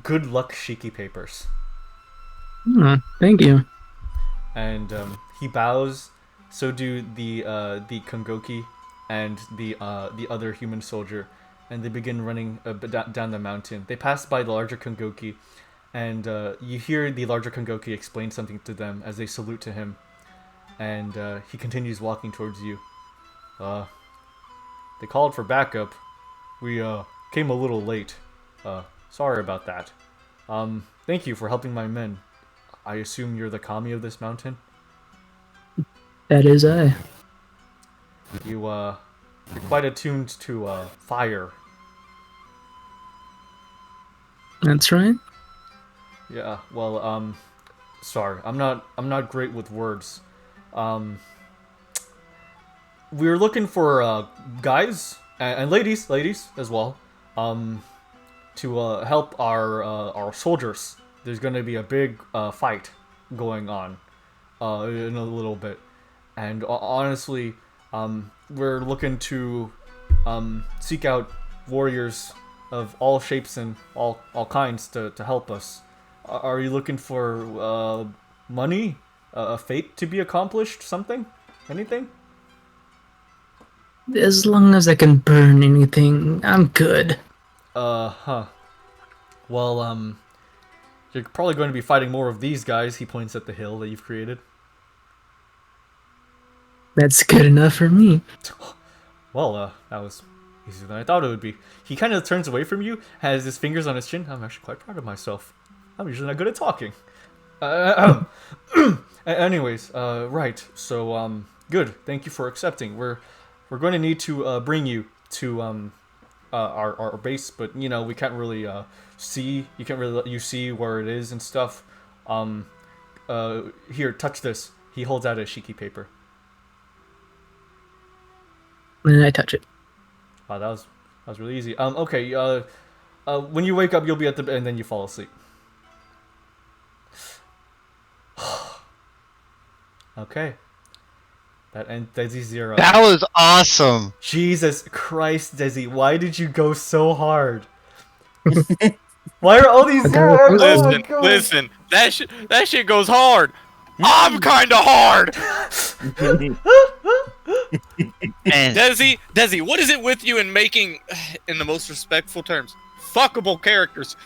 good luck shiki papers. Thank you. And he bows. So do the Kongoki and the other human soldier. and they begin running down the mountain. They pass by the larger Kongoki, and you hear the larger Kongoki explain something to them as they salute to him, and he continues walking towards you. They called for backup. We came a little late. Sorry about that. Thank you for helping my men. I assume you're the kami of this mountain? That is I. You're quite attuned to fire. That's right. Yeah, well, sorry. I'm not great with words. We're looking for guys and ladies as well. To help our soldiers. There's going to be a big fight going on in a little bit, and honestly, we're looking to seek out warriors of all shapes and all kinds to help us. Are you looking for money, a fate to be accomplished, something, anything? As long as I can burn anything, I'm good. Well, you're probably going to be fighting more of these guys. He points at the hill that you've created. That's good enough for me. Well, that was easier than I thought it would be. He kind of turns away from you, has his fingers on his chin. I'm actually quite proud of myself. I'm usually not good at talking. Anyways, right. So, good. Thank you for accepting. We're going to need to bring you to our base, but you know we can't really see. You can't really let you see where it is and stuff. Here, touch this. He holds out a sheeky paper. And I touch it. Wow, that was really easy. Okay. When you wake up, you'll be at the bed, and then you fall asleep. Okay. That ends Desi Zero. That was awesome. Jesus Christ, Desi, why did you go so hard? Why are all these zeros? Listen, that shit goes hard. I'm kind of hard. And Desi, what is it with you in making, in the most respectful terms, fuckable characters?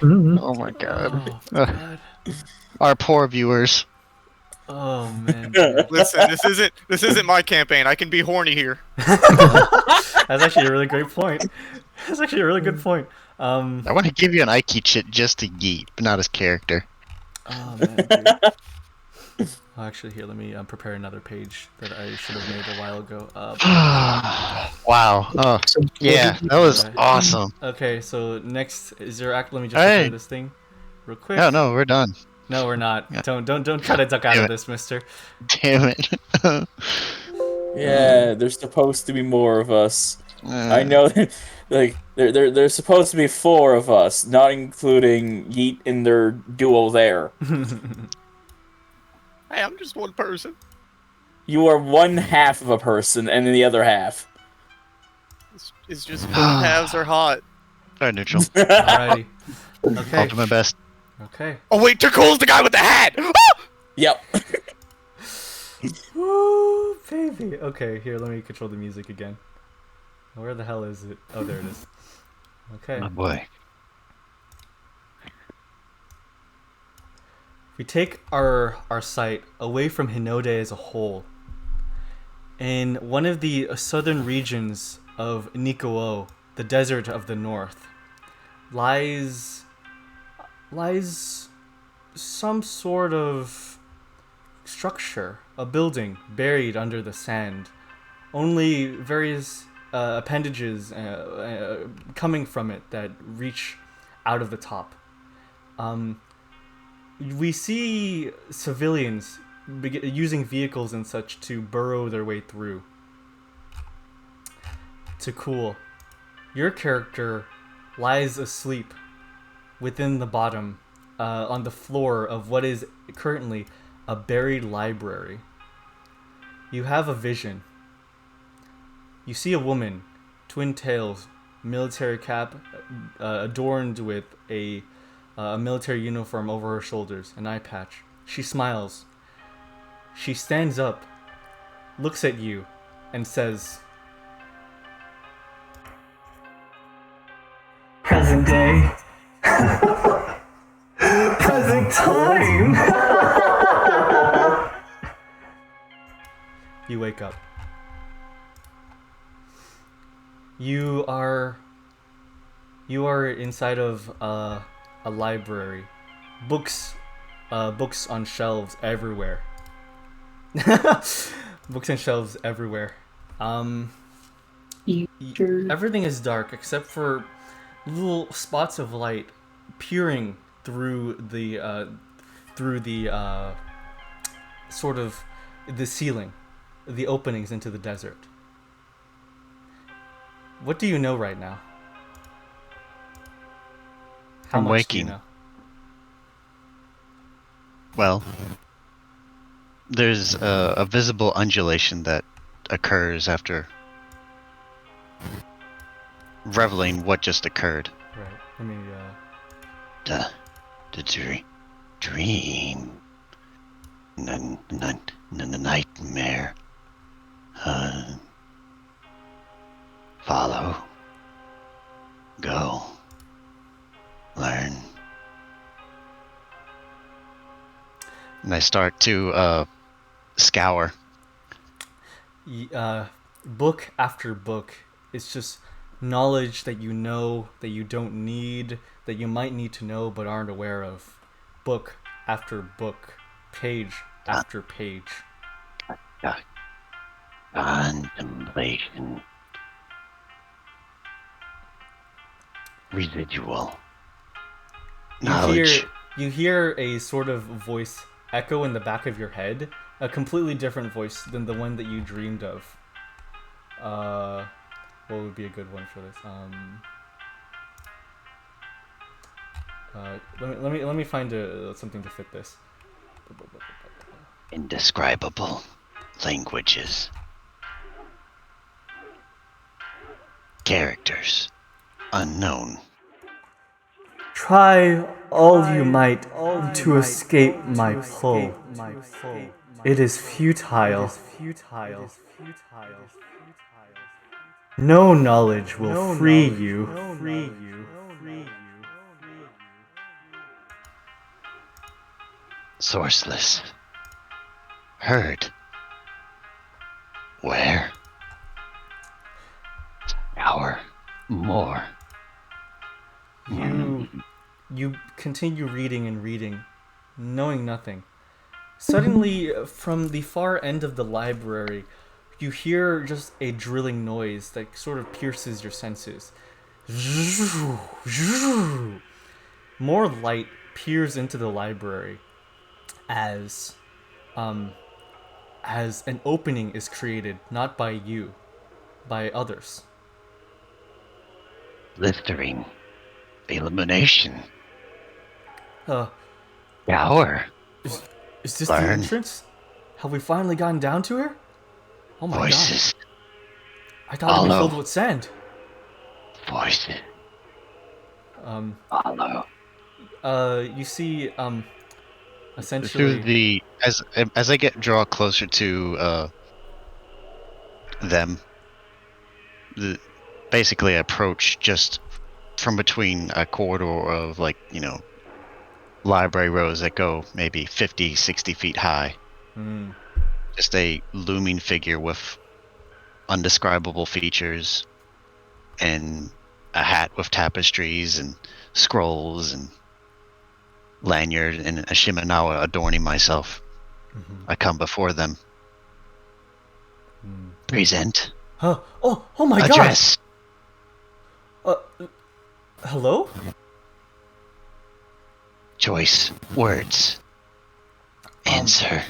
oh my god. Oh, God. Our poor viewers. Oh man. Listen, this isn't my campaign. I can be horny here. That's actually a really great point. That's actually a really good point. I want to give you an Ike chit just to Yeet, but not his character. Oh man. Dude. Well, actually, here, let me prepare another page that I should have made a while ago. Wow. Oh, yeah, that was awesome. Okay, so next is there act. Let me just prepare this thing, real quick. No, we're done. No, we're not. Yeah. Don't try to duck out of this, mister. Damn it. Yeah, there's supposed to be more of us. I know that, like, there's supposed to be 4 of us, not including Yeet and their duo there. Hey, I'm just one person. You are one half of a person, and then the other half. It's just both halves are hot. Alright, neutral. Alrighty. Okay. I'll do my best. Okay. Oh wait, Takul's the guy with the hat! Yep. Woo, baby. Okay, here, let me control the music again. Where the hell is it? Oh, there it is. Okay. Oh boy. We take our sight away from Hinode as a whole. In one of the southern regions of Nikko, the desert of the north, lies some sort of structure, a building buried under the sand. Only various appendages coming from it that reach out of the top. We see civilians using vehicles and such to burrow their way through. To cool, your character lies asleep within the bottom, on the floor of what is currently a buried library. You have a vision. You see a woman, twin tails, military cap, adorned with a military uniform over her shoulders, an eye patch. She smiles. She stands up, looks at you, and says, day. Present time. You wake up. You are inside of a library. Books on shelves everywhere. Books and shelves everywhere. Everything is dark except for little spots of light peering through the sort of the ceiling, the openings into the desert. What do you know right now? How I'm much do you waking. know? Well, there's a visible undulation that occurs after reveling what just occurred. Right. Let me. The dream. The nightmare. Follow. Go. Learn. And I start to scour. Book after book. It's just knowledge that you know, that you don't need, that you might need to know but aren't aware of. Book after book. Page after page. Contemplation. Residual. Knowledge. You hear a sort of voice echo in the back of your head, a completely different voice than the one that you dreamed of. What would be a good one for this? Let me find something to fit this. Indescribable languages. Characters. Unknown. Try all you might to escape my pull. It is futile. No knowledge will free you. Sourceless. Heard. Where? Hour. More. You continue reading and reading, knowing nothing. Suddenly, from the far end of the library, you hear just a drilling noise that sort of pierces your senses. More light peers into the library as an opening is created, not by you, by others. Blistering. Illumination. Is Hour. this Learn. the entrance? Have we finally gotten down to here? Oh my Voices. god. I thought it'd be Follow. filled with sand. Voices. Follow. You see, essentially... Through the as I draw closer to them, basically I approach just from between a corridor of library rows that go maybe 50, 60 feet high. Just a looming figure with undescribable features and a hat with tapestries and scrolls and lanyard and a Shimenawa adorning myself. I come before them. Present. Oh my god! Address. Hello? Choice. Words. Answer.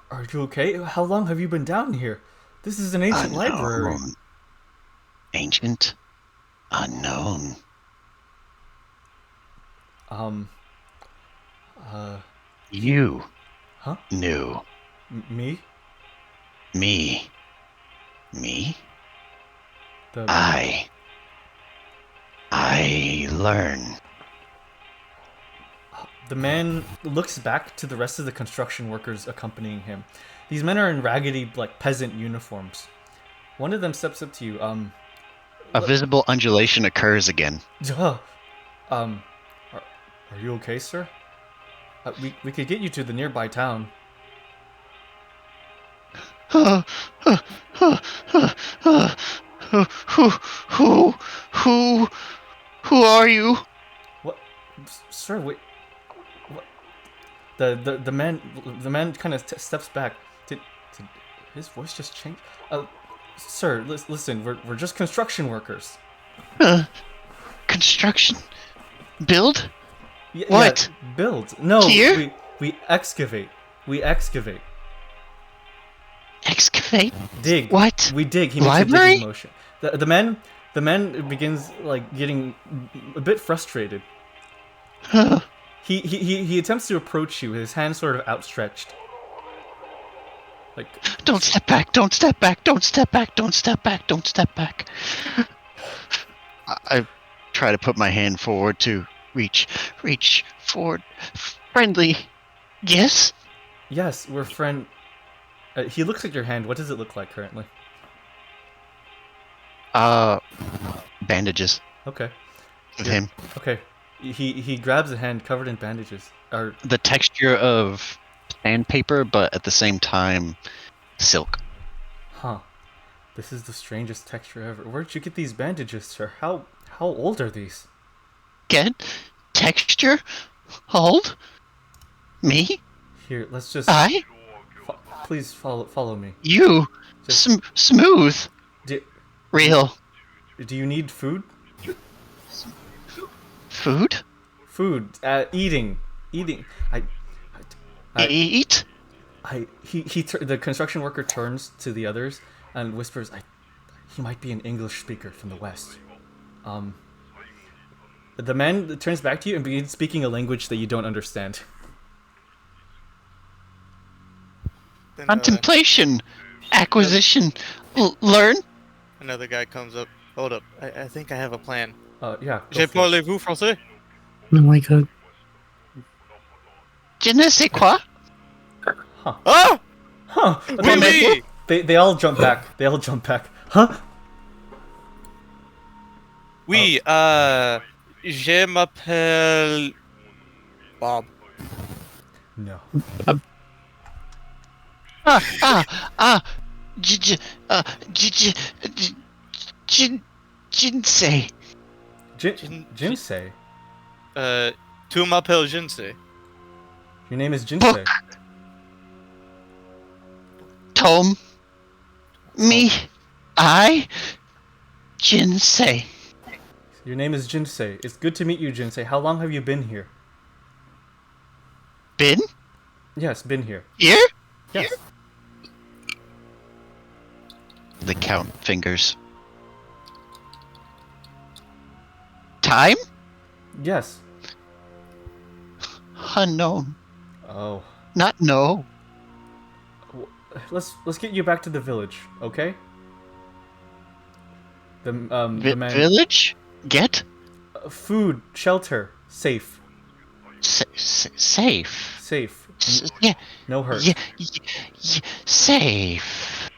Are you okay? How long have you been down here? This is an ancient library. Unknown. Ancient. Unknown. You. Huh? Knew. Me? Me. The... I learn. The man looks back to the rest of the construction workers accompanying him. These men are in raggedy, peasant uniforms. One of them steps up to you. A visible undulation occurs again. Are, are you okay, sir? We could get you to the nearby town. Who, who are you? What, sir? Wait. What? The man kind of steps back. Did his voice just change? Sir, listen. We're just construction workers. Construction? Build? What? Yeah, build? No. Here? We excavate. We excavate. Excavate? Dig. What? We dig. He makes Library? a digging motion. The man begins like getting a bit frustrated. He attempts to approach you, his hand sort of outstretched. Like, don't step back, don't step back, don't step back, don't step back, don't step back. I try to put my hand forward to reach forward. Friendly. Yes? Yes, we're friend. He looks at your hand. What does it look like currently? Bandages. Okay. With him. Okay. He grabs a hand covered in bandages. Or the texture of sandpaper, but at the same time, silk. Huh. This is the strangest texture ever. Where'd you get these bandages, sir? How old are these? Get texture? Old? Me? Here, let's just. Please follow me. You just... smooth. Real. Do you need food? Food? Food. Eating. Eat. The construction worker turns to the others and whispers, he might be an English speaker from the West. The man turns back to you and begins speaking a language that you don't understand. Contemplation. Acquisition. Learn. Another guy comes up. Hold up. I think I have a plan. Yeah. Parlez-vous français? Oh my god. Je ne sais quoi? Huh. Ah! Huh. Oui! They all jump back. Huh? Oui, je m'appelle... Bob. No. Jinsei. Jinsei? Tu m'appelles Jinsei. Your name is Jinsei. Book. Tome. Me. I. Jinsei. Your name is Jinsei. It's good to meet you, Jinsei. How long have you been here? Been? Yes, been here. Here? Yes. They count fingers. Time? Yes. Unknown. Oh. Not no. Let's get you back to the village, okay? The man... Village? Get? Food, shelter, safe. Safe. Safe. Yeah. No hurt. Yeah. Safe.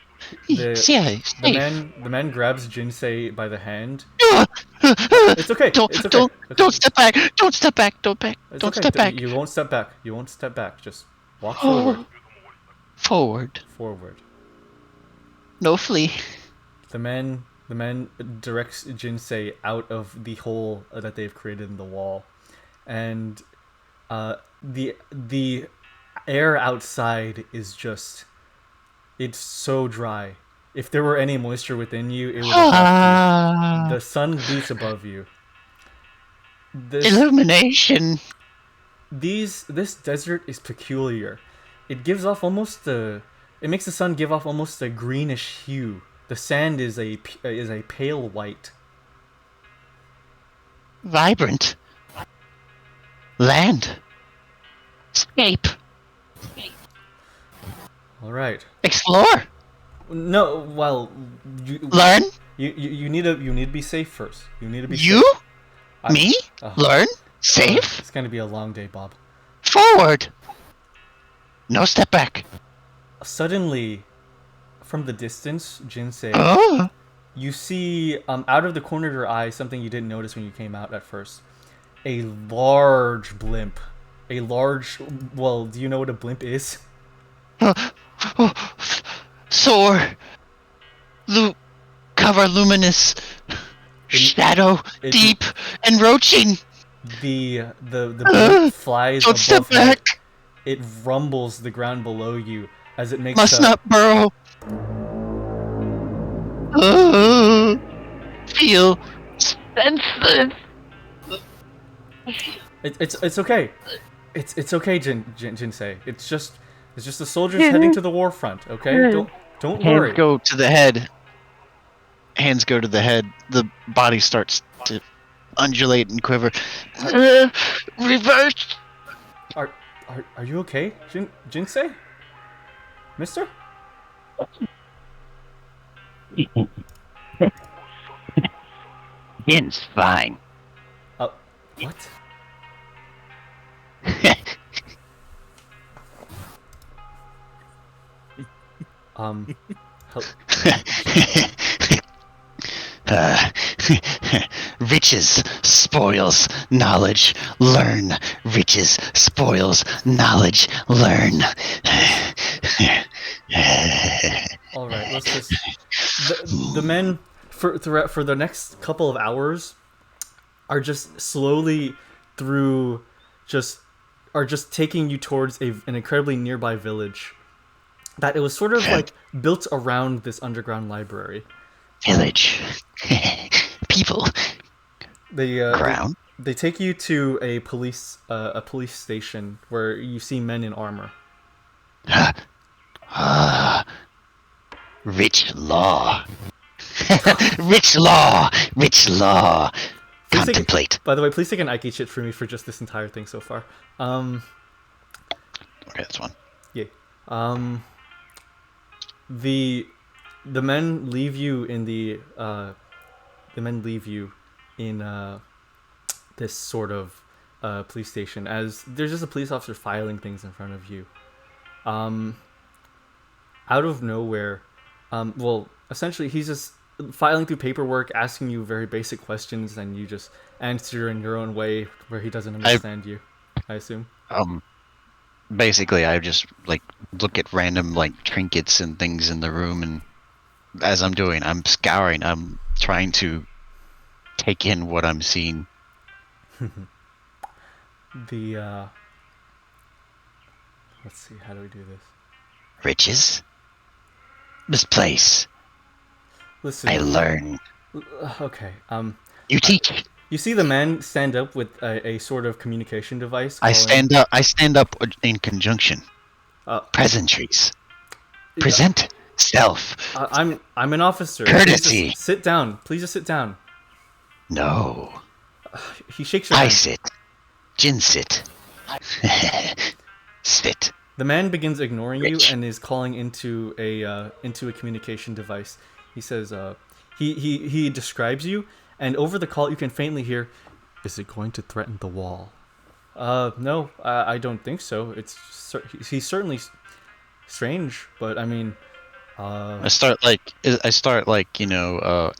The man grabs Jinsei by the hand. It's okay. Don't step back. Don't step back. Don't step back. You won't step back. You won't step back. Just walk forward. Forward. No flee. The man directs Jinsei out of the hole that they've created in the wall, and the air outside is just, it's so dry. If there were any moisture within you, it would have left you. The sun beats above you. Illumination. This desert is peculiar. It gives off almost it makes the sun give off almost a greenish hue. The sand is a pale white. Vibrant. Land. Escape. All right. Explore. No, well, learn. You need to be safe first. You need to be. You? Safe. Me? Learn. Safe. It's gonna be a long day, Bob. Forward. No step back. Suddenly, from the distance, Jinsei, you see out of the corner of your eye something you didn't notice when you came out at first. a large blimp. A large... Well, do you know what a blimp is? Soar. Cover luminous. Shadow. Deep. Encroaching. The blimp flies Don't step above you. back. It rumbles the ground below you as it makes Must not burrow. Feel senseless. It's okay. It's okay, Jinsei. It's just the soldiers heading to the war front. Okay, don't worry. Hands go to the head. Hands go to the head. The body starts to undulate and quiver. Reverse. Are you okay, Jinsei? Mister? Jin's fine. What? Riches spoils knowledge. Learn. Riches spoils knowledge. Learn. All right, let's just the men for the next couple of hours are just slowly just taking you towards an incredibly nearby village that it was sort of like built around this underground library. Village. People. Ground. They take you to a police station where you see men in armor. Rich law. Rich law. Rich law. Contemplate. By the way, please take an Ike shit for me for just this entire thing so far. Okay, that's one. Yeah. The men leave you in this sort of police station as there's just a police officer filing things in front of you. Out of nowhere, essentially he's just filing through paperwork, asking you very basic questions, and you just answer in your own way where he doesn't understand you, I assume. Basically, I just look at random trinkets and things in the room, and as I'm doing, I'm scouring. I'm trying to take in what I'm seeing. Let's see, how do we do this? Riches. This place. Listen. I learn. Okay. You teach. You see the man stand up with a sort of communication device. I stand up in conjunction. Pleasantries. Present self. I'm an officer. Courtesy. Sit down. Please just sit down. No. He shakes your hand. I sit. Jin sit. Sit. The man begins ignoring you and is calling into a communication device. He says, he describes you, and over the call you can faintly hear, "Is it going to threaten the wall?" No, I don't think so. He's certainly strange, but I mean, I start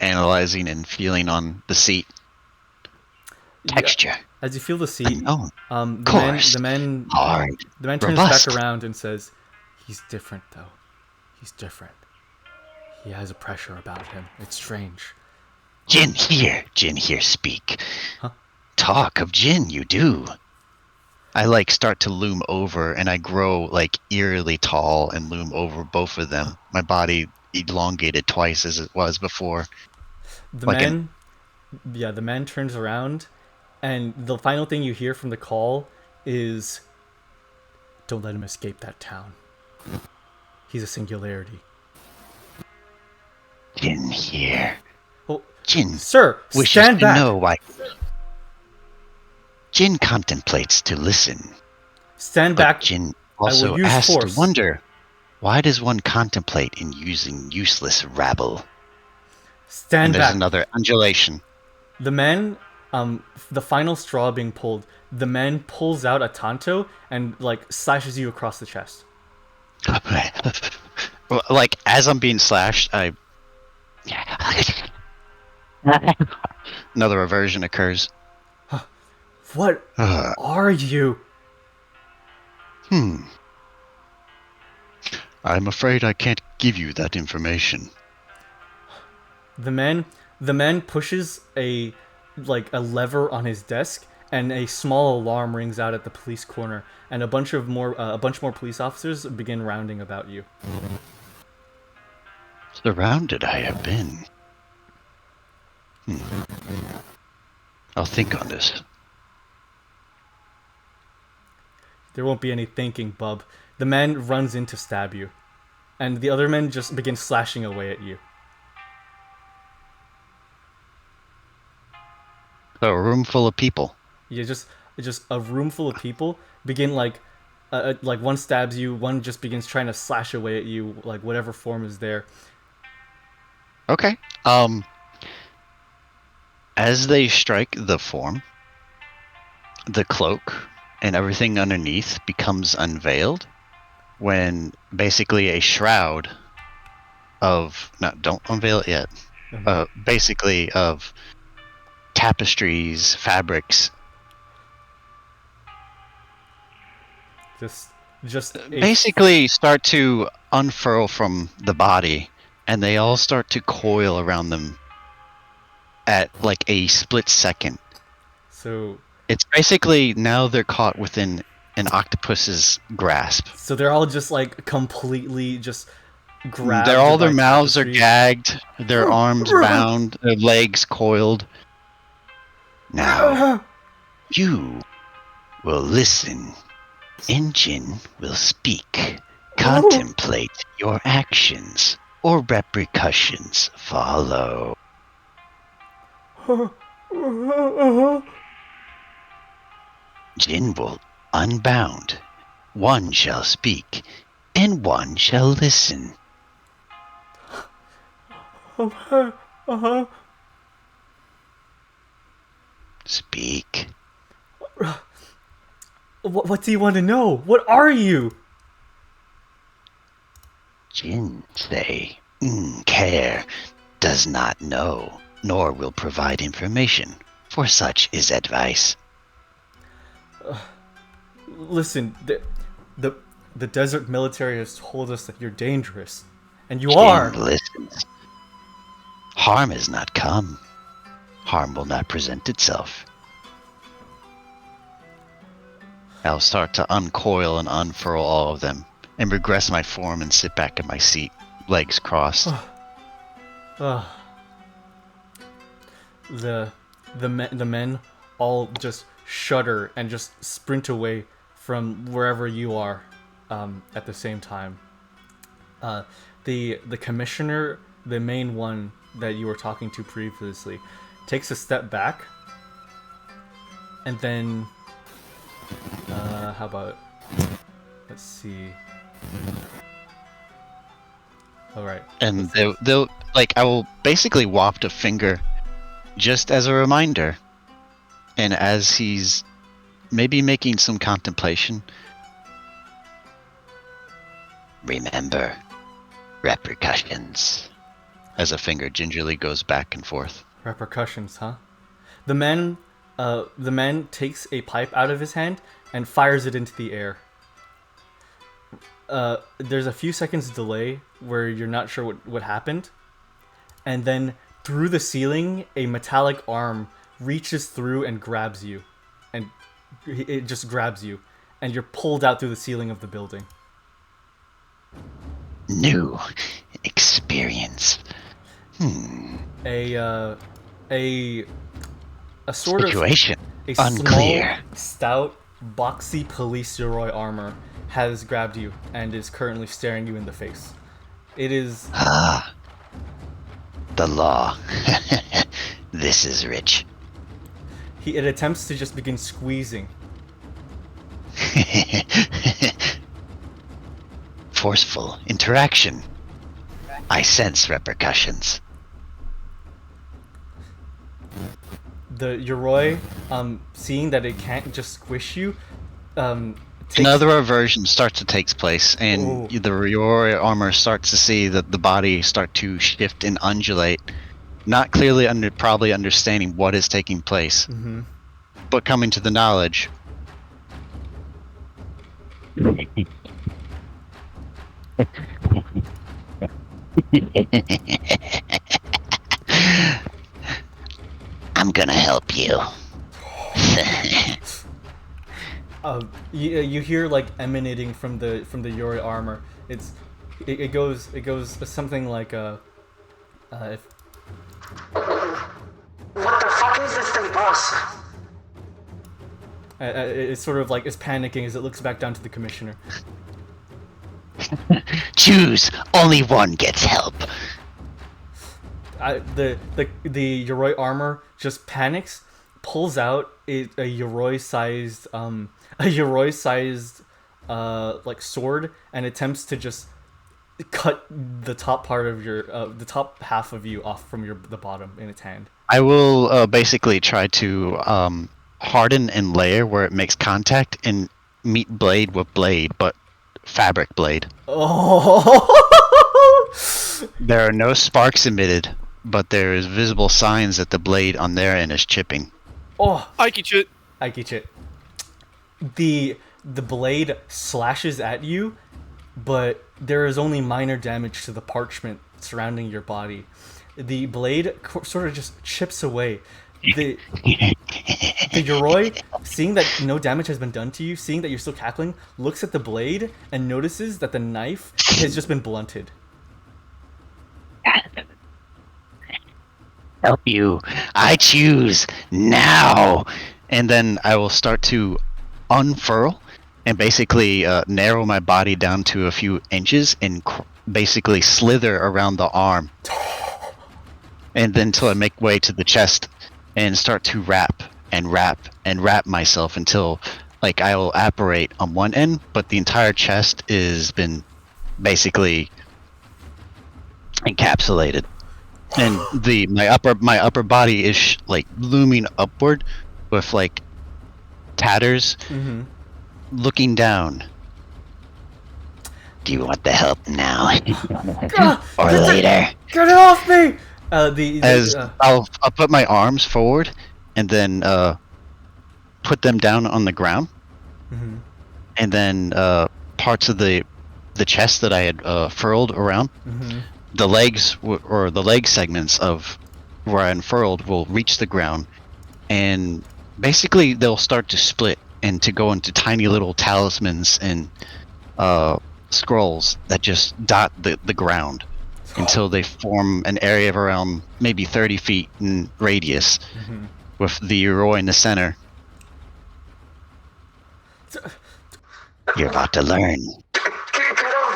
analyzing and feeling on the seat. Texture. Yeah. As you feel the seat, Hard. the man turns Robust. back around and says, "He's different, though. He's different. He has a pressure about him. It's strange." Jin here speak. Huh? Talk of Jin, you do. I start to loom over, and I grow eerily tall and loom over both of them. My body elongated twice as it was before. The man turns around, and the final thing you hear from the call is, "Don't let him escape that town. He's a singularity." Jin here. Oh, Jin, sir, wishes stand to back. know why. Jin contemplates to listen. Stand But back. Jin I will also use asks force. to wonder, why does one contemplate in using useless rabble? Stand And there's back. another undulation. The man, the final straw being pulled, the man pulls out a tanto and slashes you across the chest. As I'm being slashed, another aversion occurs. What are you? I'm afraid I can't give you that information. The man pushes a lever on his desk, and a small alarm rings out at the police corner, and a bunch more police officers begin rounding about you. Surrounded I have been. I'll think on this. There won't be any thinking, bub. The man runs in to stab you, and the other men just begin slashing away at you. A room full of people. Yeah, just a room full of people begin like one stabs you, one just begins trying to slash away at you, like whatever form is there. Okay. As they strike the form, the cloak and everything underneath becomes unveiled, when basically a shroud of don't unveil it yet. Basically of tapestries, fabrics. Just basically start to unfurl from the body, and they all start to coil around them at like a split second. So it's basically now they're caught within an octopus's grasp. So they're all just like completely just grabbed. Their mouths are gagged, their arms bound, their legs coiled. Now, you will listen. Engine will speak. Contemplate your actions, or repercussions follow. Jin will unbound. One shall speak, and one shall listen. Speak. What do you want to know? What are you? Jin say, care, does not know, nor will provide information, for such is advice. Listen, the desert military has told us that you're dangerous, and you are. Listens. Harm has not come. Harm will not present itself. I'll start to uncoil and unfurl all of them, and regress my form and sit back in my seat, legs crossed. The men all just shudder and just sprint away from wherever you are at the same time. The commissioner, the main one that you were talking to previously, takes a step back, and then how about, let's see. All right. And they'll like, I will basically waft a finger just as a reminder, and as he's maybe making some contemplation, remember repercussions, as a finger gingerly goes back and forth. Repercussions, huh? The man takes a pipe out of his hand and fires it into the air. There's a few seconds delay where you're not sure what happened, and then through the ceiling, a metallic arm reaches through and grabs you, and it just grabs you, and you're pulled out through the ceiling of the building. New experience. A sort situation of unclear. Small, stout, boxy police Yoroi armor has grabbed you and is currently staring you in the face. It is the law. This is rich. It attempts to just begin squeezing. Forceful interaction. I sense repercussions. The Yoroi, seeing that it can't just squish you, another aversion starts to take place, and the Yoroi armor starts to see that the body start to shift and undulate, not clearly probably understanding what is taking place. but coming to the knowledge. I'm gonna help you. You hear like emanating from the Yuri armor. It goes something like if What the fuck is this thing, boss? it's sort of like is panicking as it looks back down to the commissioner. Choose. Only one gets help. The Yoroi armor just panics, pulls out a Yoroi sized like sword, and attempts to just cut the top part of your the top half of you off from the bottom in its hand. I will basically try to harden and layer where it makes contact and meet blade with blade, but fabric blade. Oh! There are no sparks emitted, but there is visible signs that the blade on their end is chipping. Oh! Aikichit. The blade slashes at you, but there is only minor damage to the parchment surrounding your body. The blade sort of just chips away. The Yoroi, seeing that no damage has been done to you, seeing that you're still cackling, looks at the blade and notices that the knife has just been blunted. Help you. I choose now. And then I will start to unfurl and basically narrow my body down to a few inches and basically slither around the arm. And then until I make way to the chest and start to wrap and wrap and wrap myself until like I will apparate on one end, but the entire chest is been basically encapsulated. And my upper body is like looming upward with like tatters, looking down. Do you want the help now? God, or later? Get it off me! I'll put my arms forward and then put them down on the ground, and then parts of the chest that I had furled around, the legs or the leg segments of where I unfurled will reach the ground, and basically they'll start to split and to go into tiny little talismans and scrolls that just dot the ground until they form an area of around maybe 30 feet in radius, with the Yoroi in the center. You're about to learn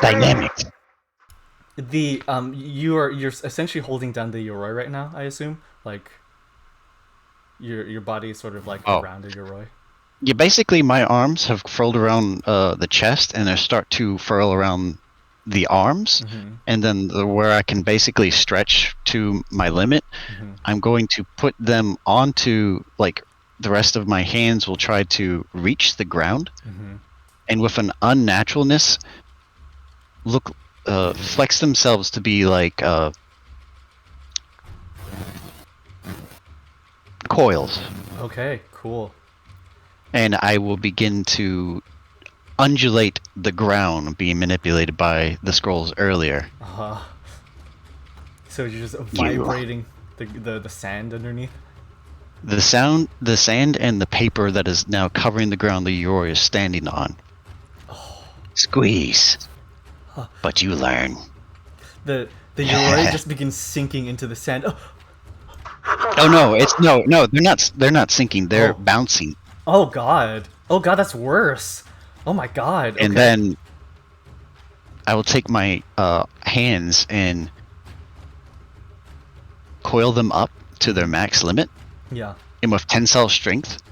dynamics. You're essentially holding down the Yoroi right now, I assume. Like your body is sort of like around a Yoroi. Yeah, basically my arms have furled around the chest, and they start to furl around the arms, and then where I can basically stretch to my limit, I'm going to put them onto, like, the rest of my hands will try to reach the ground, and with an unnaturalness, flex themselves to be like coils. Okay, cool. And I will begin to undulate the ground being manipulated by the scrolls earlier. So you're just vibrating the sand underneath? The sand and the paper that is now covering the ground the Yoroi is standing on. Squeeze. But you learn. The Yoroi just begins sinking into the sand. Oh no, they're not sinking, they're bouncing. Oh god, that's worse. Oh my god. And then I will take my hands and coil them up to their max limit. Yeah. And with tensile strength,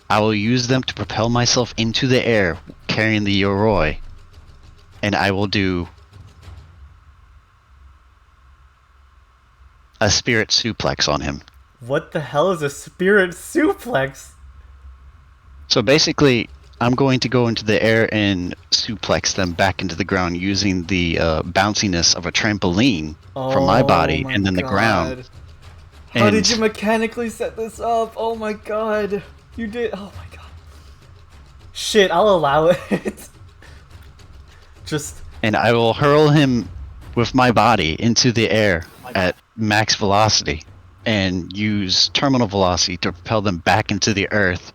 I will use them to propel myself into the air, carrying the Yoroi. And I will do a spirit suplex on him. What the hell is a spirit suplex? So basically, I'm going to go into the air and suplex them back into the ground using the bounciness of a trampoline from my body and then the ground. How And did you mechanically set this up? Oh my god. You did. Oh my god. Shit, I'll allow it. Just. and I will hurl him with my body into the air at max velocity and use terminal velocity to propel them back into the earth,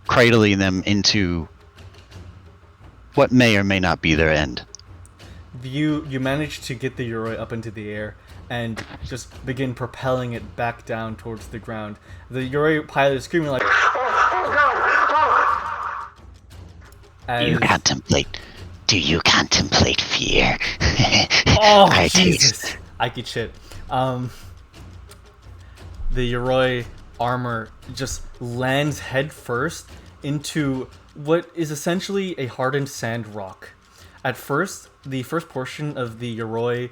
cradling them into what may or may not be their end. You manage to get the Yoroi up into the air and just begin propelling it back down towards the ground. The Yoroi pilot is screaming like. Do you contemplate fear? Oh, I Jesus! I could shit. The Yoroi armor just lands head first into what is essentially a hardened sand rock. At first, the first portion of the Yoroi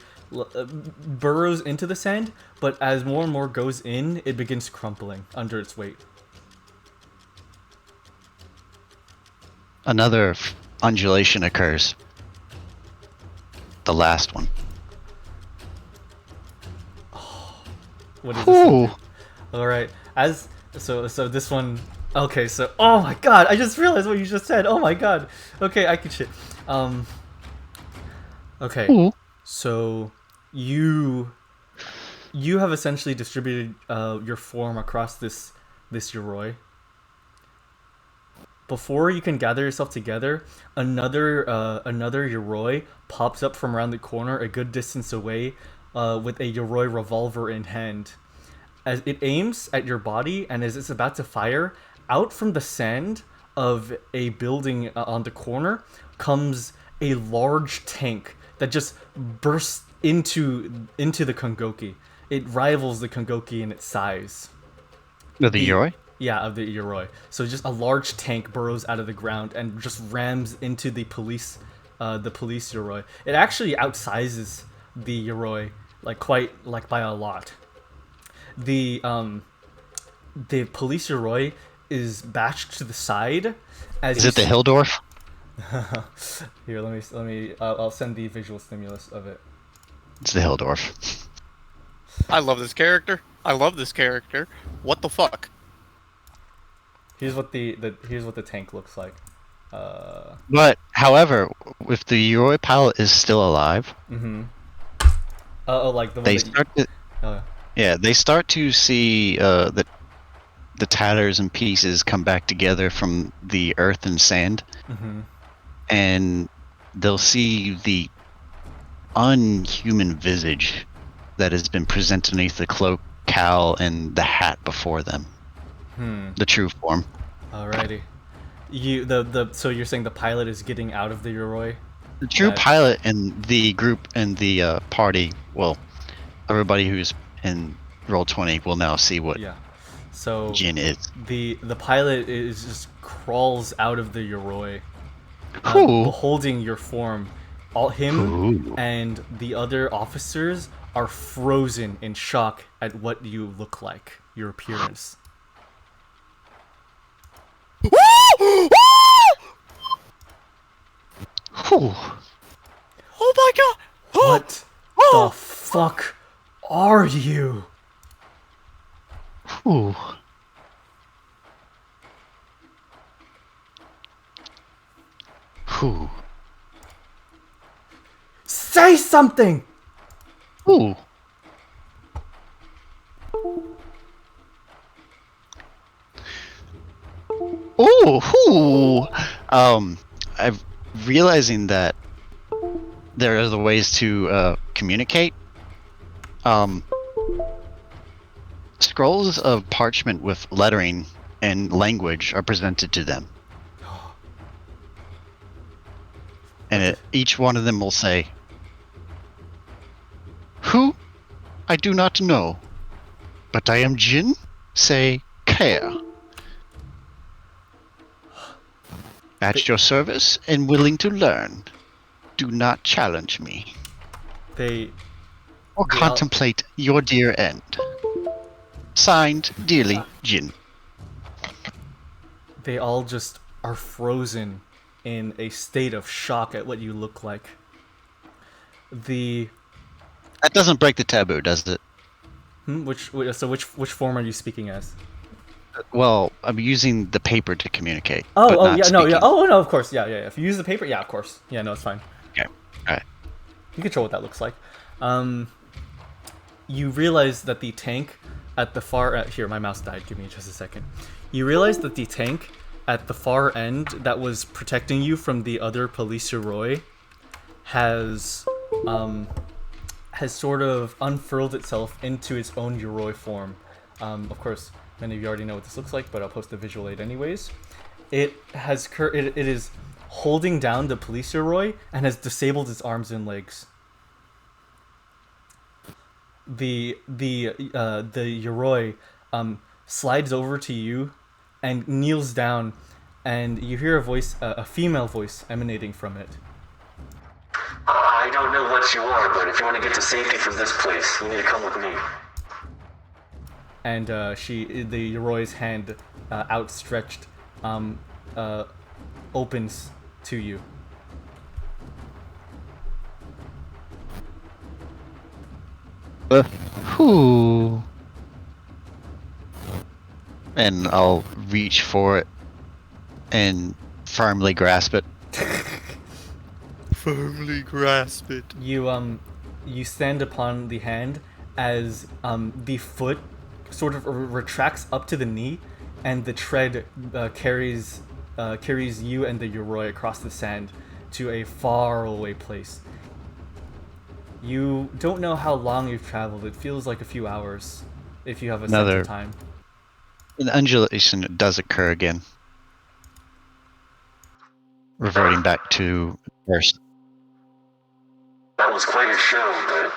burrows into the sand, but as more and more goes in, it begins crumpling under its weight. Another undulation occurs. The last one. What is this? All right. So this one. Okay. So oh my god! I just realized what you just said. Oh my god. Okay, I can shit. Okay. Ooh. So you have essentially distributed your form across this Yoroi. Before you can gather yourself together, another Yoroi pops up from around the corner a good distance away with a Yoroi revolver in hand. As it aims at your body and as it's about to fire, out from the sand of a building on the corner comes a large tank that just bursts into the Kongoki. It rivals the Kongoki in its size. The Yoroi? Yeah, of the Yoroi. So just a large tank burrows out of the ground and just rams into the police Yoroi. It actually outsizes the Yoroi by a lot. The police Yoroi is bashed to the side. Is it the Hildorf? Here, let me. I'll send the visual stimulus of it. It's the Hildorf. I love this character. What the fuck? Here's what the tank looks like. But, however, if the Yoroi pilot is still alive, like the one they that start to, yeah, they start to see the tatters and pieces come back together from the earth and sand, and they'll see the unhuman visage that has been presented beneath the cloak, cowl, and the hat before them. The true form. Alrighty. So you're saying the pilot is getting out of the Yoroi? The true pilot and the group and the party, well, everybody who's in Roll20 will now see what so Jin is. The pilot is just crawls out of the Yoroi, beholding your form. Him and the other officers are frozen in shock at what you look like, your appearance. Oh my god! What the fuck are you? Say something! I'm realizing that there are other ways to communicate. Scrolls of parchment with lettering and language are presented to them. And each one of them will say, "Who? I do not know. But I am Jin. Say, care. At your service and willing to learn. Do not challenge me. Or contemplate your dear end. Signed, dearly, Jin." They all just are frozen in a state of shock at what you look like. That doesn't break the taboo, does it? Which form are you speaking as? Well, I'm using the paper to communicate. Oh, yeah, no, yeah. Oh, no, of course, yeah. If you use the paper, yeah, of course. Yeah, no, it's fine. Okay. Alright. You control what that looks like. You realize that the tank at the far... here, my mouse died. Give me just a second. You realize that the tank at the far end that was protecting you from the other police Yoroi has sort of unfurled itself into its own Yoroi form. Of course, many of you already know what this looks like, but I'll post the visual aid anyways. It is holding down the police Yoroi and has disabled its arms and legs. The Yoroi slides over to you and kneels down, and you hear a voice, a female voice emanating from it. I don't know what you are, but if you want to get to safety from this place, you need to come with me. And the Yoroi's hand, outstretched, opens to you. Whew. And I'll reach for it and firmly grasp it. Firmly grasp it. You stand upon the hand as the foot sort of retracts up to the knee, and the tread carries you and the Yoroi across the sand to a far away place. You don't know how long you've traveled. It feels like a few hours, if you have a sense of time. An undulation does occur again, reverting back to first. That was quite a show, but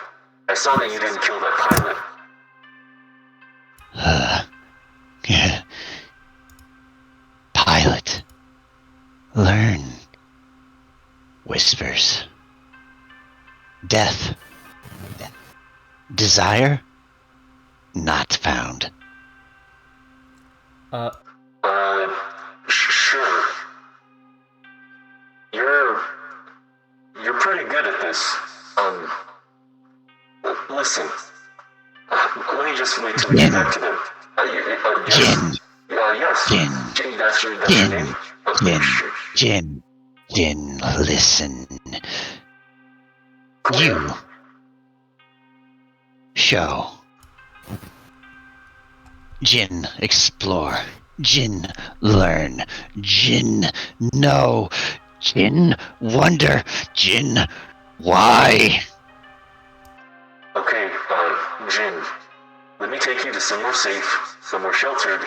I saw that you didn't kill that pilot. Pilot. Learn. Whispers. Death. Desire. Not found. Sure. You're pretty good at this. Listen. Let me just wait till we get back to them. Yes. Yes. Jin, that's your name? Jin, listen. You. Show. Jin, explore. Jin, learn. Jin, know. Jin, wonder. Jin, why? Okay, Jin. Let me take you to somewhere safe, somewhere sheltered,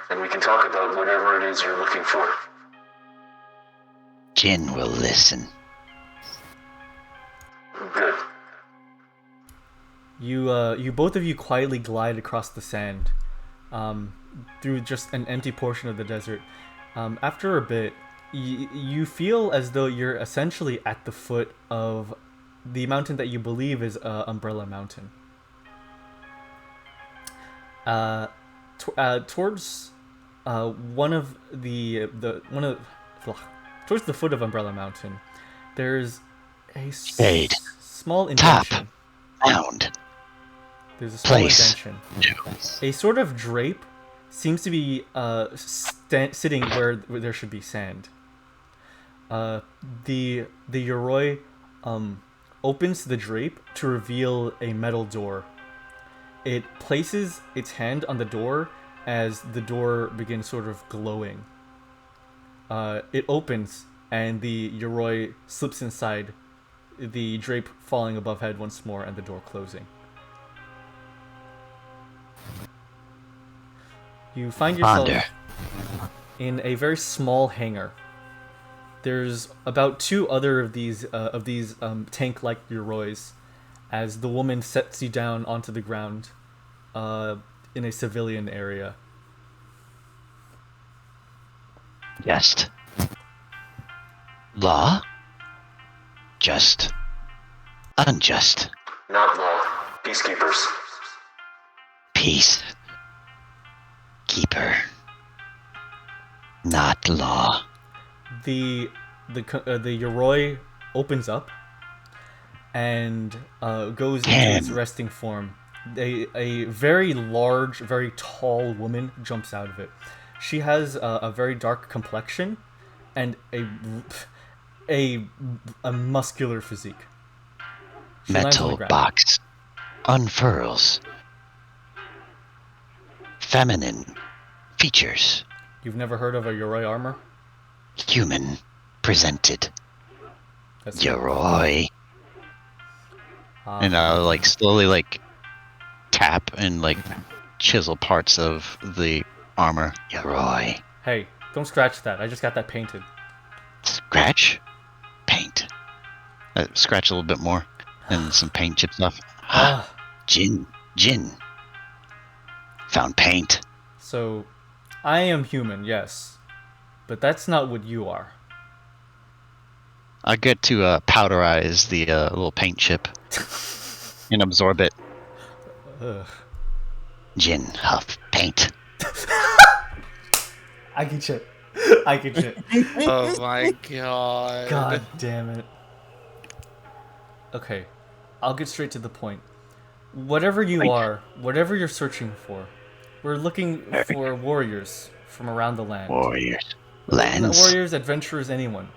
and we can talk about whatever it is you're looking for. Jin will listen. Good. You both of you quietly glide across the sand, through just an empty portion of the desert. After a bit, you feel as though you're essentially at the foot of the mountain that you believe is Umbrella Mountain. Towards towards the foot of Umbrella Mountain, there's a small indention. Mound. There's a small Place. indention. A sort of drape seems to be sitting where there should be sand. The Yoroi opens the drape to reveal a metal door. It places its hand on the door as the door begins sort of glowing. It opens, and the Yoroi slips inside, the drape falling above head once more, and the door closing. You find yourself in a very small hangar. There's about 2 other of these tank-like Yorois, as the woman sets you down onto the ground in a civilian area. Just. Law? Just. Unjust. Not law. Peacekeepers. Peace. Keeper. Not law. The Yoroi opens up and goes into its resting form A very large, very tall woman jumps out of it. She has a very dark complexion and a muscular physique. She lands on the Metal ground. box unfurls. Feminine features. You've never heard of a Yoroi armor? Human presented. That's Yoroi. And I'll like slowly like tap and like chisel parts of the armor. Yoroi. Hey, don't scratch that. I just got that painted. Scratch? Paint. Scratch a little bit more. And some paint chips off. Jin. Found paint. So, I am human, yes. But that's not what you are. I get to powderize the little paint chip and absorb it. Ugh. Jin, huff, paint. I can shit. I can shit. Oh my god. God damn it. Okay, I'll get straight to the point. Whatever you are, whatever you're searching for, we're looking for warriors from around the land. Warriors. Lands. Warriors, adventurers, anyone.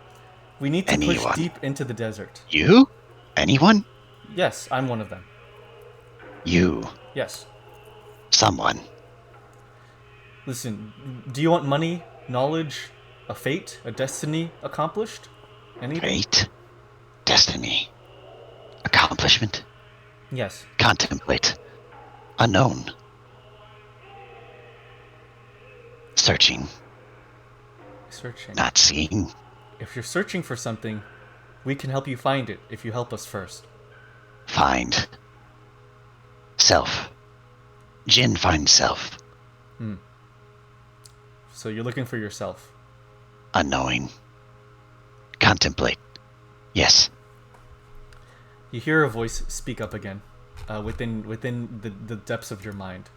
We need to push deep into the desert. You? Anyone? Yes, I'm one of them. You. Yes. Someone. Listen, do you want money, knowledge, a fate, a destiny accomplished? Anything? Fate. Destiny. Accomplishment. Yes. Contemplate. Unknown. Searching. Searching. Not seeing. If you're searching for something, we can help you find it if you help us first. Find. Self. Jin finds self. So you're looking for yourself. Unknowing. Contemplate. Yes. You hear a voice speak up again, within the depths of your mind.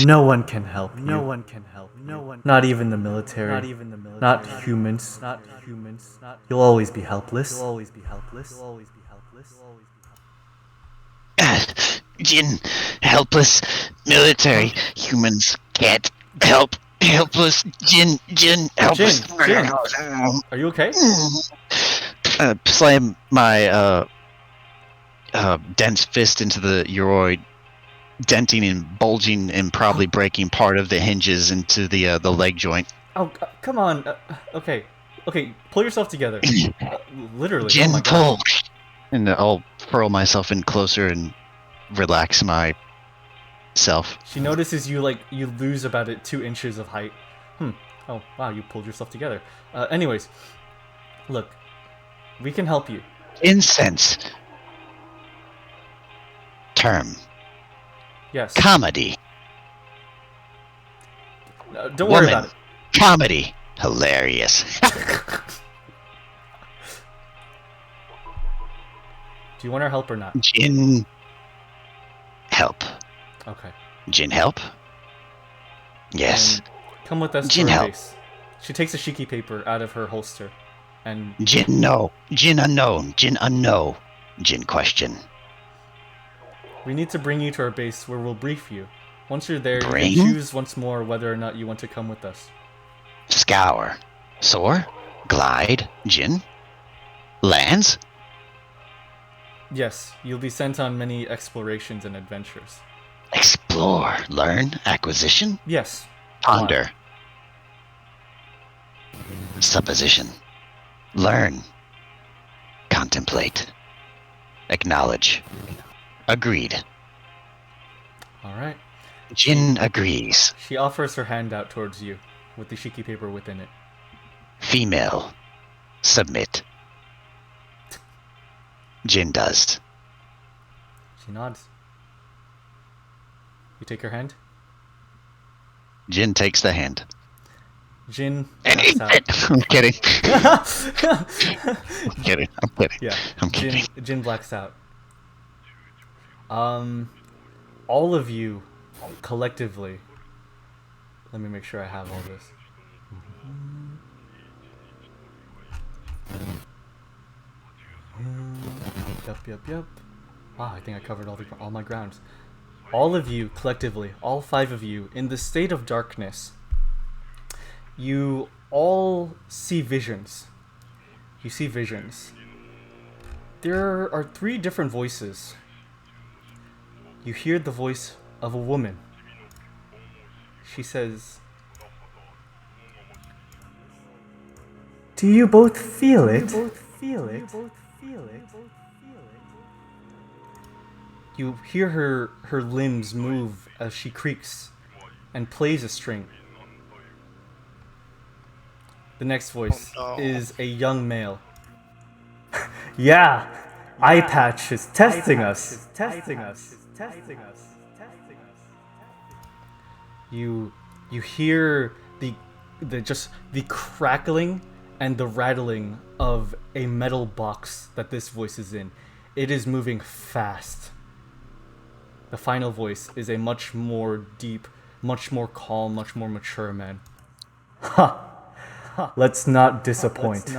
No one can help. No one can help. No one. Not even the military. Not even the military. Not humans. Not humans. Not. You'll always be helpless. You'll always be helpless. You'll always be helpless. You'll always be helpless. Jin, helpless. Military. Humans can't help. Helpless. Jin, helpless. Jin. Are you okay? Slam my dense fist into the Yoroi, denting and bulging and probably breaking part of the hinges into the leg joint. Oh, come on. Okay, pull yourself together. Literally. Jin, oh my pull. God. And I'll furl myself in closer and relax myself. She notices you lose about 2 inches of height. Oh, wow, you pulled yourself together. Anyways, look, we can help you. Incense. Term. Yes. Comedy. Don't worry about it. Comedy. Hilarious. Do you want our help or not? Jin. Help. Okay. Jin, help? Yes. And come with us Jin, to her help. base. She takes a shiki paper out of her holster, and Jin, no. Jin, unknown. Jin, unknown. Jin, question. we need to bring you to our base where we'll brief you. Once you're there, Bring? you can choose once more whether or not you want to come with us. Scour. Soar. Glide. Jin. Lands. Yes, you'll be sent on many explorations and adventures. Explore. Learn. Acquisition. Yes. Ponder. Supposition. Learn. Contemplate. Acknowledge. Agreed. All right. Jin agrees. She offers her hand out towards you, with the shiki paper within it. Female. Submit. Jin does. She nods. You take her hand. Jin takes the hand. Jin And blacks eats out. it. I'm kidding. I'm kidding. I'm kidding. Yeah. I'm kidding. Jin blacks out. All of you, collectively. Let me make sure I have all this. Yup. Wow, I think I covered all my grounds. All of you, collectively, all 5 of you, in the state of darkness, you all see visions. You see visions. There are 3 different voices. You hear the voice of a woman. She says, "Do you both feel it? You hear her limbs move as she creaks and plays a string. The next voice is a young male. Yeah, eye patch is testing us. You hear the crackling and the rattling of a metal box that this voice is in. It is moving fast. The final voice is a much more deep, much more calm, much more mature man. Ha! Let's not disappoint.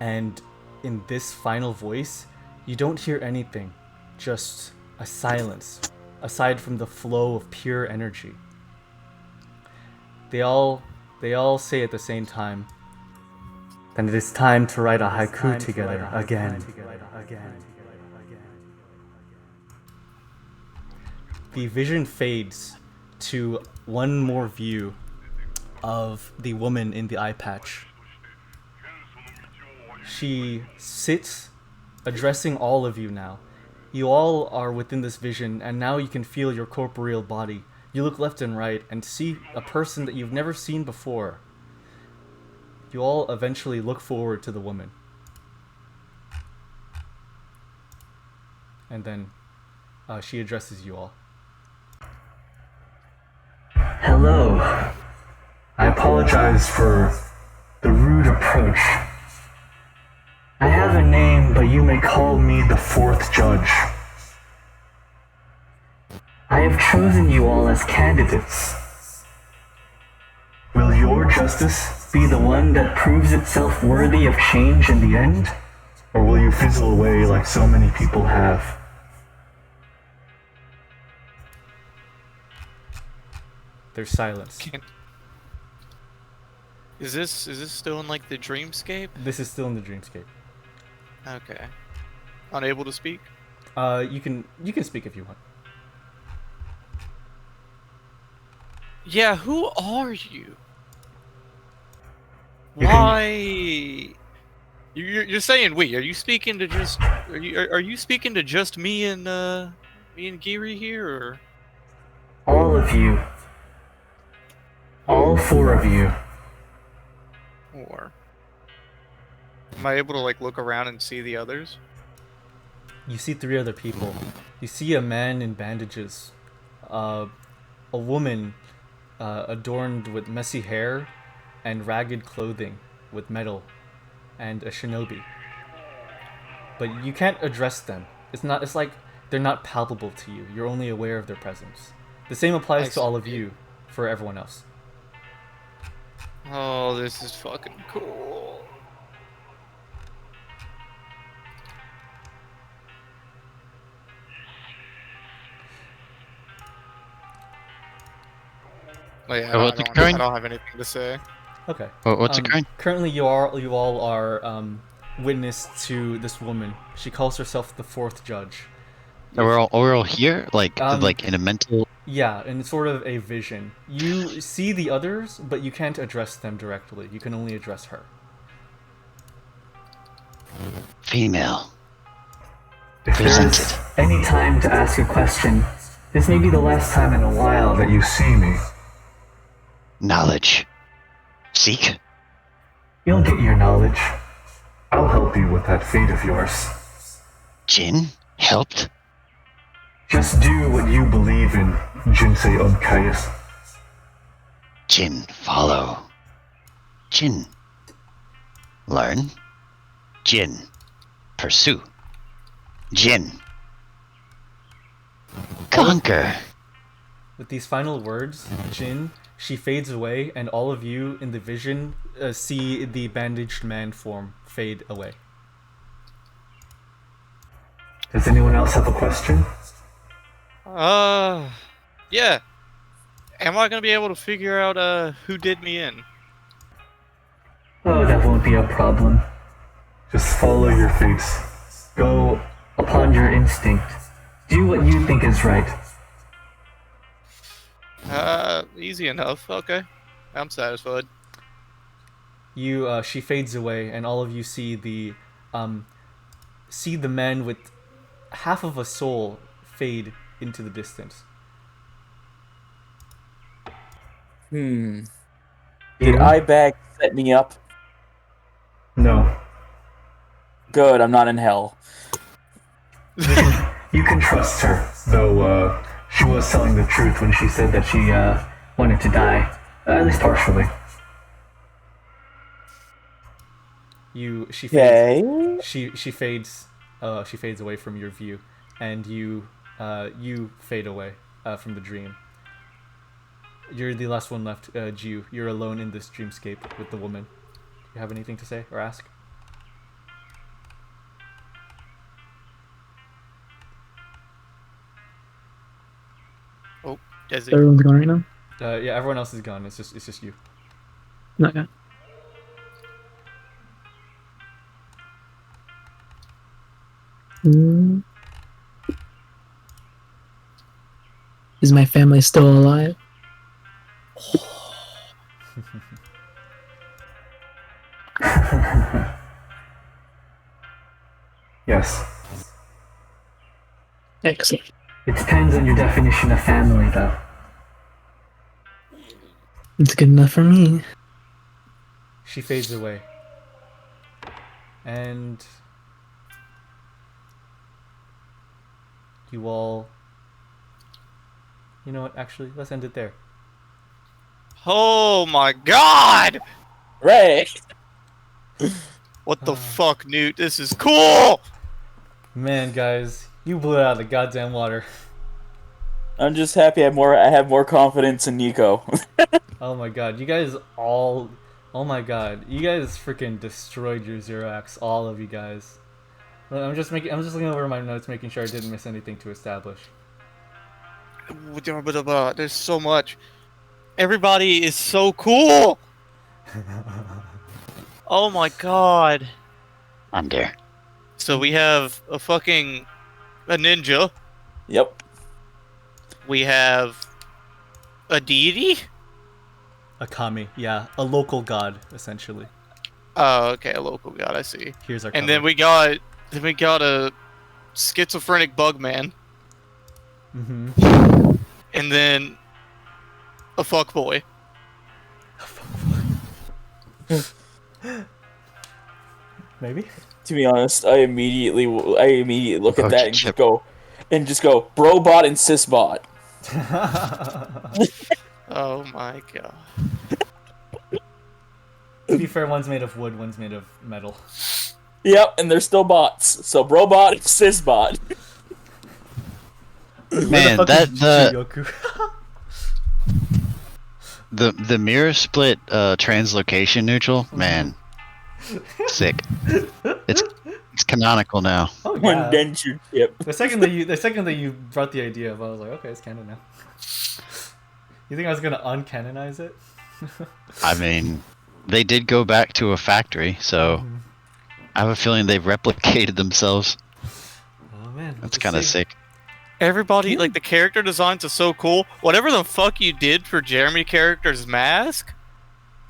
And in this final voice, you don't hear anything, just a silence, aside from the flow of pure energy. They all say at the same time, "Then it is time to write a haiku together again." The vision fades to one more view of the woman in the eye patch. She sits, addressing all of you now. You all are within this vision, and now you can feel your corporeal body. You look left and right and see a person that you've never seen before. You all eventually look forward to the woman. And then she addresses you all. Hello. I apologize for the rude approach. I have a name, but you may call me the 4th judge. I have chosen you all as candidates. Will your justice be the one that proves itself worthy of change in the end? Or will you fizzle away like so many people have? There's silence. Is this still in like the dreamscape? This is still in the dreamscape. Okay. Unable to speak? You can speak if you want. Yeah, who are you? Why? You're saying we? Are you speaking to just? Are you speaking to just me and Giri here, or? All of you. All 4 of you. Or am I able to like look around and see the others? You see 3 other people. You see a man in bandages, a woman adorned with messy hair and ragged clothing with metal, and a shinobi. But you can't address them. It's like they're not palpable to you. You're only aware of their presence. The same applies to all of you for everyone else. Oh, this is fucking cool. Oh, yeah, I don't have anything to say. Okay. What's occurring? Currently, you all are witness to this woman. She calls herself the 4th judge. We're all here, like in a mental. Yeah, in sort of a vision. You see the others, but you can't address them directly. You can only address her. Female. If there's any time to ask a question, this may be the last time in a while that you see me. Knowledge. Seek. You'll get your knowledge. I'll help you with that fate of yours. Jin helped? Just do what you believe in, Jinsei Unkayas. Jin follow. Jin learn. Jin pursue. Jin conquer. With these final words, Jin, she fades away, and all of you in the vision see the bandaged man form fade away. Does anyone else have a question? Yeah. Am I gonna be able to figure out who did me in? Oh, that won't be a problem. Just follow your face. Go upon your instinct. Do what you think is right. Easy enough. Okay, I'm satisfied. She fades away, and all of you see the man with half of a soul fade into the distance. Did Ibag set me up? No. Good, I'm not in hell. You can trust her, though she was telling the truth when she said that she wanted to die, at least partially. She fades away from your view, and you fade away from the dream. You're the last one left, Jiu. You're alone in this dreamscape with the woman. Do you have anything to say or ask? Oh, Desi. Everyone's gone right now? Yeah, everyone else is gone. It's just you. Okay. Is my family still alive? Yes. Excellent. It depends on your definition of family, though. It's good enough for me. She fades away. And you all... You know what, actually, let's end it there. Oh my god! Ray! What the fuck, Newt? This is cool! Man, guys, you blew it out of the goddamn water. I'm just happy I have more confidence in Nico. Oh my god, you guys all... Oh my god, you guys freaking destroyed your Zero Axe, all of you guys. I'm just looking over my notes, making sure I didn't miss anything to establish. There's so much. Everybody is so cool! Oh my god. Under. So we have a ninja. Yep. We have a deity? A kami, yeah. A local god, essentially. Oh, okay, a local god, I see. Here's our And then we got a schizophrenic bug man. Mm-hmm. And then a fuckboy. Maybe? To be honest, I immediately look at that and just go, brobot and sysbot. Oh my god. To be fair, one's made of wood, one's made of metal. Yep, and they're still bots. So brobot and sysbot. Man, the mirror split translocation neutral, man. Sick. It's canonical now. Oh, yeah. Denture chip. The second that you brought the idea up, I was like, okay, it's canon now. You think I was gonna uncanonize it? I mean, they did go back to a factory, so I have a feeling they've replicated themselves. Oh man, that's kind of sick. Everybody, like, the character designs are so cool. Whatever the fuck you did for Jeremy character's mask,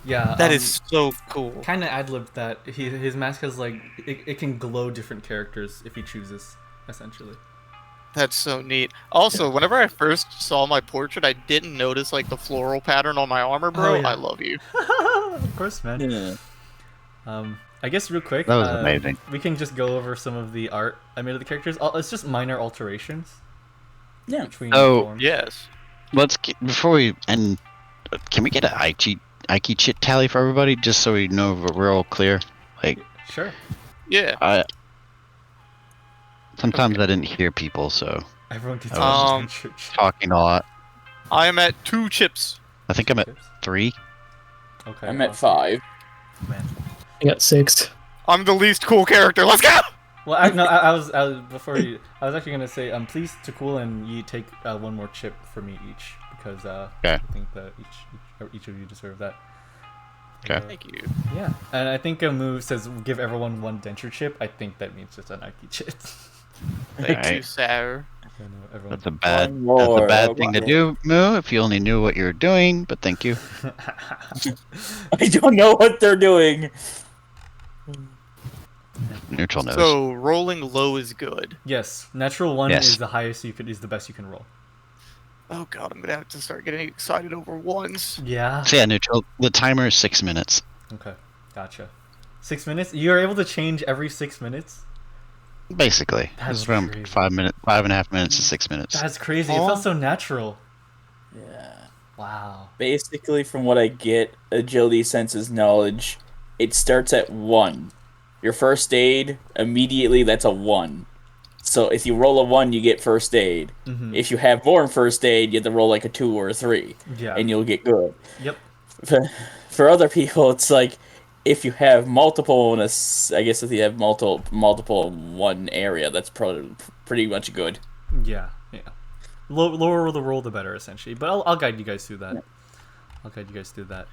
yeah, that is so cool. Kind of ad-libbed that. His mask has, like, it can glow different characters if he chooses, essentially. That's so neat. Also, whenever I first saw my portrait, I didn't notice, like, the floral pattern on my armor, bro. Oh, yeah. I love you. Of course, man. Yeah. I guess real quick, that was amazing. We can just go over some of the art I made of the characters. It's just minor alterations. Yeah. Yes. Let's before we end. Can we get an Aiki chit tally for everybody, just so we know we're all clear? Like. Sure. Yeah. Sometimes I didn't hear people, so everyone gets talking a lot. I am at 2 chips. I think I'm at 3. Okay. I'm at 5. Man. I got 6. I'm the least cool character. Let's go! Well, I was before you. I was actually gonna say, please to cool and you take one more chip for me each because Okay. I think that each of you deserve that. Okay. Thank you. Yeah, and I think a move says give everyone one denture chip. I think that means just an Nike chip. Thank you, Alright. sir. That's a bad more, thing to do, Moo, if you only knew what you were doing, but thank you. I don't know what they're doing. Neutral knows. So rolling low is good. Yes, natural 1 Yes. is the highest is the best you can roll. Oh god, I'm gonna have to start getting excited over ones. Yeah. So yeah, Neutral, the timer is 6 minutes. Okay, gotcha. 6 minutes? You're able to change every 6 minutes? Basically. That's It's around crazy. 5.5 minutes to 6 minutes. That's crazy. It felt so natural. Yeah. Wow. Basically, from what I get, agility senses knowledge, it starts at 1. Your first aid, immediately that's a 1. So if you roll a 1, you get first aid. Mhm. If you have more in first aid, you have to roll like a 2 or a 3. Yeah. And you'll get good. Yep. For other people, it's like if you have multiple I guess if you have multiple in one area, that's probably pretty much good. Yeah, yeah. Lower the roll, the better, essentially. But I'll guide you guys through that. I'll guide you guys through that.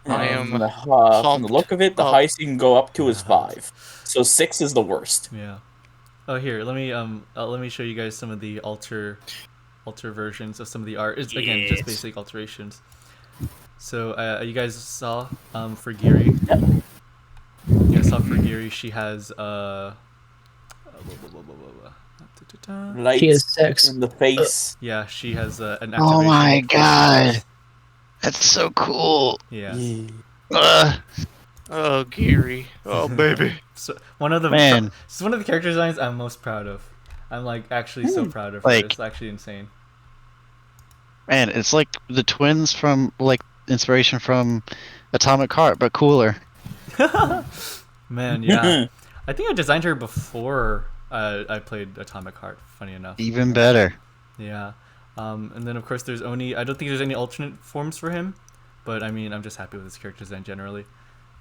I am From the look of it, the highest you can go up to is 5. So 6 is the worst. Yeah. Oh, here, let me show you guys some of the alter versions of some of the art. It's again just basic alterations. So you guys saw for Giri. You guys saw for Giri, she has Lights She has sex in the face. Yeah, she has an activation. Oh my mode. god. That's so cool. Yeah. Oh, Giri. Oh, baby. So one of the Man. This is one of the character designs I'm most proud of. I'm like actually so proud of her. Like- It's actually insane. Man, it's like the twins from, like, inspiration from Atomic Heart, but cooler. Man, yeah. I think I designed her before I played Atomic Heart, funny enough. Even better. Yeah. And then of course there's Onii. I don't think there's any alternate forms for him, but I mean I'm just happy with his character design generally.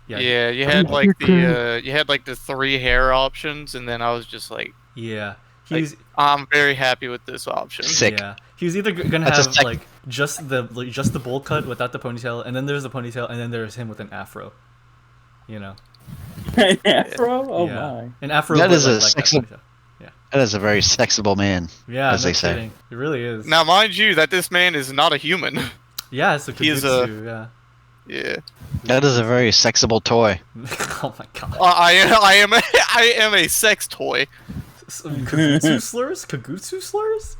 Yeah, you had like the 3 hair options, and then I was just like, Yeah. I'm very happy with this option. Sick. Yeah. He was either gonna That's a have sec- like just the bowl cut without the ponytail, and then there's the ponytail, and then there's him with an afro. You know. An afro? Oh Yeah. my. An afro. That but is like, a that sexy- ponytail. Yeah. That is a very sexable man, Yeah. as No they say. kidding. It really is. Now, mind you, that this man is not a human. Yeah. It's a He is Kagutsu, yeah. Yeah. That is a very sexable toy. Oh my god. I am a sex toy. Kagutsu slurs? Kagutsu slurs?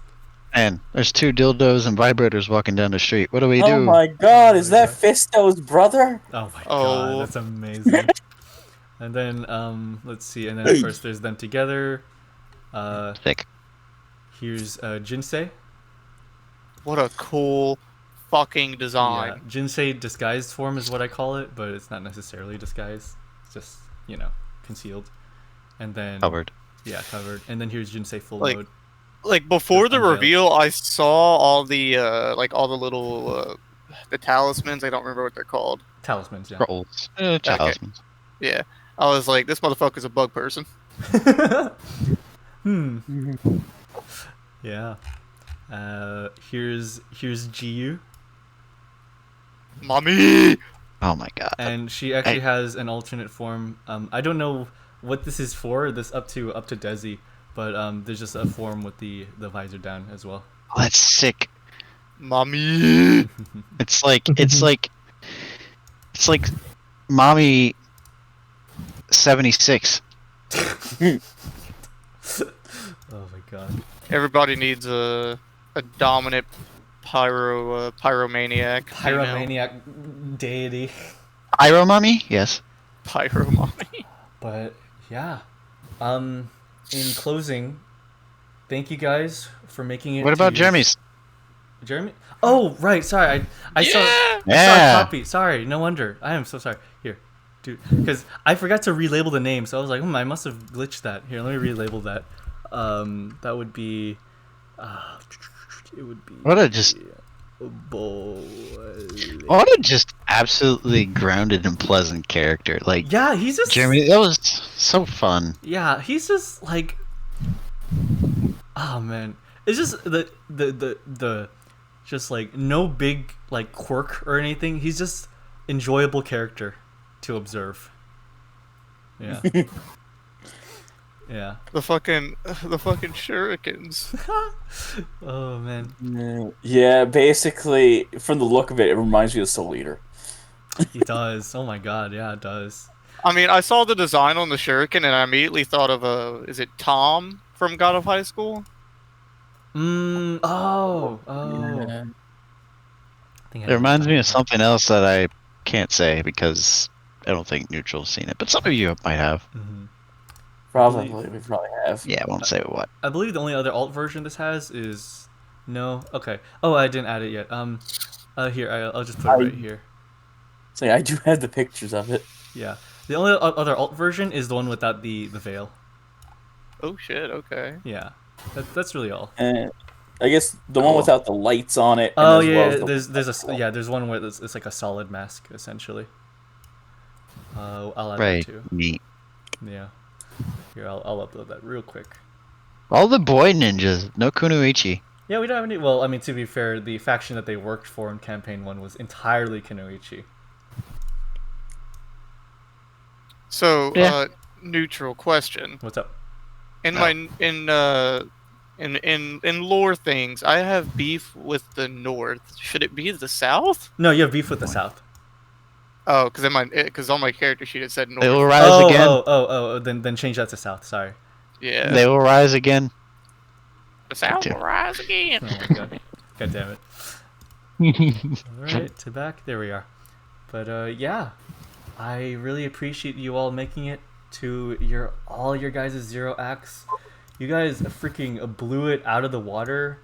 And there's 2 dildos and vibrators walking down the street. What do we do? Oh my god, is that Fisto's brother? Oh my Oh. god, that's amazing. And then let's see, and then of course there's them together. Thick. Here's Jinsei. What a cool fucking design. Yeah, Jinsei disguised form is what I call it, but it's not necessarily disguised. It's just, you know, concealed. And then Covered. Yeah, covered. And then here's Jinsei full Like- mode. Like before the Unveiled. reveal, I saw all the all the little the talismans. I don't remember what they're called. Talismans, yeah. Scrolls. Talismans. Yeah, I was like, this motherfucker's a bug person. Yeah. Here's Jiyu. Mommy. Oh my god. And she actually has an alternate form. I don't know what this is for. This up to Desi, but there's just a form with the visor down as well. Oh, that's sick. Mommy. It's like mommy 76. Oh my god. Everybody needs a dominant pyromaniac. Pyromaniac deity. Pyro mummy? Yes. Pyro mommy. But yeah. In closing, thank you guys for making it. What to about use- Jeremy's? Jeremy? Oh, right. Sorry. I saw a Yeah. copy. Sorry. No wonder. I am so sorry. Here. Dude, because I forgot to relabel the name, so I was like, I must have glitched that. Here, let me relabel that. That would be it would be What a just boy. What a just absolutely grounded and pleasant character. Like, yeah, he's just Jeremy, that was so fun. Yeah, he's just like, oh man, it's just the just like no big like quirk or anything. He's just enjoyable character to observe. Yeah. Yeah. The fucking shurikens. Oh man. Yeah, basically, from the look of it, it reminds me of Soul Eater. He does. Oh my god, yeah, it does. I mean, I saw the design on the shuriken and I immediately thought of is it Tom from God of High School? Oh. Yeah. It reminds me of something else that I can't say because I don't think Neutral's seen it, but some of you might have. Mm-hmm. We probably have. Yeah, I won't say what. I believe the only other alt version this has is no. Okay. Oh, I didn't add it yet. Here I'll just put it right here. So I do have the pictures of it. Yeah. The only other alt version is the one without the veil. Oh shit! Okay. Yeah. That's really all. And I guess the one without the lights on it. Oh as yeah, well as there's one where it's like a solid mask essentially. I'll add Right. that too. Neat. Yeah. Here, I'll upload that real quick. All the boy ninjas, no Kunoichi. Yeah, we don't have any. Well, I mean, to be fair, the faction that they worked for in campaign 1 was entirely Kunoichi. So, Yeah. neutral question. What's up? In in lore things, I have beef with the North. Should it be the South? No, you have beef with the South. Oh, because on my character sheet it said North. They will rise again. Then change that to South. Sorry. Yeah. They will rise again. The South will rise again. Oh my god. God damn it. Alright, back. There we are. But yeah. I really appreciate you all making it to all your guys' Zero acts. You guys freaking blew it out of the water.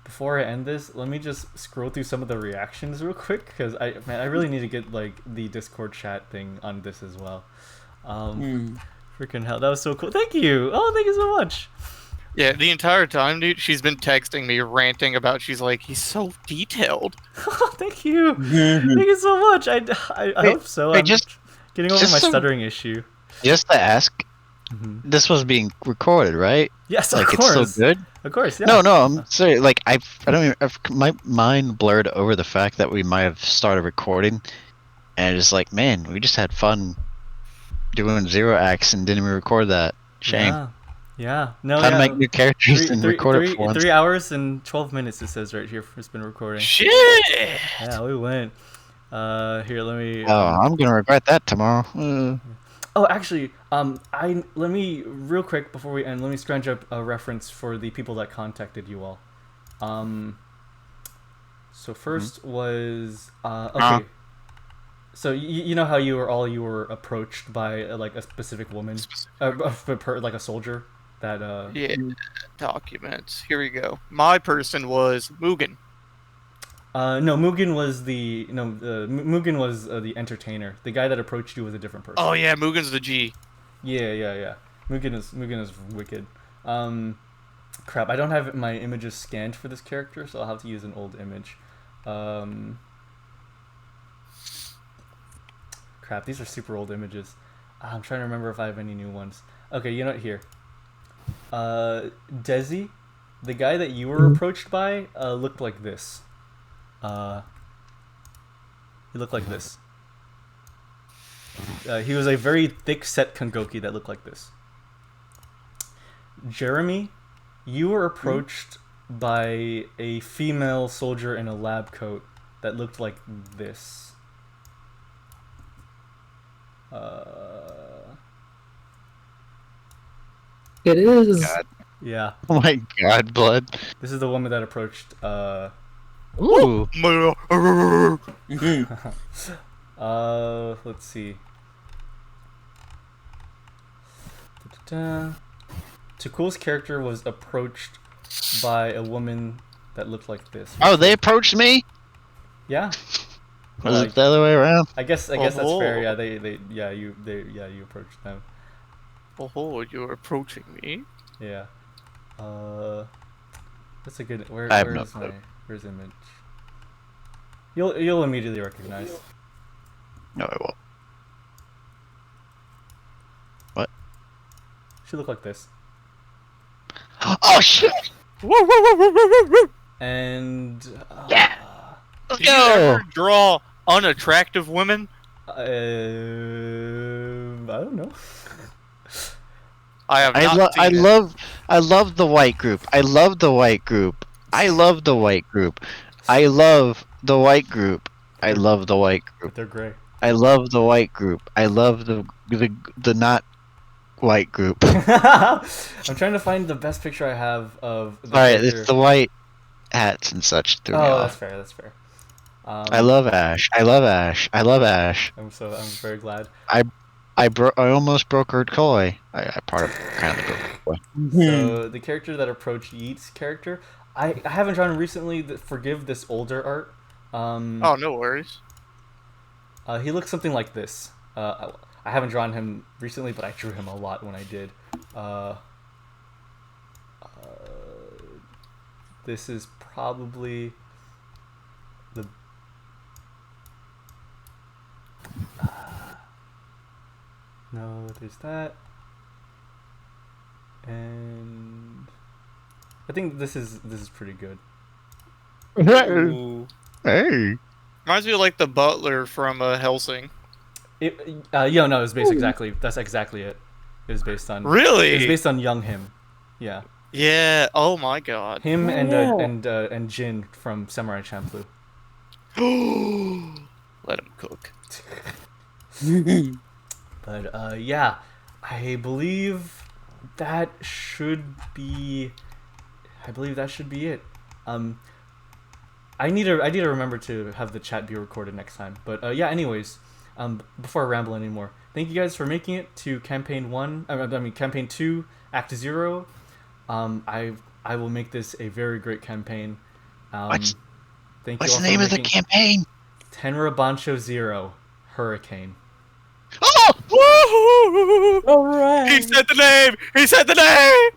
Before I end this, let me just scroll through some of the reactions real quick because I really need to get like the Discord chat thing on this as well. Freaking hell, that was so cool. Thank you. Oh, thank you so much. Yeah, the entire time, dude, she's been texting me, ranting about. She's like, he's so detailed. Thank you. Thank you so much. I hope so. I'm just getting over my stuttering issue. Just to ask, this was being recorded, right? Yes, like, of course. It's so good. Of course, yeah. No, I'm sorry. Like I don't even. My mind blurred over the fact that we might have started recording, and it's like, man, we just had fun doing Zero acts and didn't even record that. Shame. Yeah. No. How to make new characters and record it for once. 3 hours and 12 minutes. It says right here. It's been recording. Shit. Yeah, we went. Here, let me. Oh, I'm gonna regret that tomorrow. Oh, actually, let me real quick before we end. Let me scrunch up a reference for the people that contacted you all. So first was okay. So you know how you were approached by like a specific woman, like a soldier that. Yeah, documents. Here we go. My person was Mugen. No, Mugen was Mugen was the entertainer. The guy that approached you was a different person. Oh yeah, Mugen's the G. Yeah. Mugen is wicked. Crap, I don't have my images scanned for this character, so I'll have to use an old image. Crap, these are super old images. I'm trying to remember if I have any new ones. Okay, you know what, here. Desi, the guy that you were approached by, looked like this. He looked like this. He was a very thick-set Kangoki that looked like this. Jeremy, you were approached by a female soldier in a lab coat that looked like this. It is. God. Yeah. Oh my god, blood. This is the woman that approached. Ooh. Let's see. Tukul's character was approached by a woman that looked like this. Oh, they approached me? Yeah. Was it the other way around? I guess that's fair. Yeah, you approached them. Oh, you're approaching me. Yeah. That's a good. Where's image? You'll immediately recognize. No, I won't. What? She look like this. Oh shit! And yeah, let's Do you ever draw unattractive women? I don't know. I have not seen I it. love the white group. I love the white group. I love the white group. I love the white group. I love the white group. But they're gray. I love the white group. I love the not white group. I'm trying to find the best picture I have of the Alright, character. it's the white hats and such threw me Oh, that's off. fair. That's fair. I love Ash. I love Ash. I love Ash. I'm very glad. I almost broke her toy. I kind of broke her toy. So the character that approached Yeet's character, I haven't drawn him recently. Forgive this older art. Oh, no worries. He looks something like this. I haven't drawn him recently, but I drew him a lot when I did. This is probably the. No, there's that. And I think this is pretty good. Ooh. Hey. Reminds me of like the butler from Helsing. No, it was based exactly. That's exactly it. It was based on. Really? It was based on young him. Yeah. Yeah. Oh my god. Him and Jin from Samurai Champloo. Let him cook. But yeah, I believe that should be. It. I need to remember to have the chat be recorded next time. But yeah, anyways, before I ramble anymore, thank you guys for making it to campaign 1. Campaign 2, Act 0. I will make this a very great campaign. What's the name of the campaign? Tenra Bansho Zero, Hurricane. Oh! All right. He said the name. He said the name.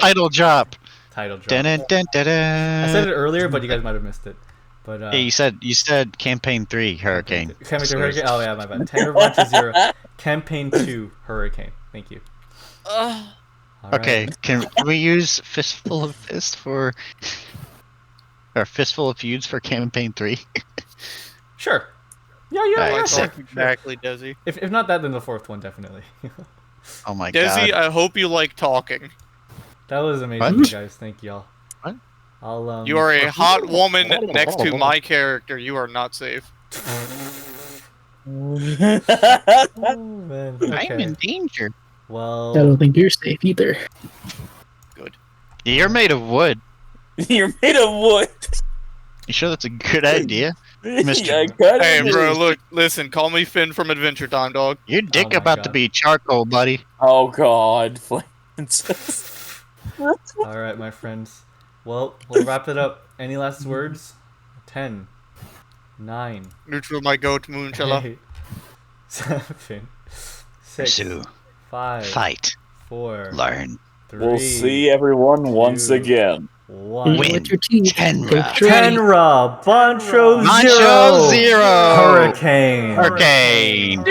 Title drop. Title drop. Dun, dun, dun, dun, dun. I said it earlier, but you guys might have missed it. But yeah, you said campaign 3 Hurricane. Campaign 3 Hurricane. Oh yeah, my bad. Tenra Bansho Zero. Campaign 2 Hurricane. Thank you. Okay, can we use Fistful of Fist for or Fistful of Feuds for campaign 3? Sure. Yeah. Sick. Exactly, Desi. If not that, then the 4th one definitely. Oh my Desi, god. I hope you like talking. That was amazing, guys. Thank y'all. What? I'll You are a hot woman next to my character. You are not safe. Oh, man. Okay. I'm in danger. Well, I don't think you're safe either. Good. You're made of wood. You're made of wood. You sure that's a good idea? Mr. Hey, bro, look, listen, call me Finn from Adventure Time, dog. Your dick Oh my about God. to be charcoal, buddy. Oh god. all right, my friends. Well, we'll wrap it up. Any last words? 10, 9, Neutral my goat, Moonchala. 8, 7, 6, Pursue. 5, Fight. 4, Learn. 3, We'll see everyone once 2, again. 1. Win. With your teeth. Tenra. Tenra Bansho Bansho Zero. Hurricane. Hurricane.